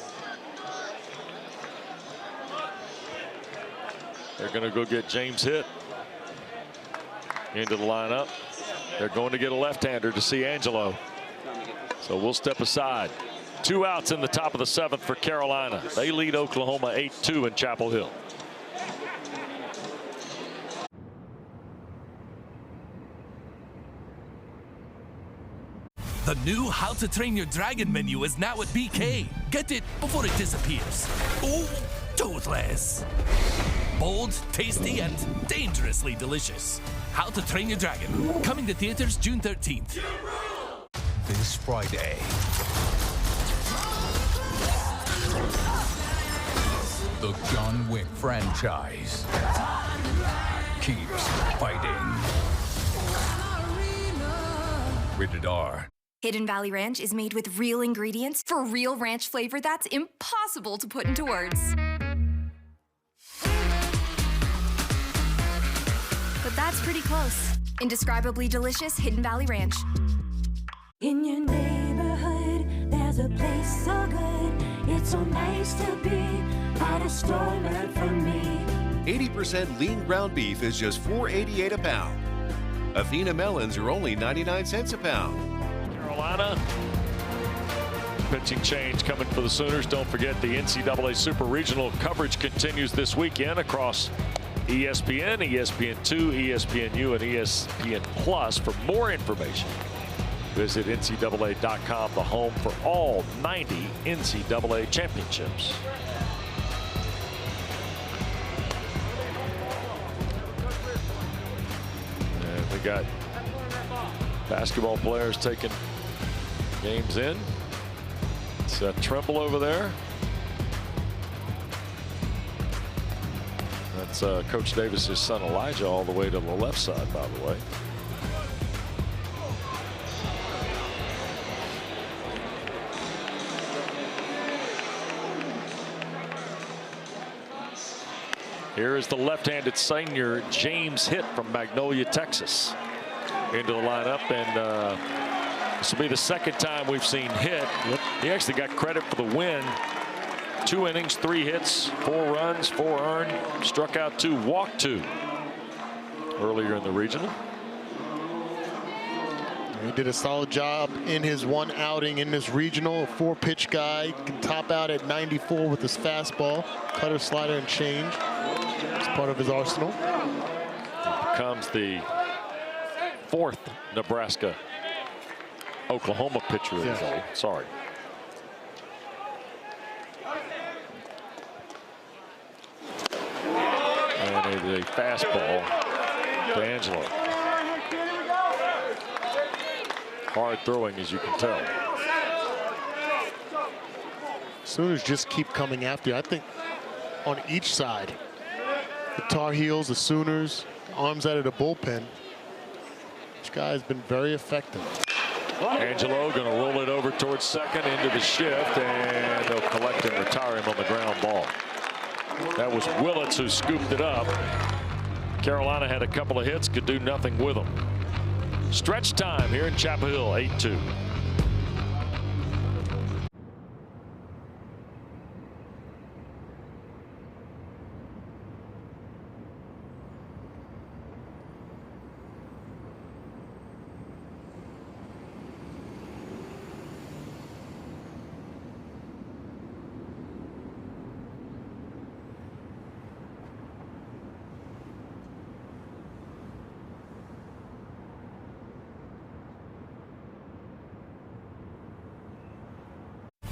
They're going to go get James Hitt into the lineup. They're going to get a left-hander to see Angelo. So we'll step aside. 2 outs in the top of the 7th for Carolina. They lead Oklahoma 8-2 in Chapel Hill.
The new How to Train Your Dragon menu is now at BK. Get it before it disappears. Oh, toothless. Bold, tasty, and dangerously delicious. How to Train Your Dragon. Coming to theaters June 13th.
This Friday, the John Wick franchise keeps fighting. Rated R.
Hidden Valley Ranch is made with real ingredients for real ranch flavor that's impossible to put into words. But that's pretty close. Indescribably delicious Hidden Valley Ranch.
In your neighborhood, there's There's a place so good, it's so nice to be at a store meant for me.
80% lean ground beef is just $4.88 a pound. Athena melons are only 99 cents a pound.
Carolina. Pitching change coming for the Sooners. Don't forget the NCAA Super Regional coverage continues this weekend across ESPN, ESPN2, ESPNU, and ESPN Plus. For more information, visit NCAA.com, the home for all 90 NCAA championships. And we got basketball players taking games in. It's Trimble over there. That's Coach Davis's son Elijah all the way to the left side, by the way. Here is the left-handed senior James Hitt from Magnolia, Texas, into the lineup, and this will be the second time we've seen Hitt. He actually got credit for the win. 2 innings, 3 hits, 4 runs, 4 earned, struck out 2, walked 2 earlier in the regional.
He did a solid job in his one outing in this regional. A 4-pitch guy, can top out at 94 with his fastball, cutter, slider, and change. It's part of his arsenal.
Becomes the 4th Nebraska Oklahoma pitcher of the day. Sorry. And a fastball to Angelo. Hard throwing, as you can tell.
Sooners just keep coming after you. I think on each side, the Tar Heels, the Sooners, arms out of the bullpen. This guy has been very effective.
Angelo going to roll it over towards second into the shift, and they'll collect and retire him on the ground ball. That was Willits who scooped it up. Carolina had a couple of hits, could do nothing with them. Stretch time here in Chapel Hill, 8-2.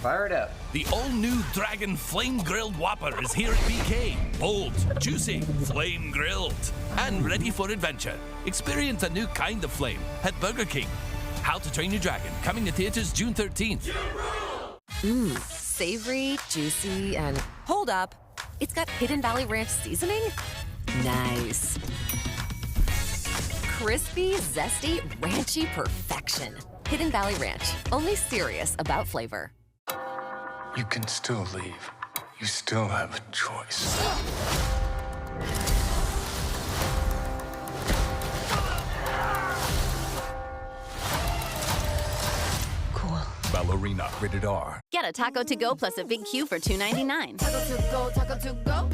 Fire it up.
The all-new Dragon Flame Grilled Whopper is here at BK. Bold, juicy, flame grilled, and ready for adventure. Experience a new kind of flame at Burger King. How to Train Your Dragon, coming to theaters June 13th.
Mmm, savory, juicy, and hold up. It's got Hidden Valley Ranch seasoning? Nice. Crispy, zesty, ranchy perfection. Hidden Valley Ranch, only serious about flavor.
You can still leave. You still have a choice.
Cool.
Ballerina, rated R.
Get a taco to go plus a big Q for $2.99.
Taco to go, taco to go.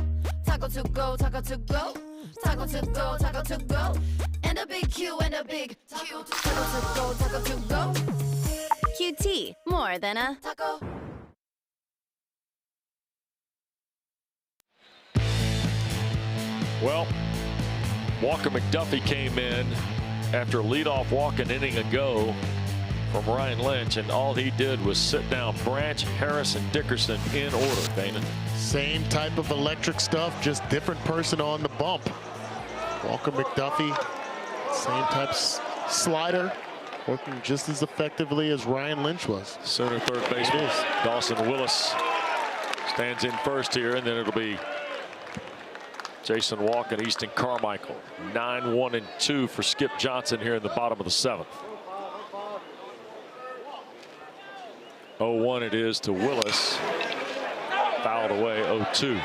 Taco to go, taco to go. Taco to go, taco to go. And a big Q and a big Q. Taco to go, taco to go.
QT, more than a
taco.
Well, Walker McDuffie came in after a leadoff walk an inning ago from Ryan Lynch, and all he did was sit down Branch, Harris, and Dickerson in order, Dana.
Same type of electric stuff, just different person on the bump. Walker McDuffie, same type slider, working just as effectively as Ryan Lynch was.
Sooner third baseman Dawson Willis stands in first here, and then it'll be Jason Walk and Easton Carmichael. 9-1-2 for Skip Johnson here in the bottom of the 7th. 0-1 it is to Willis. Fouled away, 0-2.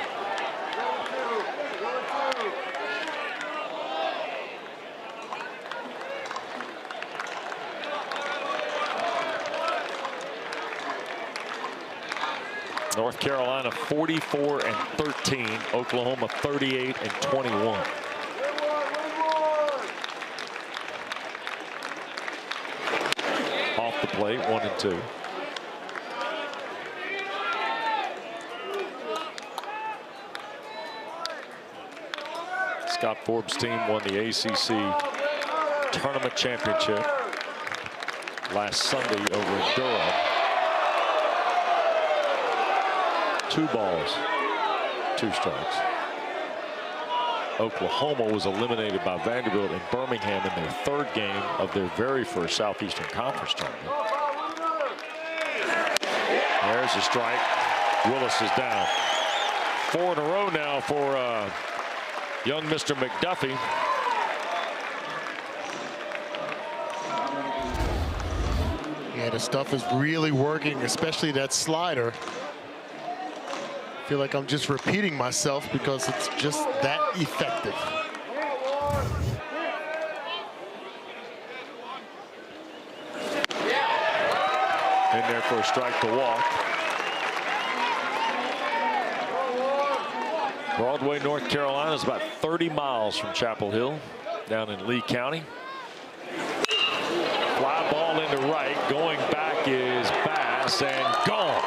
North Carolina 44-13. Oklahoma 38-21. Off the plate, 1-2. Scott Forbes' team won the ACC Tournament Championship last Sunday over in Durham. 2 balls, 2 strikes. Oklahoma was eliminated by Vanderbilt in Birmingham in their 3rd game of their very first Southeastern Conference tournament. There's a strike. Willis is down. 4 in a row now for young Mr. McDuffie.
Yeah, the stuff is really working, especially that slider. I feel like I'm just repeating myself because it's just that effective.
In there for a strike to walk. Broadway, North Carolina is about 30 miles from Chapel Hill, down in Lee County. Fly ball into right, going back is Bass, and gone.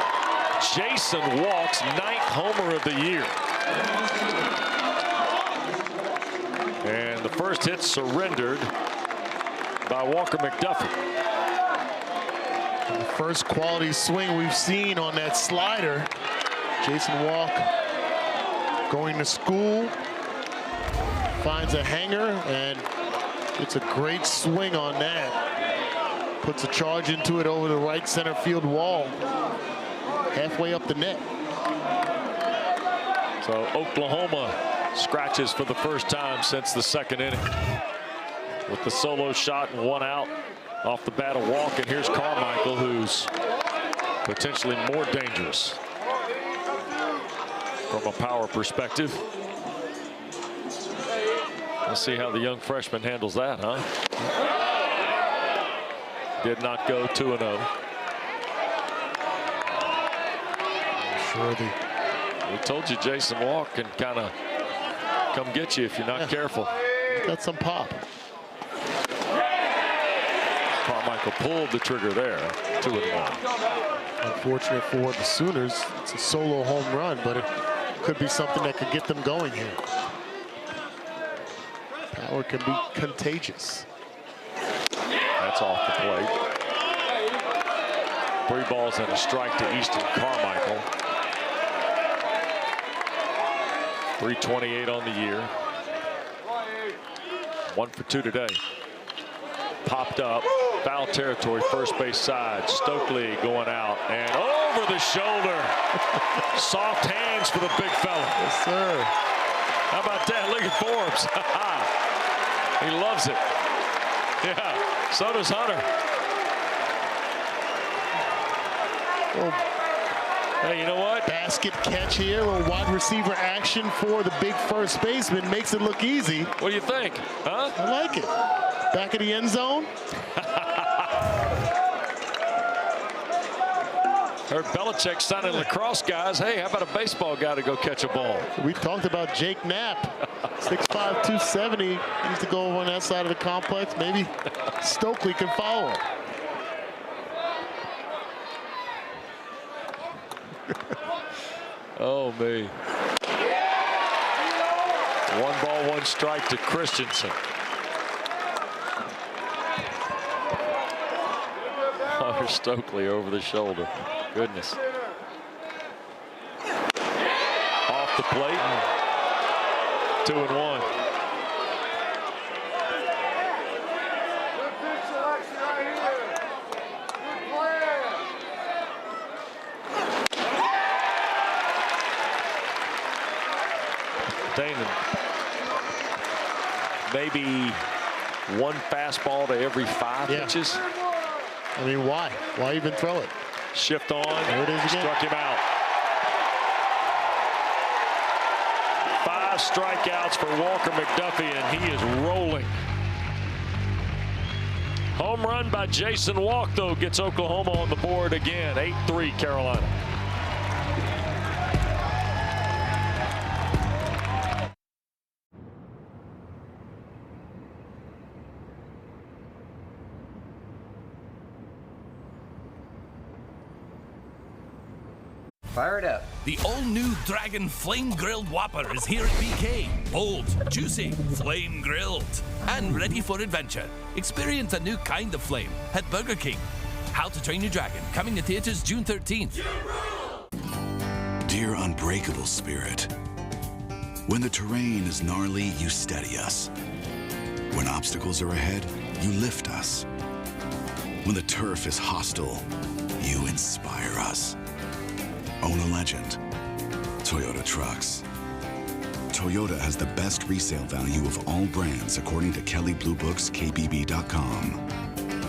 Jason Walk's 9th homer of the year. And the first hit surrendered by Walker McDuffie.
The first quality swing we've seen on that slider. Jason Walk going to school, finds a hanger, and it's a great swing on that. Puts a charge into it over the right center field wall, halfway up the net.
So Oklahoma scratches for the first time since the 2nd inning. With the solo shot and 1 out off the bat, a walk, and here's Carmichael, who's potentially more dangerous from a power perspective. Let's see how the young freshman handles that, huh? Did not go 2-0.
Sure,
we told you Jason Walk can kind of come get you if you're not careful.
He's got some pop.
Carmichael pulled the trigger there, 2-1.
Unfortunate for the Sooners, it's a solo home run, but it could be something that could get them going here. Power can be contagious.
That's off the plate. 3 balls and a strike to Easton Carmichael. 328 on the year. 1 for 2 today. Popped up, foul territory, first base side. Stokely going out and over the shoulder. Soft hands for the big fella.
Yes, sir.
How about that? Look at Forbes. He loves it. Yeah, so does Hunter.
Well,
hey, you know what?
Basket catch here, a little wide receiver action for the big first baseman. Makes it look easy.
What do you think? Huh?
I like it. Back of the end zone.
Heard Belichick signing lacrosse guys. Hey, how about a baseball guy to go catch a ball?
We talked about Jake Knapp. 6'5", 270. He used to go over on that side of the complex. Maybe Stokely can follow him.
Oh, me. 1 ball, 1 strike to Christensen. Hunter Stokely over the shoulder. Goodness. Off the plate. 2-1. Damon. Maybe 1 fastball to every 5 pitches.
I mean, why? Why even throw it?
Shift on.
There it is again.
Struck him out. 5 strikeouts for Walker McDuffie, and he is rolling. Home run by Jason Walk, though, gets Oklahoma on the board again. 8-3 Carolina.
Fire it up.
The all-new Dragon Flame Grilled Whopper is here at BK. Bold, juicy, flame grilled, and ready for adventure. Experience a new kind of flame at Burger King. How to Train Your Dragon, coming to theaters June 13th.
Dear unbreakable spirit, when the terrain is gnarly, you steady us. When obstacles are ahead, you lift us. When the turf is hostile, you inspire us. Own a legend. Toyota Trucks. Toyota has the best resale value of all brands according to Kelley Blue Book's KBB.com.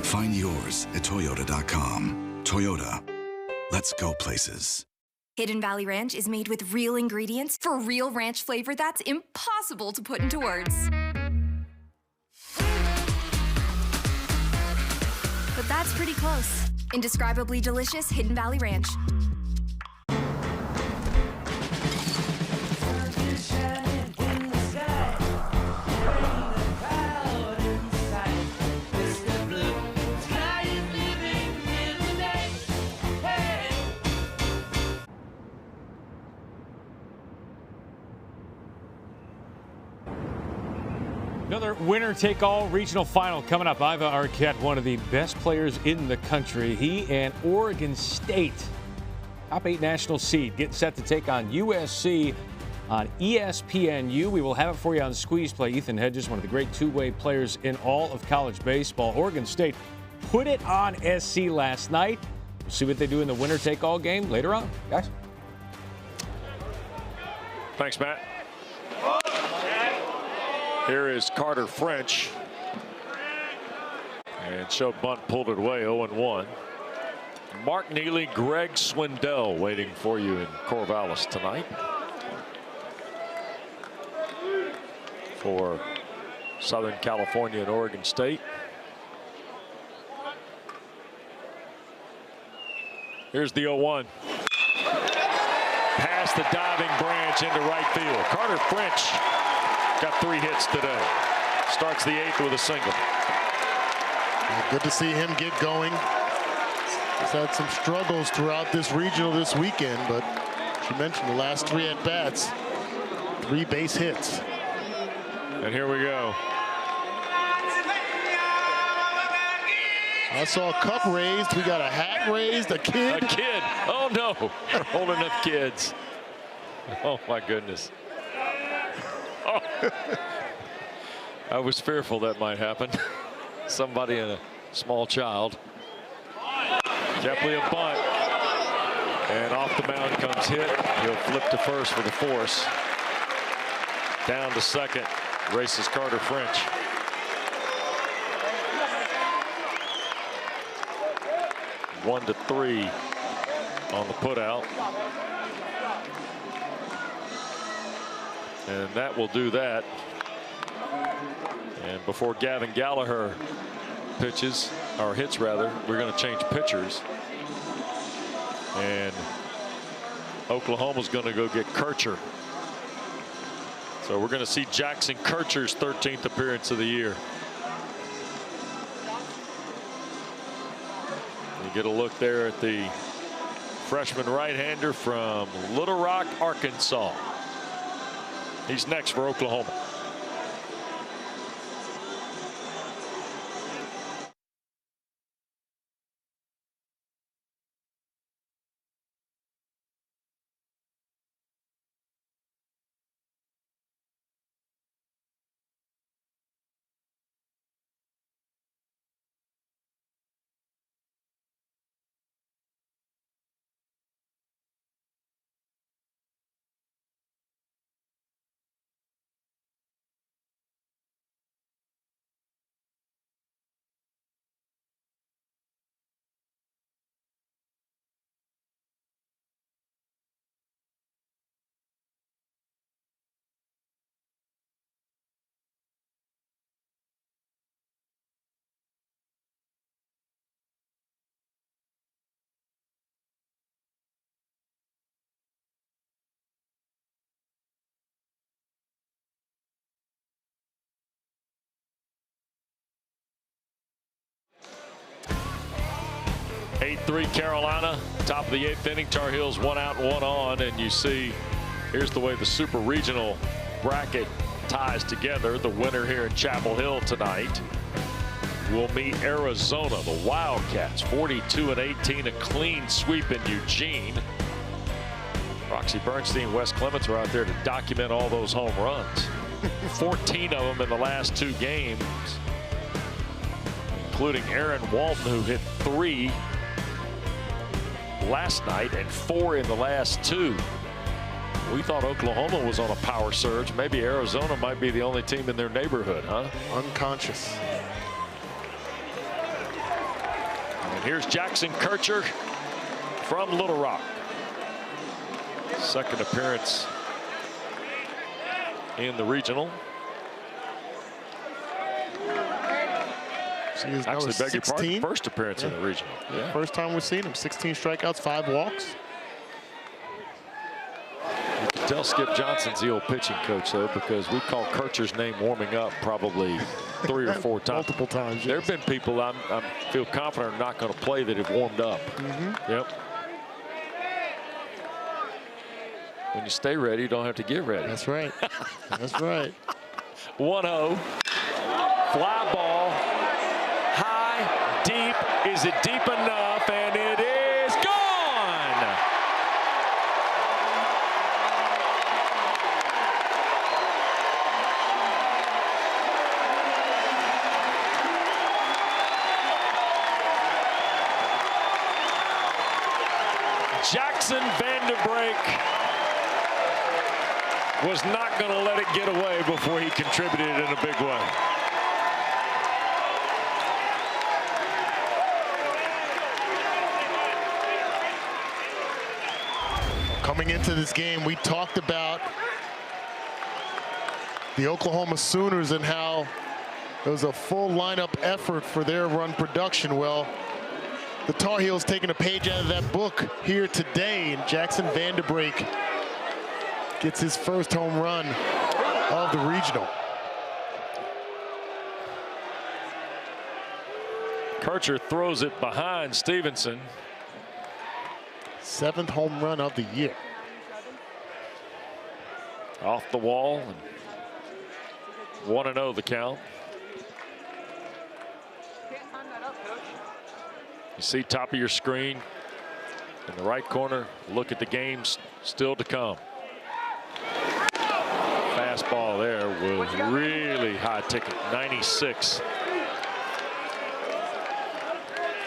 Find yours at Toyota.com. Toyota. Let's go places.
Hidden Valley Ranch is made with real ingredients for real ranch flavor that's impossible to put into words. But that's pretty close. Indescribably delicious Hidden Valley Ranch.
Another winner-take-all regional final coming up. Iva Arquette, one of the best players in the country. He and Oregon State, top 8 national seed, getting set to take on USC on ESPNU. We will have it for you on Squeeze Play. Ethan Hedges, one of the great two-way players in all of college baseball. Oregon State put it on SC last night. We'll see what they do in the winner-take-all game later on. Guys.
Thanks, Matt. Here is Carter French. And Joe Bunt pulled it away, 0-1. Mark Neely, Greg Swindell waiting for you in Corvallis tonight. For Southern California and Oregon State. Here's the 0-1. Past the diving Branch into right field. Carter French got 3 hits today. Starts the 8th with a single.
Good to see him get going. He's had some struggles throughout this regional this weekend, but as you mentioned, the last 3 at-bats, 3 base hits.
And here we go.
I saw a cup raised. We got a hat raised, a kid.
A kid. Oh, no. Holding up kids. Oh, my goodness. Oh. I was fearful that might happen. Somebody and a small child. Kepley a bunt. And off the mound comes hit. He'll flip to first for the force. Down to second. Races Carter French. One to 3 on the putout. And that will do that. And before Gavin Gallagher pitches, or hits rather, we're going to change pitchers. And Oklahoma's going to go get Kircher. So we're going to see Jackson Kircher's 13th appearance of the year. You get a look there at the freshman right-hander from Little Rock, Arkansas. He's next for Oklahoma. 8-3 Carolina, top of the 8th inning. Tar Heels 1 out, 1 on, and you see here's the way the Super Regional bracket ties together. The winner here in Chapel Hill tonight will meet Arizona, the Wildcats, 42-18, a clean sweep in Eugene. Roxy Bernstein, Wes Clements were out there to document all those home runs. 14 of them in the last 2 games, including Aaron Walton, who hit 3 last night and 4 in the last 2. We thought Oklahoma was on a power surge. Maybe Arizona might be the only team in their neighborhood, huh?
Unconscious.
And here's Jackson Kircher from Little Rock. Second appearance in the regional. Actually, beg your pardon, first appearance in the regional.
Yeah. First time we've seen him. 16 strikeouts, 5 walks.
You can tell Skip Johnson's the old pitching coach, though, because we call Kircher's name warming up probably 3 or 4 times.
Multiple times. Yes.
There have been people I feel confident are not going to play that have warmed up. Yep. When you stay ready, you don't have to get ready.
That's right. That's right.
1-0. Fly ball. High, deep. Is it deep enough? And it is gone. Jackson Vanderbrake was not going to let it get away before he contributed in a big way.
Coming into this game, we talked about the Oklahoma Sooners and how it was a full lineup effort for their run production. Well, the Tar Heels taking a page out of that book here today, and Jackson Vanderbrake gets his first home run of the regional.
Kircher throws it behind Stevenson.
7th home run of the year.
Off the wall. 1-0 the count. You see top of your screen in the right corner. Look at the games still to come. Fastball there was really high ticket, 96.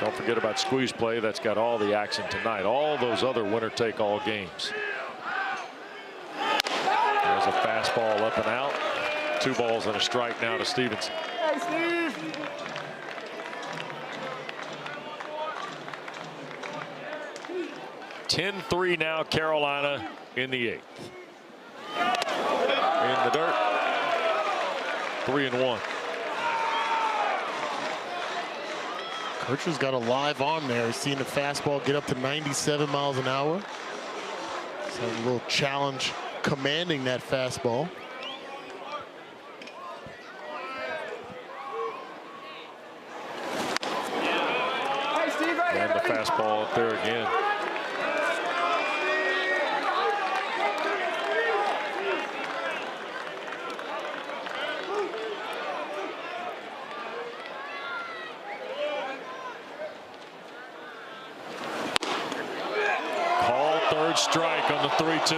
Don't forget about squeeze play. That's got all the action tonight. All those other winner-take-all games. There's a fastball up and out. 2 balls and a strike now to Stevenson.
Hey, Steve.
10-3 now, Carolina in the 8th. In the dirt. 3-1.
Kircher's got a live arm there. He's seen the fastball get up to 97 miles an hour. So a little challenge commanding that fastball.
And the fastball up there again. Strike on the 3-2.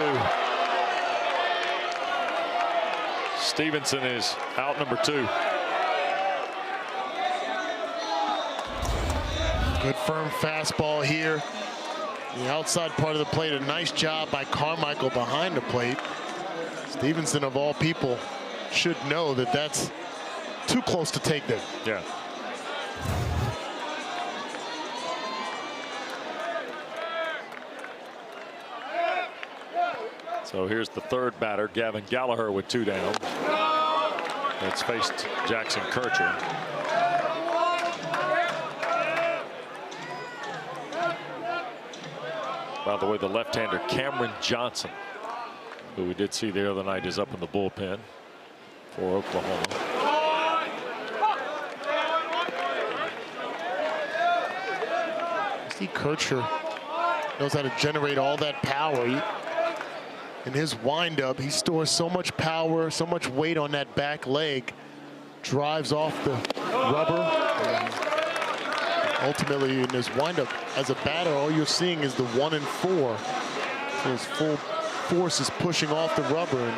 Stevenson is out number 2.
Good firm fastball here. The outside part of the plate. A nice job by Carmichael behind the plate. Stevenson, of all people, should know that that's too close to take there.
Yeah. So here's the 3rd batter, Gavin Gallagher, with 2 down. It's faced Jackson Kircher. By the way, the left-hander Cameron Johnson, who we did see the other night, is up in the bullpen for Oklahoma.
Steve Kircher knows how to generate all that power. In his windup, he stores so much power, so much weight on that back leg, drives off the rubber. Ultimately, in his windup, as a batter, all you're seeing is the 1 and 4. So his full force is pushing off the rubber and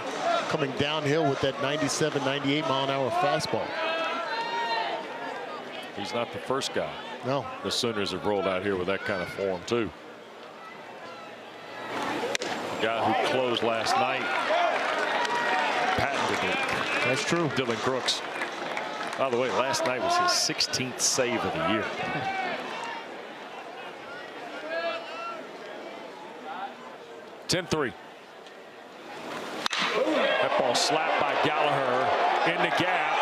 coming downhill with that 97, 98 mile an hour fastball.
He's not the first guy.
No.
The Sooners have rolled out here with that kind of form, too. The guy who closed last night patented it.
That's true.
Dylan Crooks. By the way, last night was his 16th save of the year. (10-3). That ball slapped by Gallagher in the gap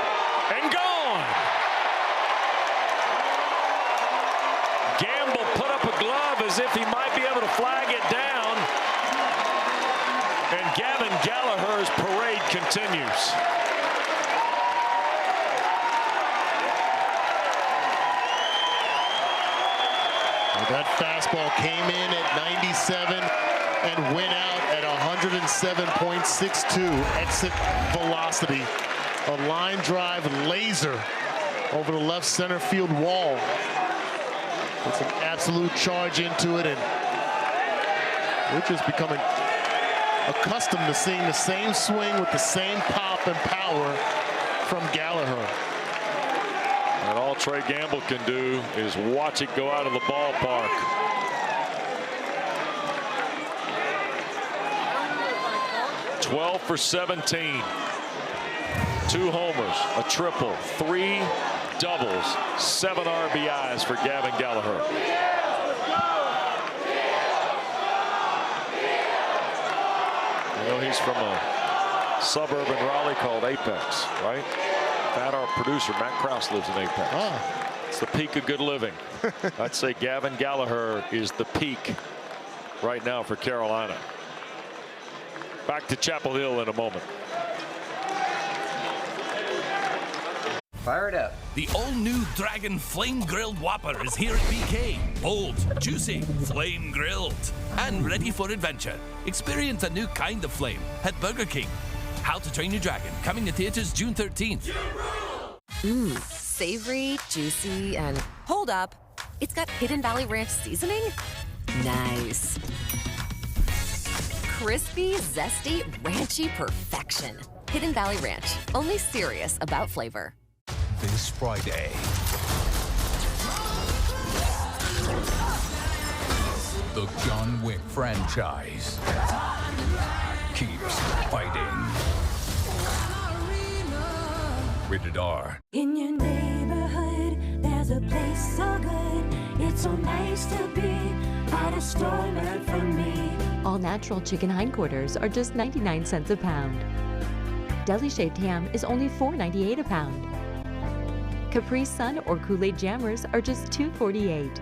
and gone. Gamble put up a glove as if he might be able to flag it down. And Gavin Gallagher's parade continues.
That fastball came in at 97 and went out at 107.62 exit velocity. A line drive laser over the left center field wall. Puts an absolute charge into it, and we're just becoming accustomed to seeing the same swing with the same pop and power from Gallagher.
And all Trey Gamble can do is watch it go out of the ballpark. (12 for 17). 2 homers, a triple, 3 doubles, 7 RBIs for Gavin Gallagher. You know, he's from a suburb in Raleigh called Apex, right? Pat, our producer, Matt Krause, lives in Apex.
Oh.
It's the peak of good living. I'd say Gavin Gallagher is the peak right now for Carolina. Back to Chapel Hill in a moment.
Fire it up.
The all-new Dragon Flame Grilled Whopper is here at BK. Bold, juicy, flame grilled, and ready for adventure. Experience a new kind of flame at Burger King. How to Train Your Dragon, coming to theaters June 13th.
Mmm, savory, juicy, and hold up. It's got Hidden Valley Ranch seasoning? Nice. Crispy, zesty, ranchy perfection. Hidden Valley Ranch, only serious about flavor.
This Friday, the John Wick franchise keeps fighting. Rated R.
In your neighborhood, there's a place so good. It's so nice to be at a store meant for me.
All natural chicken hindquarters are just 99 cents a pound. Deli shaved ham is only $4.98 a pound. Capri Sun or Kool-Aid Jammers are just $2.48.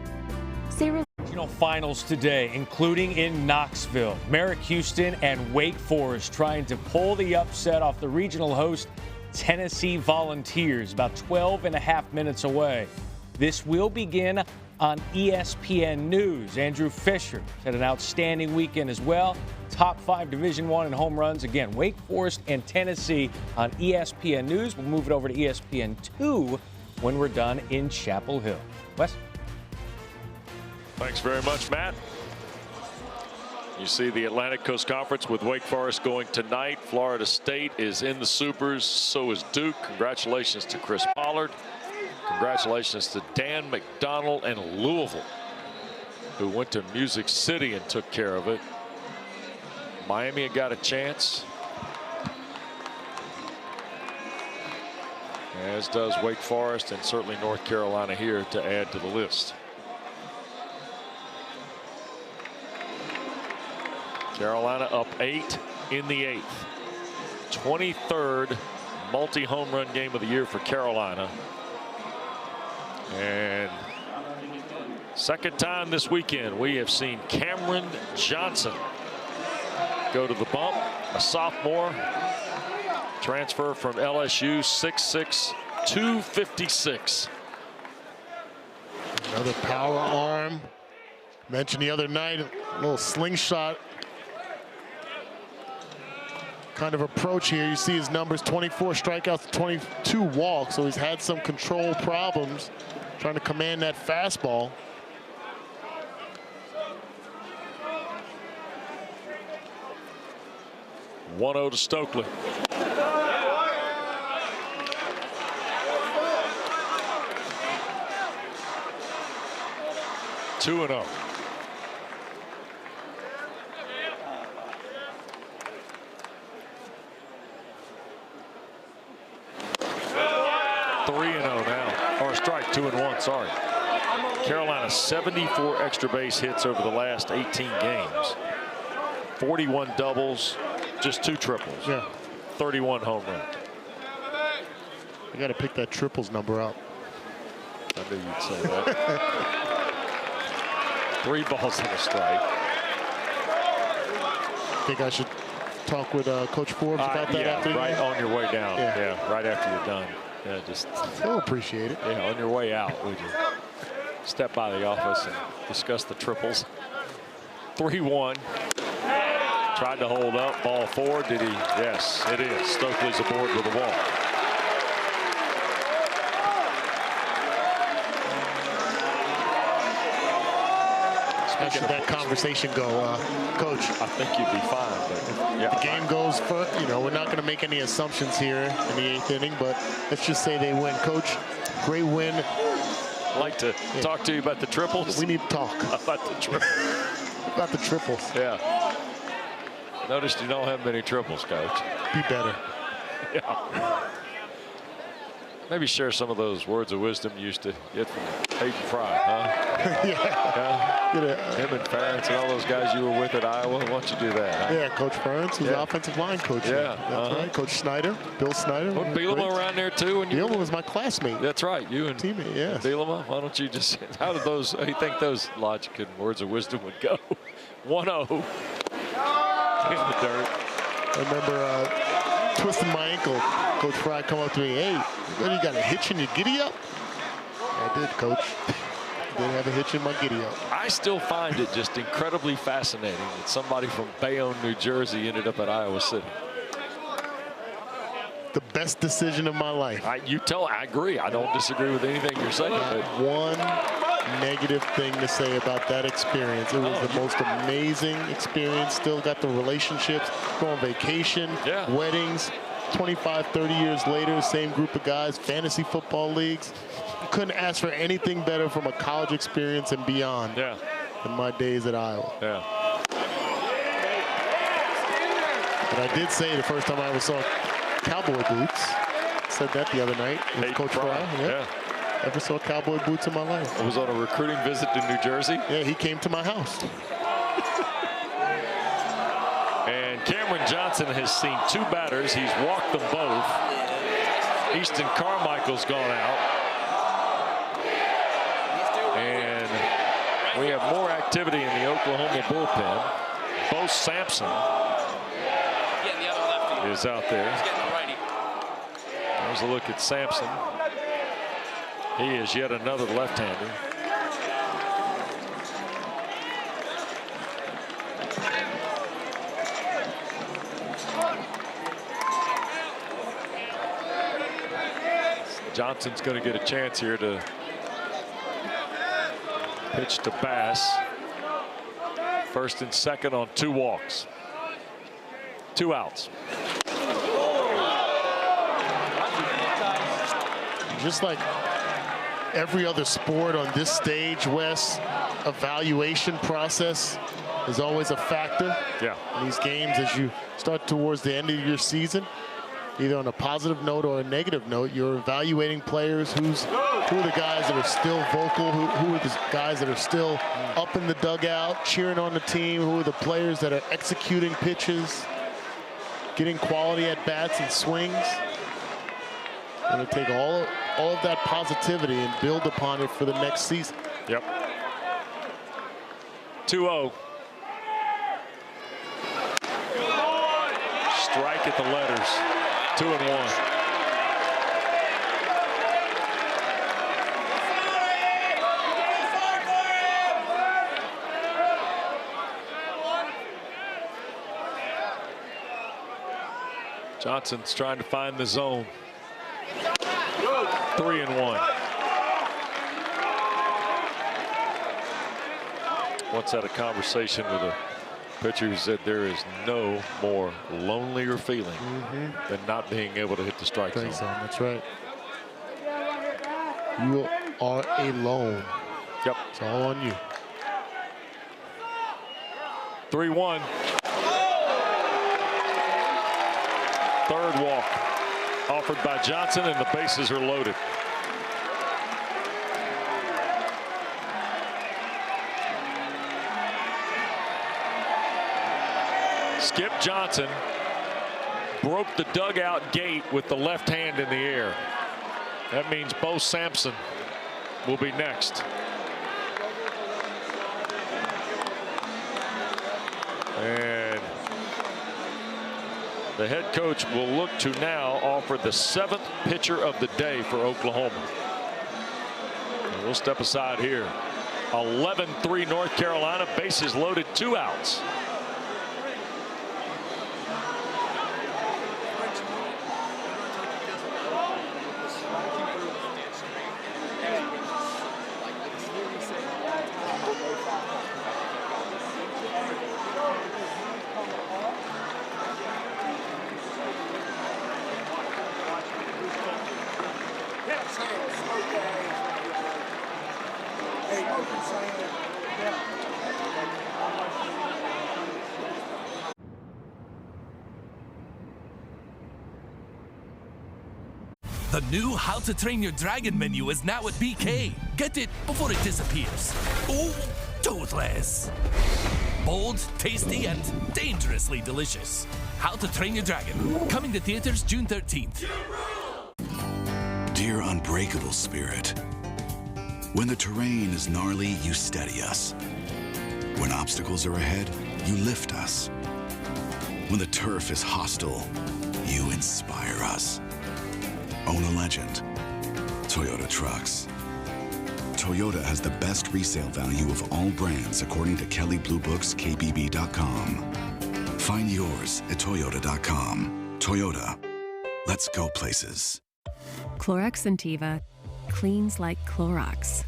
Finals today, including in Knoxville. Merrick Houston and Wake Forest trying to pull the upset off the regional host Tennessee Volunteers, about 12 and a half minutes away. This will begin on ESPN News. Andrew Fisher had an outstanding weekend as well. Top 5 Division I in home runs. Again, Wake Forest and Tennessee on ESPN News. We'll move it over to ESPN 2 when we're done in Chapel Hill. Wes?
Thanks very much, Matt. You see the Atlantic Coast Conference with Wake Forest going tonight. Florida State is in the Supers. So is Duke. Congratulations to Chris Pollard. Congratulations to Dan McDonnell and Louisville, who went to Music City and took care of it. Miami got a chance, as does Wake Forest and certainly North Carolina here to add to the list. Carolina up 8 in the 8th. 23rd multi-home run game of the year for Carolina. And second time this weekend we have seen Cameron Johnson go to the bump, a sophomore, transfer from LSU, 6'6", 256.
Another power arm Mentioned the other night, a little slingshot kind of approach here. You see his numbers, 24 strikeouts, 22 walks, so he's had some control problems trying to command that fastball.
One-0 to Stokely. Two and 0. Three and 0 now, or strike, 2-1. Sorry. Carolina 74 extra base hits over the last 18 games. 41 doubles, just 2 triples.
Yeah.
31 home runs.
I got to pick that triples number up.
I knew you'd say that. 3 balls and a strike.
Think I should talk with Coach Forbes about that after
right
you?
on your way down.
Yeah.
Right after you're done. Yeah, just.
He'll appreciate it.
Yeah, on your way out, would you step by the office and discuss the triples? 3-1. Tried to hold up. Ball 4. Did he? Yes, it is. Stokely's aboard with a walk.
How should that conversation go, Coach?
I think you'd be fine. But yeah,
the game goes for, we're not going to make any assumptions here in the 8th inning, but let's just say they win. Coach, great win.
I'd like to talk to you about the triples.
We need to talk.
About the triples.
About the triples.
Yeah. Noticed you don't have many triples, Coach.
Be better.
Yeah. Maybe share some of those words of wisdom you used to get from Hayden Fry, huh?
Yeah.
Him and Ferentz and all those guys you were with at Iowa. Why don't you do that? Huh?
Yeah, Coach Ferentz, who's the offensive line coach.
Yeah.
That's right. Coach Snyder, Bill Snyder.
Wasn't Bielema around there too?
Bielema was my classmate.
That's right. You and
teammate, yeah.
Bielema. Why don't you just, how do you think those logic and words of wisdom would go? 1-0 in the dirt.
I remember twisting my ankle. Coach Fry come up to me, hey, you got a hitch in your giddy up? I did, Coach. Did have a hitch in my giddy up.
I still find it just incredibly fascinating that somebody from Bayonne, New Jersey ended up at Iowa City.
The best decision of my life.
I agree. I don't disagree with anything you're saying. But
one negative thing to say about that experience. It was the most amazing experience. Still got the relationships, go on vacation, weddings. 25, 30 years later, same group of guys, fantasy football leagues. Couldn't ask for anything better from a college experience and beyond than my days at Iowa.
Yeah.
But I did say the first time I ever saw cowboy boots, said that the other night with Coach Fry.
Yeah.
Never saw cowboy boots in my life.
I was on a recruiting visit to New Jersey.
Yeah, he came to my house.
And Cameron Johnson has seen 2 batters. He's walked them both. Easton Carmichael's gone out. And we have more activity in the Oklahoma bullpen. Bo Sampson is out there. There's a look at Sampson. He is yet another left-hander. Johnson's going to get a chance here to pitch to Bass. First and second on 2 walks. 2 outs.
Just like every other sport on this stage, Wes, evaluation process is always a factor.
Yeah.
In these games, as you start towards the end of your season, either on a positive note or a negative note, you're evaluating players. Who are the guys that are still vocal? Who are the guys that are still up in the dugout, cheering on the team? Who are the players that are executing pitches, getting quality at bats and swings? Going to take all of that positivity and build upon it for the next season.
Yep. 2-0. Strike at the letters. 2-1. Johnson's trying to find the zone. 3-1. Once had a conversation with a pitcher who said there is no more lonelier feeling than not being able to hit the strike zone.
That's right. You are alone.
Yep.
It's all on you.
3-1. Third walk offered by Johnson, and the bases are loaded. Skip Johnson broke the dugout gate with the left hand in the air. That means Bo Sampson will be next. And the head coach will look to now offer the 7th pitcher of the day for Oklahoma. And we'll step aside here. 11-3 North Carolina, bases loaded, 2 outs.
The new How to Train Your Dragon menu is now at BK. Get it before it disappears. Oh, toothless. Bold, tasty, and dangerously delicious. How to Train Your Dragon. Coming to theaters June 13th.
Dear unbreakable spirit, when the terrain is gnarly, you steady us. When obstacles are ahead, you lift us. When the turf is hostile, you inspire us. Own a legend. Toyota Trucks. Toyota has the best resale value of all brands according to Kelley Blue Book's KBB.com. Find yours at Toyota.com. Toyota. Let's go places.
Clorox Sentiva cleans like Clorox.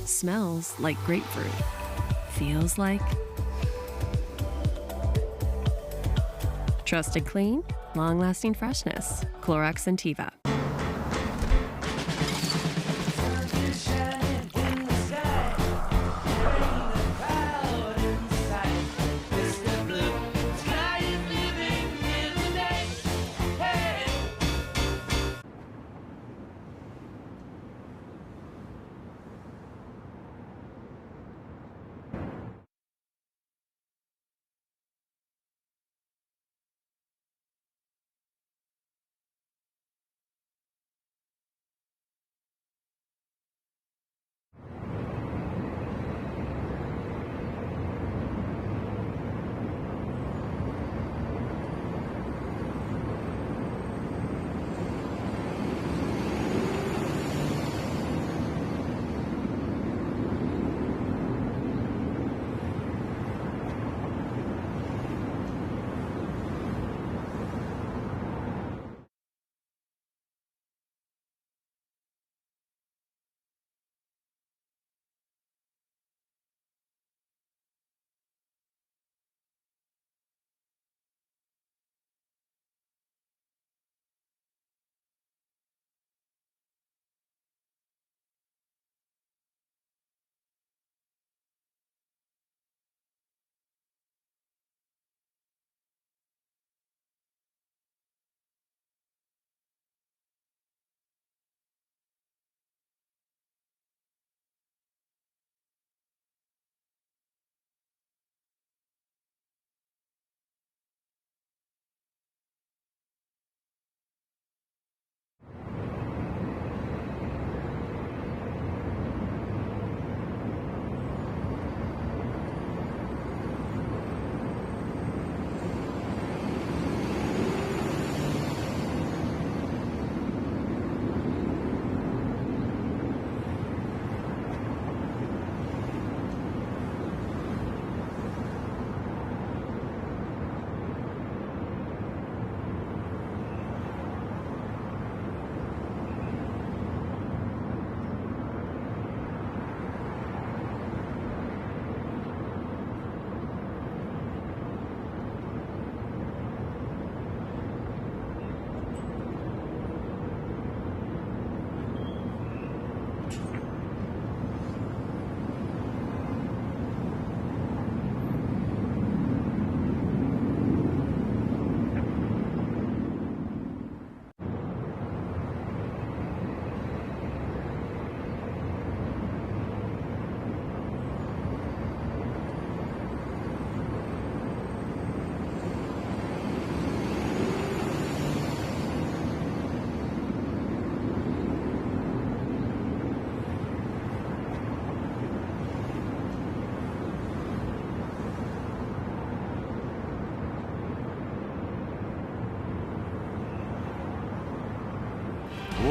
Smells like grapefruit. Feels like trusted clean, long-lasting freshness. Clorox Sentiva.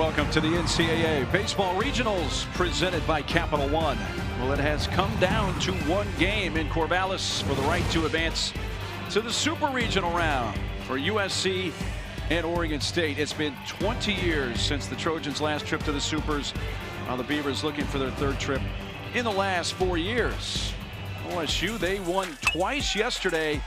welcome to the NCAA Baseball Regionals presented by Capital One. Well, it has come down to one game in Corvallis for the right to advance to the Super Regional round for USC and Oregon State. It's been 20 years since the Trojans' last trip to the Supers. The Beavers looking for their third trip in the last 4 years. OSU, they won twice yesterday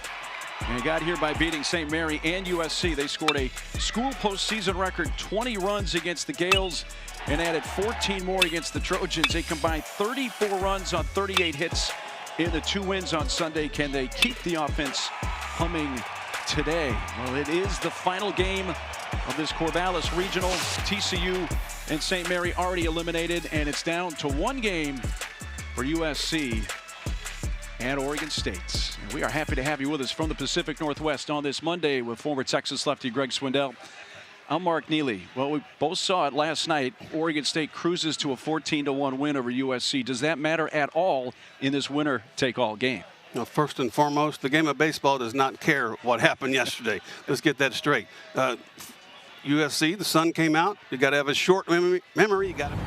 and got here by beating St. Mary and USC. They scored a school postseason record 20 runs against the Gales and added 14 more against the Trojans. They combined 34 runs on 38 hits in the 2 wins on Sunday. Can they keep the offense humming today? Well, it is the final game of this Corvallis Regional. TCU and St. Mary already eliminated, and it's down to one game for USC and Oregon State. And we are happy to have you with us from the Pacific Northwest on this Monday with former Texas lefty Greg Swindell. I'm Mark Neely. Well, we both saw it last night. Oregon State cruises to a 14-1 win over USC. Does that matter at all in this winner-take-all game?
Now, first and foremost, the game of baseball does not care what happened yesterday. Let's get that straight. USC, the sun came out. You got to have a short memory. You got to.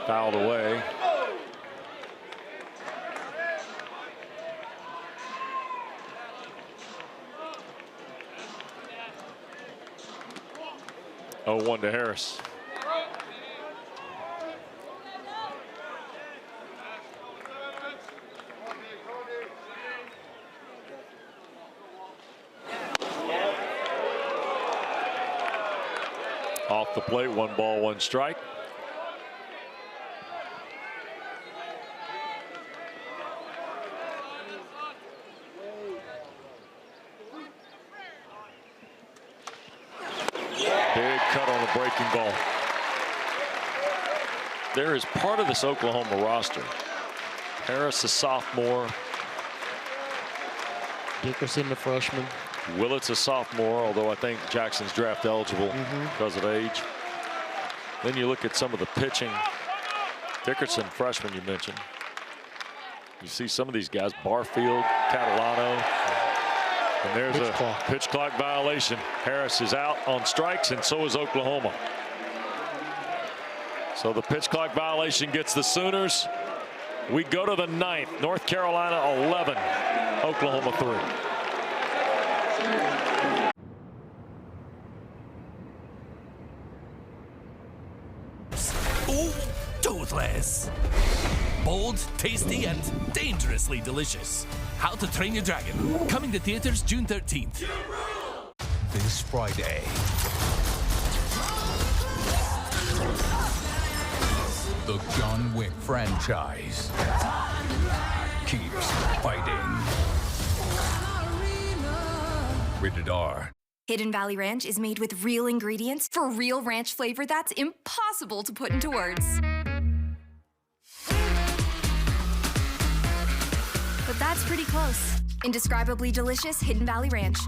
Fouled away. Oh, 1 to Harris. Off the plate, 1 ball, 1 strike. Big cut on the breaking ball. There is part of this Oklahoma roster. Harris, a sophomore.
Dickerson, the freshman.
Willett's a sophomore, although I think Jackson's draft eligible because of age. Then you look at some of the pitching. Dickerson, freshman, you mentioned. You see some of these guys, Barfield, Catalano. And there's a pitch clock violation. Harris is out on strikes, and so is Oklahoma. So the pitch clock violation gets the Sooners. We go to the 9th. North Carolina 11, Oklahoma 3.
Ooh, toothless. Bold, tasty, and dangerously delicious. How to Train Your Dragon. Coming to theaters June 13th.
This Friday. The John Wick franchise keeps fighting. Rated R.
Hidden Valley Ranch is made with real ingredients for real ranch flavor that's impossible to put into words. But that's pretty close. Indescribably delicious Hidden Valley Ranch.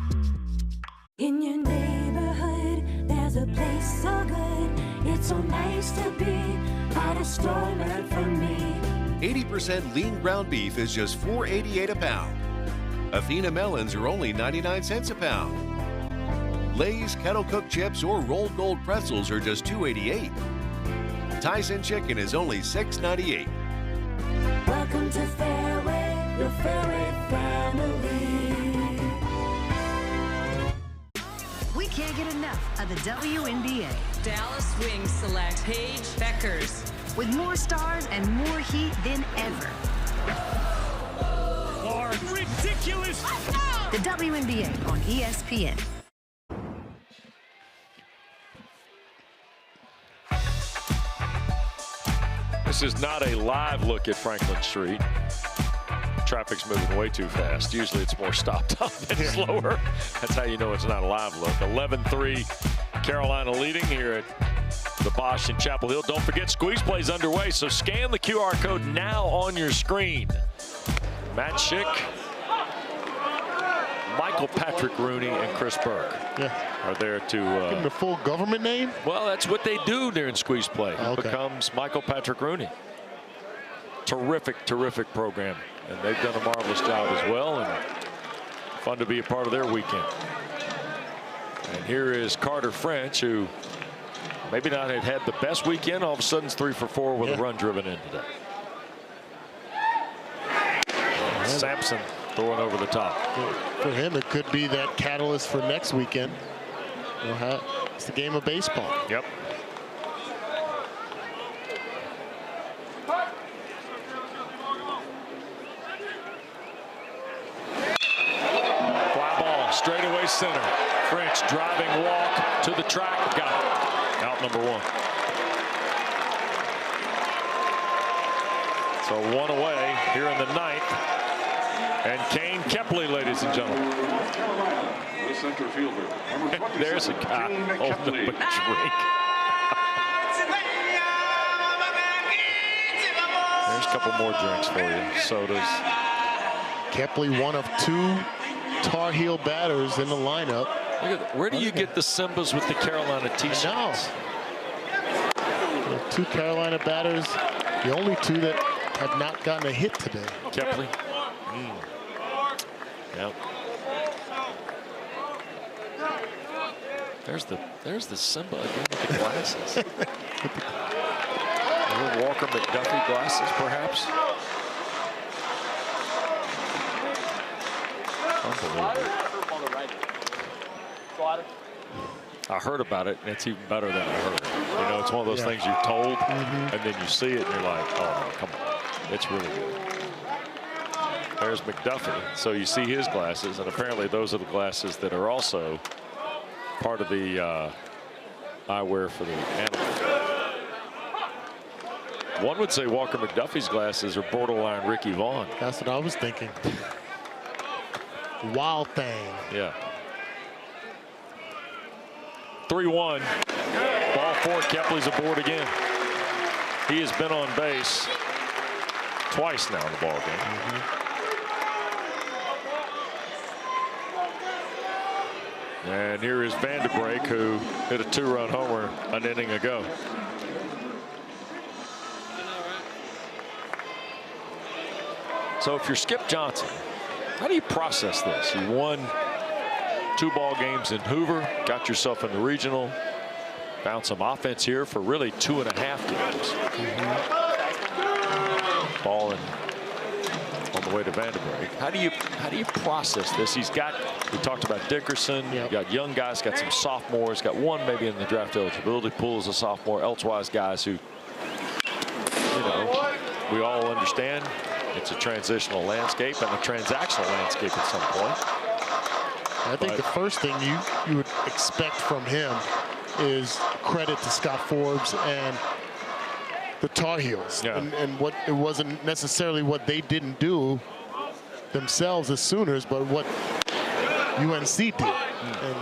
In your neighborhood, there's a place so good. It's so nice to be at a store meant for me.
80% lean ground beef is just $4.88 a pound. Athena melons are only 99 cents a pound. Lay's kettle cooked chips or rolled gold pretzels are just $2.88. Tyson chicken is only $6.98.
Welcome to Fairway, your Fairway family.
We can't get enough of the WNBA.
Dallas Wings select Paige Beckers.
With more stars and more heat than ever.
Ridiculous!
The WNBA on ESPN.
This is not a live look at Franklin Street. Traffic's moving way too fast. Usually it's more stopped up and slower. That's how you know it's not a live look. 11-3 Carolina leading here at the Bosch in Chapel Hill. Don't forget, squeeze play's underway, so scan the QR code now on your screen. Matt Schick, Michael Patrick Rooney, and Chris Burke are there to...
Give him the full government name?
Well, that's what they do during squeeze play. It becomes Michael Patrick Rooney. Terrific, terrific program. And they've done a marvelous job as well. And fun to be a part of their weekend. And here is Carter French, who maybe not had the best weekend. All of a sudden, it's 3 for 4 with a run driven in today. Sampson throwing over the top.
For him, it could be that catalyst for next weekend. It's the game of baseball.
Yep. Fly ball, straightaway center. French driving walk to the track. Got it. Out number 1. So 1 away here in the 9th. And Kane Kepley, ladies and gentlemen.
The center fielder.
There's a guy holding up a drink. There's a couple more drinks for you. Sodas.
Kepley, one of 2 Tar Heel batters in the lineup.
Look at where do you get the Simbas with the Carolina t-shirts?
2 Carolina batters. The only 2 that have not gotten a hit today.
Kepley. Yep. There's the Simba again with the glasses. Little Walker McDuffie glasses, perhaps. Unbelievable. I heard about it, and it's even better than I heard. You know, it's one of those things you're told, and then you see it, and you're like, oh, no, come on. It's really good. There's McDuffie. So you see his glasses, and apparently those are the glasses that are also part of the eyewear for the animal. One would say Walker McDuffie's glasses are borderline Ricky Vaughn.
That's what I was thinking. Wild thing.
Yeah. 3-1. Ball 4. Kepley's aboard again. He has been on base twice now in the ball game. And here is Vanderbrake, who hit a 2-run homer an inning ago. So if you're Skip Johnson, how do you process this? You won 2 ball games in Hoover, got yourself in the regional, found some offense here for really 2.5 games. Ball on the way to Vanderbrake. How do you process this? He's got, we talked about Dickerson. You got young guys, got some sophomores, got one maybe in the draft eligibility pool as a sophomore. Elsewise, guys who, you know, we all understand it's a transitional landscape and a transactional landscape at some point.
I think the first thing you would expect from him is credit to Scott Forbes and the Tar Heels, and what it wasn't necessarily what they didn't do themselves as Sooners, but what UNC did. And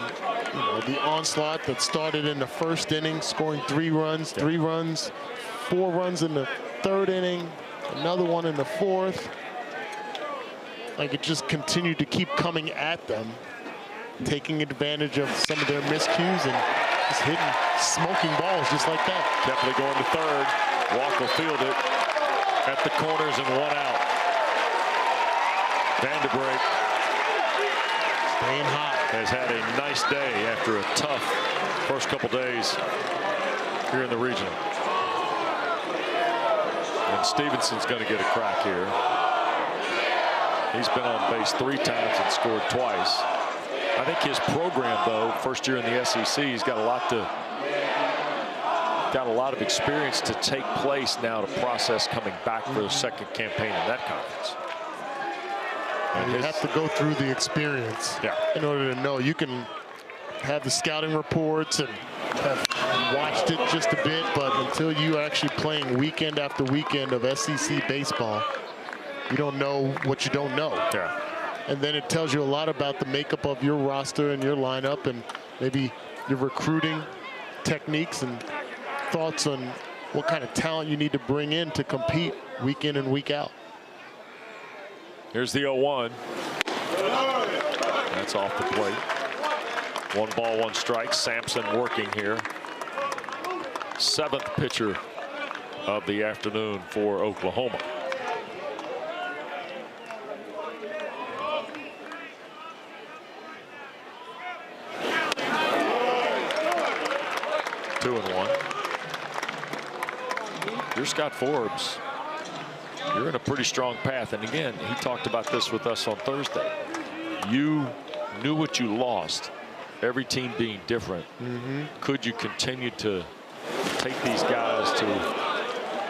you know, the onslaught that started in the first inning, scoring 3 runs, 3 runs, 4 runs in the 3rd inning, another one in the 4th. Like, it just continued to keep coming at them, taking advantage of some of their miscues and just hitting smoking balls just like that.
Kepley going to 3rd. Walk will field it at the corners and 1 out. Vanderbrake
staying hot.
Has had a nice day after a tough first couple days here in the regional. And Stevenson's going to get a crack here. He's been on base 3 times and scored twice. I think his program, though, first year in the SEC, he's got a lot of experience to take place now to process coming back for the second campaign in that conference.
And you have to go through the experience in order to know. You can have the scouting reports and have watched it just a bit, but until you are actually playing weekend after weekend of SEC baseball, you don't know what you don't know. And then it tells you a lot about the makeup of your roster and your lineup and maybe your recruiting techniques and thoughts on what kind of talent you need to bring in to compete week in and week out.
Here's the 0-1. That's off the plate. 1 ball, 1 strike. Sampson working here. 7th pitcher of the afternoon for Oklahoma. You're Scott Forbes. You're in a pretty strong path. And again, he talked about this with us on Thursday. You knew what you lost, every team being different. Could you continue to take these guys to,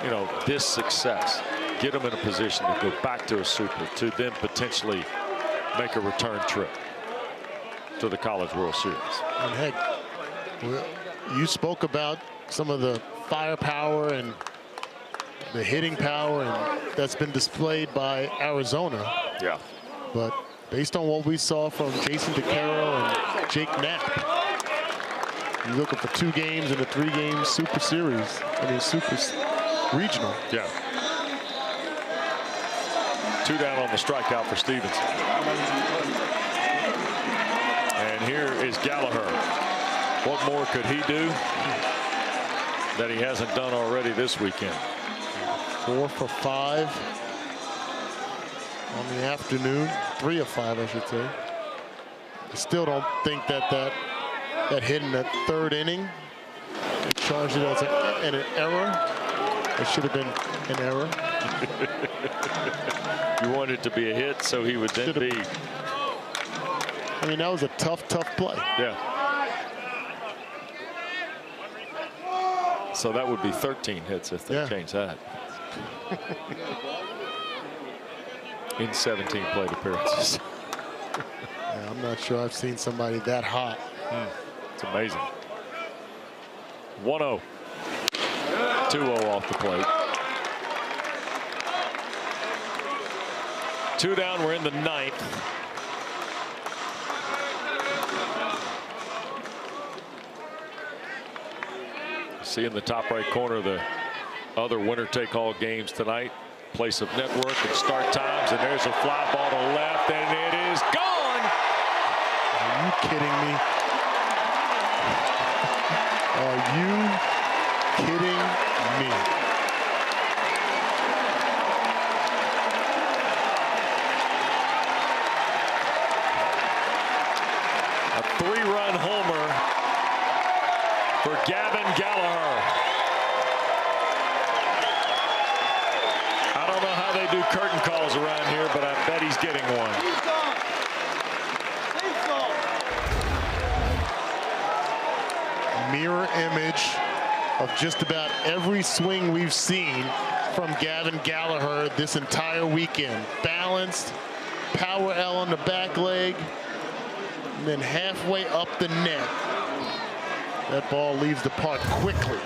you know, this success, get them in a position to go back to a super, to then potentially make a return trip to the College World Series?
And heck, you spoke about some of the firepower and the hitting power and that's been displayed by Arizona. But based on what we saw from Jason DeCaro and Jake Knapp, you're looking for 2 games in a 3-game super series. I mean, super regional.
2 down on the strikeout for Stevenson. And here is Gallagher. What more could he do that he hasn't done already this weekend?
4 for 5 on the afternoon. 3 of 5, I should say. I still don't think that hit in the 3rd inning, they charged it as an error. It should have been an error.
You wanted it to be a hit, so he would then be.
I mean, that was a tough play.
Yeah. So that would be 13 hits if they change that. In 17 plate appearances.
Yeah, I'm not sure I've seen somebody that hot.
It's amazing. 1-0. 2-0 off the plate. 2 down. We're in the 9th. See in the top right corner the other winner-take-all games tonight. Place of network and start times, and there's a fly ball to left, and it is gone.
Are you kidding me? Are you kidding me?
A 3-run homer for Gavin Gallagher. I don't know how they do curtain calls around here, but I bet he's getting one.
Mirror image of just about every swing we've seen from Gavin Gallagher this entire weekend. Balanced, power L on the back leg, and then halfway up the net. That ball leaves the park quickly.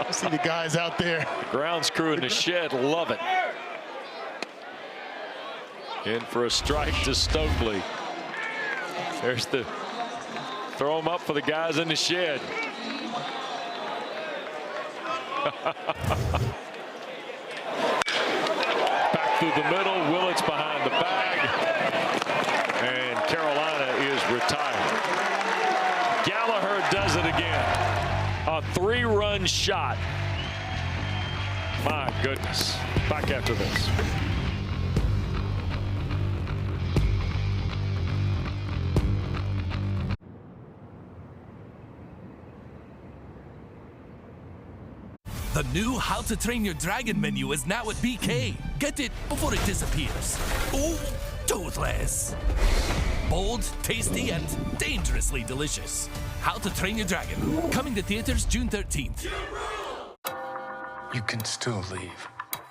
You see the guys out there.
The grounds crew in the shed love it. In for a strike to Stokely. There's the throw him up for the guys in the shed. Back through the middle. Willits behind the bag. And Carolina is retired. Gallagher does it again. A 3-run shot. My goodness. Back after this.
The new How to Train Your Dragon menu is now at BK. Get it before it disappears. Oh, toothless. Bold, tasty, and dangerously delicious. How to Train Your Dragon. Coming to theaters June 13th.
You can still leave.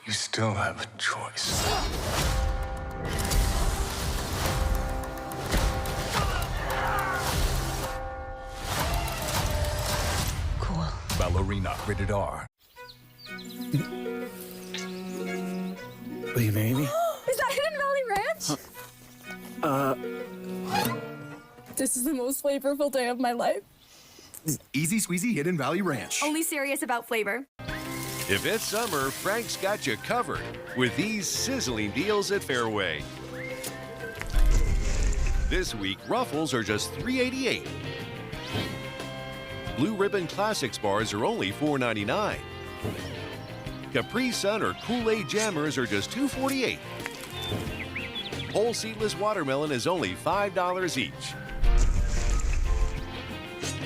You still have a choice.
Cool.
Ballerina, rated R.
Hey, baby.
Is that Hidden Valley Ranch? This is the most flavorful day of my life.
Easy squeezy Hidden Valley Ranch.
Only serious about flavor.
If it's summer, Frank's got you covered with these sizzling deals at Fairway. This week, Ruffles are just $3.88. Blue Ribbon Classics bars are only $4.99. Capri Sun or Kool-Aid Jammers are just $2.48. Whole seedless watermelon is only $5 each.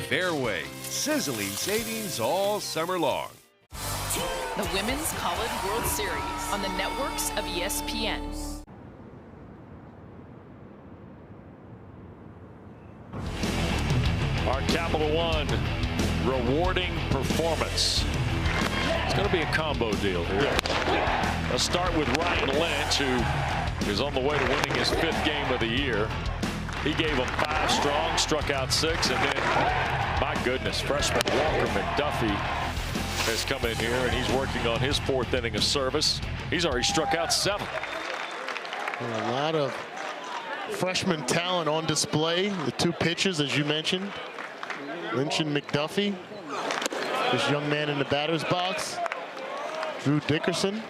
Fairway, sizzling savings all summer long.
The Women's College World Series on the networks of ESPN.
Our Capital One rewarding performance. It's going to be a combo deal here. Let's start with Ryan Lynch, who is on the way to winning his 5th game of the year. He gave them 5 strong, struck out 6, and then, my goodness, freshman Walker McDuffie has come in here, and he's working on his 4th inning of service. He's already struck out 7.
A lot of freshman talent on display. The 2 pitchers, as you mentioned, Lynch and McDuffie. This young man in the batter's box, Drew Dickerson.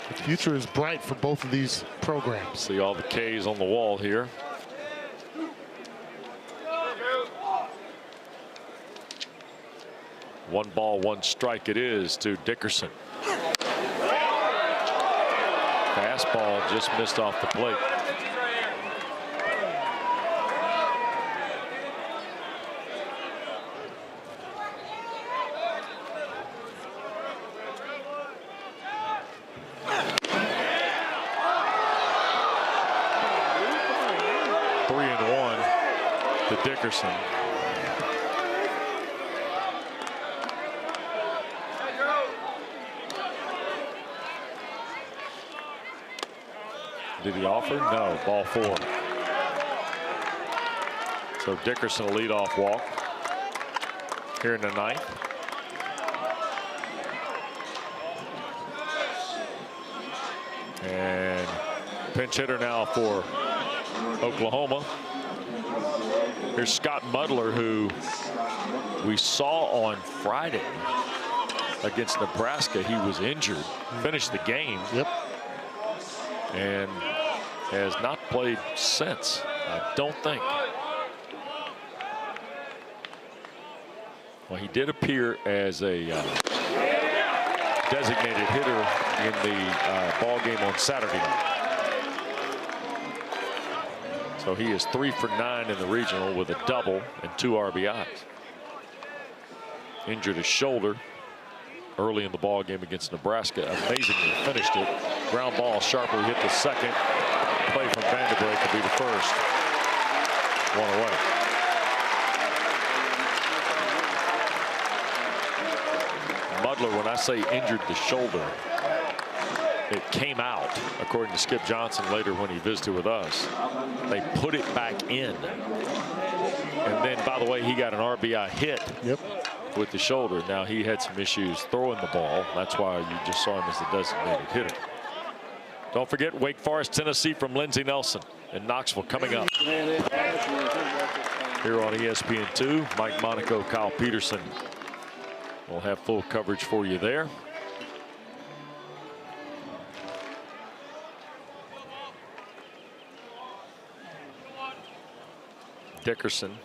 The future is bright for both of these programs.
See all the K's on the wall here. One ball, one strike it is to Dickerson. Fastball just missed off the plate. Dickerson. Did he offer? No. Ball 4. So Dickerson a leadoff walk here in the 9th. And pinch hitter now for Oklahoma. Here's Scott Mudler, who we saw on Friday against Nebraska. He was injured, finished the game.
Yep.
And has not played since, I don't think. Well, he did appear as a designated hitter in the ball game on Saturday night. So he is 3 for 9 in the regional with a double and 2 RBIs. Injured his shoulder early in the ball game against Nebraska. Amazingly finished it. Ground ball sharply hit the second. Play from Vanderbrake to be the first. 1 away. Mudler, when I say injured the shoulder, it came out, according to Skip Johnson later when he visited with us. They put it back in. And then, by the way, he got an RBI hit with the shoulder. Now, he had some issues throwing the ball. That's why you just saw him as the designated hitter. Don't forget Wake Forest, Tennessee from Lindsey Nelson in Knoxville coming up. Here on ESPN2, Mike Monaco, Kyle Peterson will have full coverage for you there. Dickerson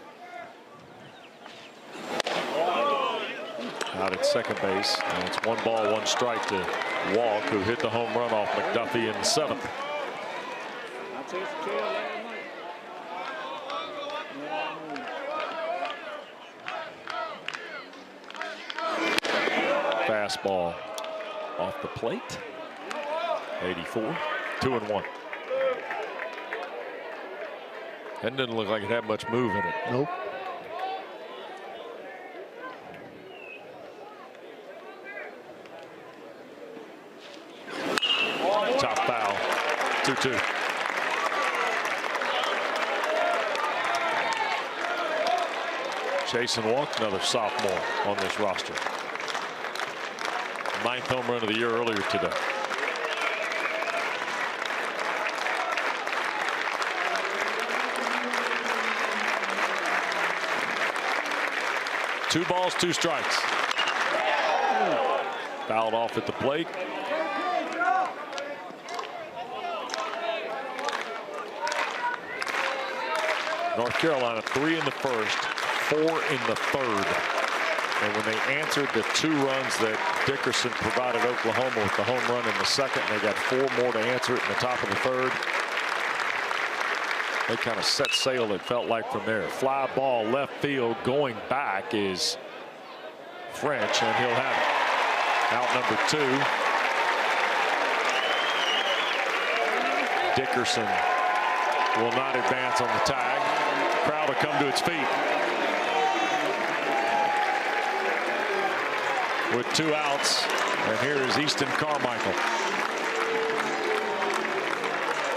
out at second base, and it's 1 ball, 1 strike to Walk, who hit the home run off McDuffie in the 7th. Fastball off the plate. 84, 2-1. That didn't look like it had much move in it.
Nope.
Top foul, 2-2. Jason Walk, another sophomore on this roster. 9th home run of the year earlier today. Two balls, 2 strikes. Fouled off at the plate. North Carolina 3 in the first, 4 in the 3rd. And when they answered the 2 runs that Dickerson provided Oklahoma with the home run in the 2nd, they got 4 more to answer it in the top of the 3rd. They kind of set sail, it felt like, from there. Fly ball left field, going back is French, and he'll have it. Out number 2. Dickerson will not advance on the tag. Crowd will come to its feet. With 2 outs, and here is Easton Carmichael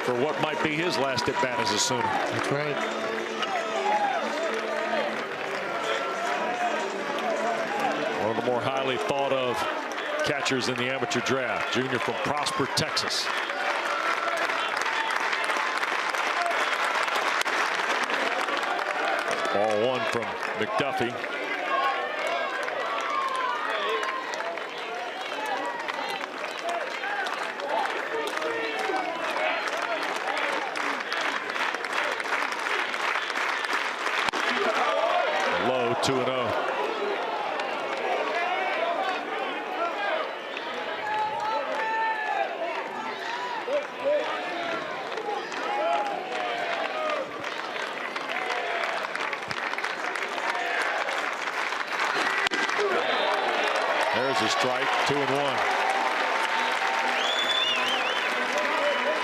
for what might be his last at bat as a Sooner.
That's right.
One of the more highly thought of catchers in the amateur draft. Junior from Prosper, Texas. Ball 1 from McDuffie. Low, 2-0. There's a strike, 2-1.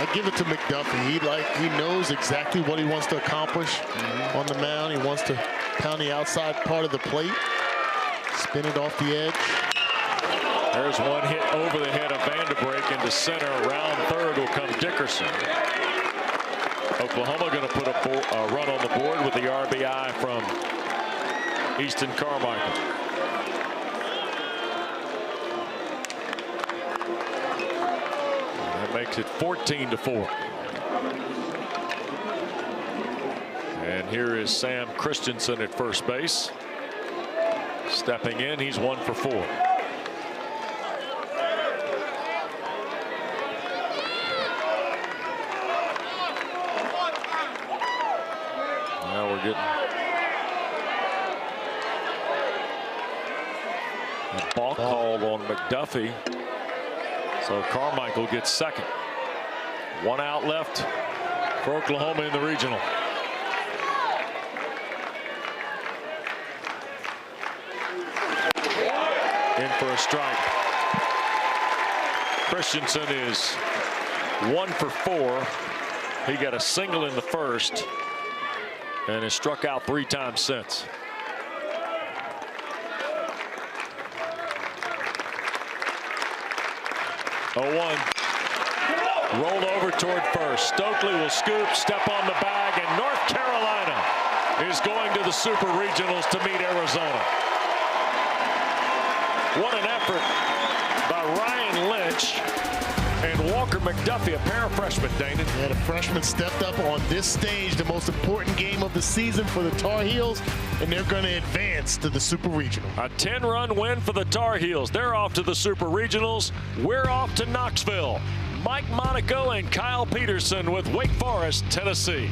I give it to McDuffie. He knows exactly what he wants to accomplish on the mound. He wants to pound the outside part of the plate, spin it off the edge.
There's one hit over the head of Vanderbrake into center. Around third will come Dickerson. Oklahoma going to put a run on the board with the RBI from Easton Carmichael. That makes it 14-4. And here is Sam Christensen at first base. Stepping in, he's 1 for 4. Now we're getting a balk called on McDuffie. So Carmichael gets second. 1 out left for Oklahoma in the regional. In for a strike. Christensen is 1 for 4. He got a single in the first and has struck out 3 times since. Oh, 1. Rolled over toward first. Stokely will scoop, step on the bag, and North Carolina is going to the Super Regionals to meet Arizona. What an effort by Ryan Lynch and Walker McDuffie, a pair of freshmen, Dana.
Yeah, the freshman stepped up on this stage, the most important game of the season for the Tar Heels, and they're going to advance to the Super Regional.
A 10-run win for the Tar Heels. They're off to the Super Regionals. We're off to Knoxville. Mike Monaco and Kyle Peterson with Wake Forest, Tennessee.